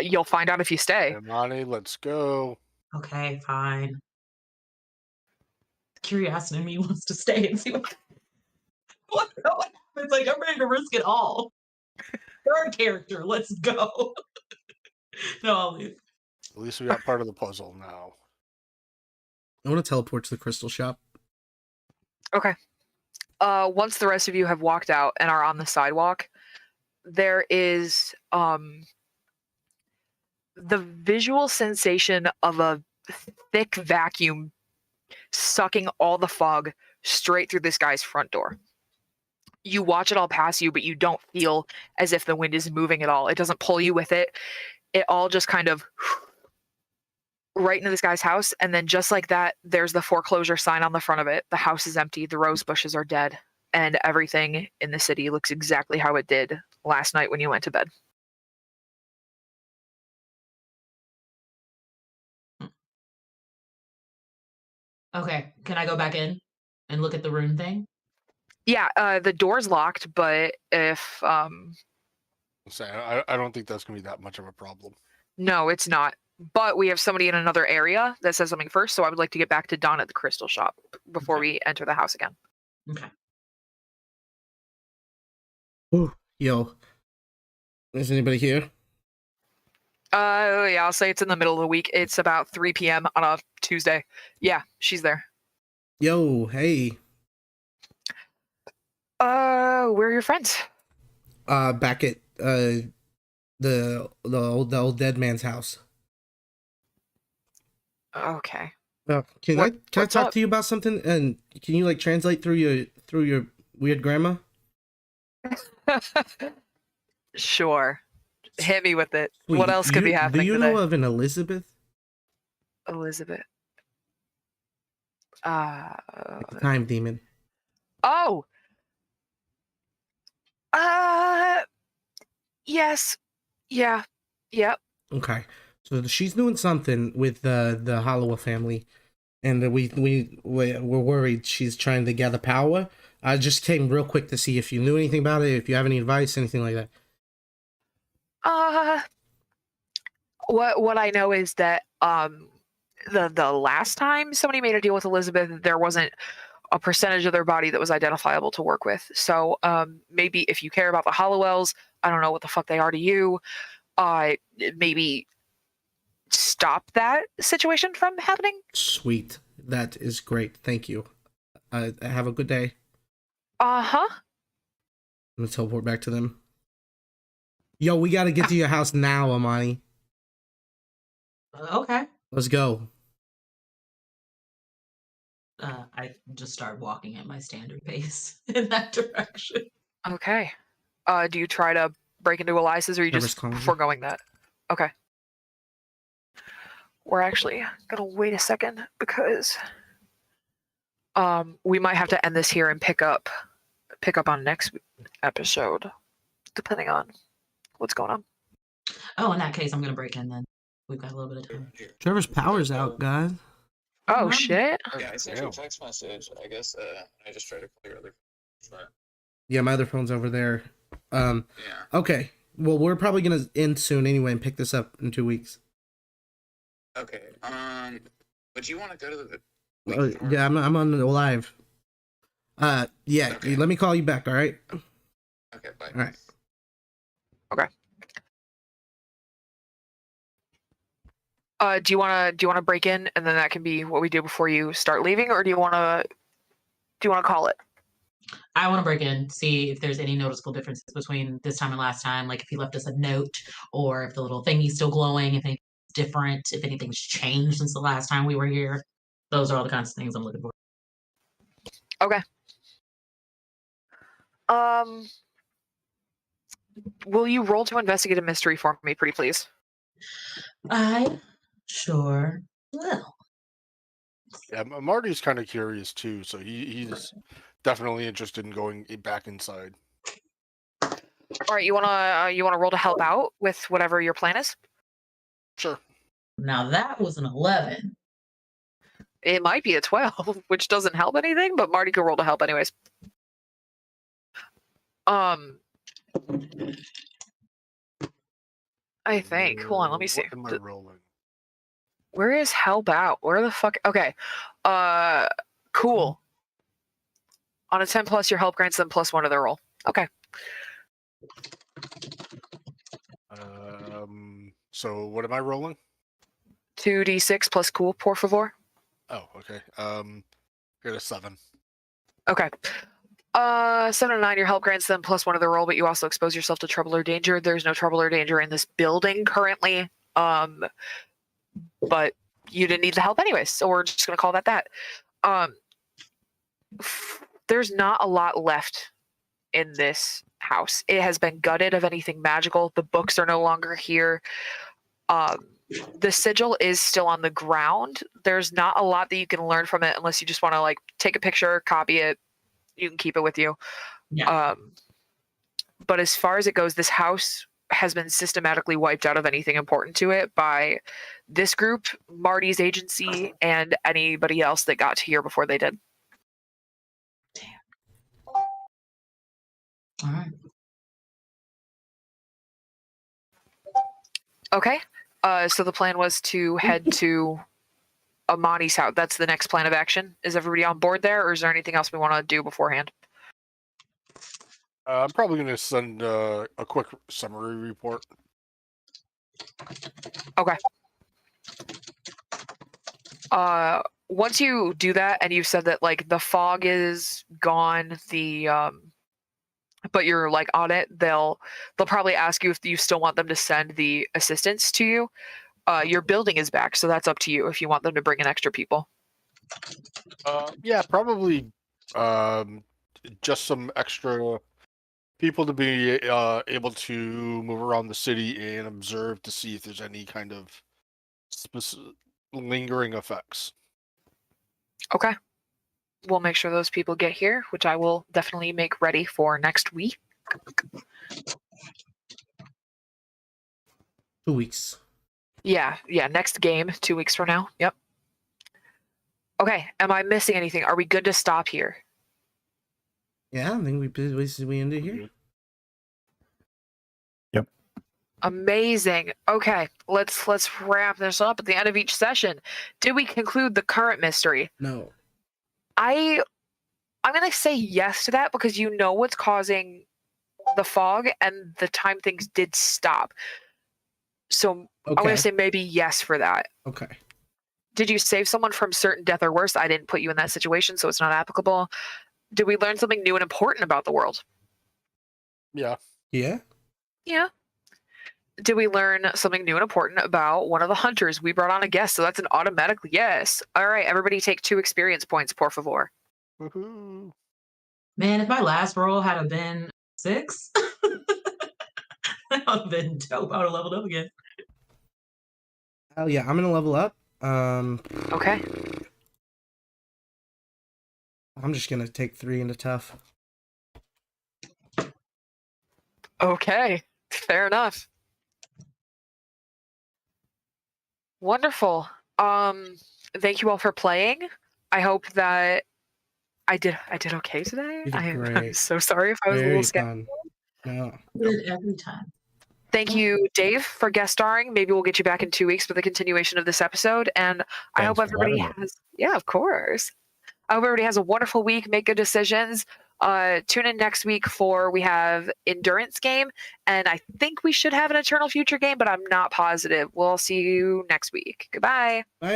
S2: You'll find out if you stay.
S3: Imani, let's go.
S4: Okay, fine. Curiosity in me wants to stay and see what happens. Like, I'm ready to risk it all. Third character, let's go. No, I'll leave.
S3: At least we got part of the puzzle now.
S1: I want to teleport to the crystal shop.
S2: Okay. Once the rest of you have walked out and are on the sidewalk, there is the visual sensation of a thick vacuum sucking all the fog straight through this guy's front door. You watch it all pass you, but you don't feel as if the wind is moving at all. It doesn't pull you with it. It all just kind of right into this guy's house. And then just like that, there's the foreclosure sign on the front of it. The house is empty. The rose bushes are dead. And everything in the city looks exactly how it did last night when you went to bed.
S4: Okay, can I go back in and look at the rune thing?
S2: Yeah, the door's locked, but if
S3: I don't think that's gonna be that much of a problem.
S2: no, it's not. But we have somebody in another area that says something first, so I would like to get back to Dawn at the crystal shop before we enter the house again.
S4: Okay.
S1: Ooh, yo, is anybody here?
S2: Yeah, I'll say it's in the middle of the week. It's about 3 p.m. on a Tuesday. Yeah, she's there.
S1: Yo, hey.
S2: Where are your friends?
S1: Back at the old dead man's house.
S2: Okay.
S1: Can I
S2: What's
S1: talk
S2: up?
S1: to you about something? And can you like translate through your weird grandma?
S2: Sure. Hit me with it.
S1: Wait,
S2: What else could be happening
S1: Do you
S2: today?
S1: know of an Elizabeth?
S2: Elizabeth.
S1: The time demon.
S2: Oh. Yes. Yeah. Yep.
S1: Okay, so she's doing something with the Hallowell family, and we're worried she's trying to gather power. I just came real quick to see if you knew anything about it, if you have any advice, anything like that.
S2: What I know is that the last time somebody made a deal with Elizabeth, there wasn't a percentage of their body that was identifiable to work with. So maybe if you care about the Hallowells, I don't know what the fuck they are to you, maybe stop that situation from happening.
S1: Sweet, that is great. Thank you. Have a good day.
S2: Uh-huh.
S1: I'm gonna teleport back to them. Yo, we gotta get to your house now, Amani.
S4: Okay.
S1: Let's go.
S4: I just start walking at my standard pace in that direction.
S2: Okay. Do you try to break into Elias's, or are you
S1: Trevor's
S2: just
S1: calling you.
S2: foregoing that? Okay. We're actually gonna wait a second because we might have to end this here and pick up on next episode, depending on what's going on.
S4: Oh, in that case, I'm gonna break in then. We've got a little bit of time.
S1: Trevor's power's out, guys.
S2: Oh
S4: Wow.
S2: shit!
S10: Yeah, I sent you
S3: Damn.
S10: a text message. I guess I just tried to call your other phone.
S1: Yeah, my other phone's over there. Yeah. Okay. Well, we're probably gonna end soon anyway and pick this up in 2 weeks.
S5: Okay. But you want to go to the?
S1: Yeah, I'm on the live. Yeah.
S5: Okay.
S1: Let me call you back. All right.
S5: Okay. Bye.
S1: All right.
S2: Do you wanna break in, and then that can be what we do before you start leaving, or do you wanna call it?
S4: I want to break in, see if there's any noticeable differences between this time and last time. Like if he left us a note, or if the little thingy's still glowing, if anything's different, if anything's changed since the last time we were here. Those are all the kinds of things I'm looking for.
S2: Okay. Will you roll to investigate a mystery for me, pretty please?
S4: I sure will.
S3: Yeah, Marty's kind of curious too, so he's definitely interested in going back inside.
S2: All right, you wanna roll to help out with whatever your plan is?
S3: Sure.
S4: Now that was an 11.
S2: It might be a 12, which doesn't help anything, but Marty could roll to help anyways. I think. Hold on, let me see.
S3: What am I rolling?
S2: Where is help out? Where the fuck? Okay. Cool. On a 10 plus, your help grants them +1 to their roll. Okay.
S3: So what am I rolling?
S2: 2d6 plus cool, por favor.
S3: Oh, okay. Got a 7.
S2: Okay. 7 and 9, your help grants them +1 to their roll, but you also expose yourself to trouble or danger. There's no trouble or danger in this building currently. But you didn't need the help anyways, so we're just gonna call that. There's not a lot left in this house. It has been gutted of anything magical. The books are no longer here. The sigil is still on the ground. There's not a lot that you can learn from it unless you just want to like take a picture, copy it. You can keep it with you.
S4: Yeah.
S2: But as far as it goes, this house has been systematically wiped out of anything important to it by this group, Marty's agency, and anybody else that got to here before they did.
S4: All right.
S2: Okay. So the plan was to head to Amani's house. That's the next plan of action. Is everybody on board there, or is there anything else we want to do beforehand?
S3: I'm probably going to send a quick summary report.
S2: Okay. Once you do that, and you've said that like the fog is gone, but you're like on it, they'll probably ask you if you still want them to send the assistants to you. Your building is back, so that's up to you if you want them to bring in extra people.
S3: Yeah, probably just some extra people to be able to move around the city and observe to see if there's any kind of lingering effects.
S2: Okay. We'll make sure those people get here, which I will definitely make ready for next week.
S1: 2 weeks.
S2: Yeah, next game, 2 weeks from now. Yep. Okay, am I missing anything? Are we good to stop here?
S1: Yeah, I think we ended here.
S6: Yep.
S2: Amazing. Okay, let's wrap this up at the end of each session. Did we conclude the current mystery?
S1: No.
S2: I'm gonna say yes to that because you know what's causing the fog and the time things did stop. So I'm gonna say maybe yes for that.
S1: Okay.
S2: Did you save someone from certain death or worse? I didn't put you in that situation, so it's not applicable. Did we learn something new and important about the world?
S3: Yeah.
S1: Yeah.
S2: Yeah. Did we learn something new and important about one of the hunters? We brought on a guest, so that's an automatic yes. All right, everybody take 2 experience points, por favor.
S3: Woohoo.
S4: Man, if my last roll had been 6, that would have been dope. I would have leveled up again.
S1: Oh yeah, I'm gonna level up.
S2: Okay.
S1: I'm just gonna take 3 into tough.
S2: Okay, fair enough. Wonderful. Thank you all for playing. I hope that I did okay today.
S1: You did
S2: I'm
S1: great.
S2: so sorry if I was a
S1: Very
S2: little scared.
S1: fun. No.
S4: Good every time.
S2: Thank you, Dave, for guest starring. Maybe we'll get you back in 2 weeks for the continuation of this episode. And I hope
S6: Thanks for
S2: everybody
S6: having me.
S2: has, yeah, of course. I hope everybody has a wonderful week. Make good decisions. Tune in next week for we have Endurance game. And I think we should have an Eternal Future game, but I'm not positive. We'll see you next week. Goodbye.
S1: Bye.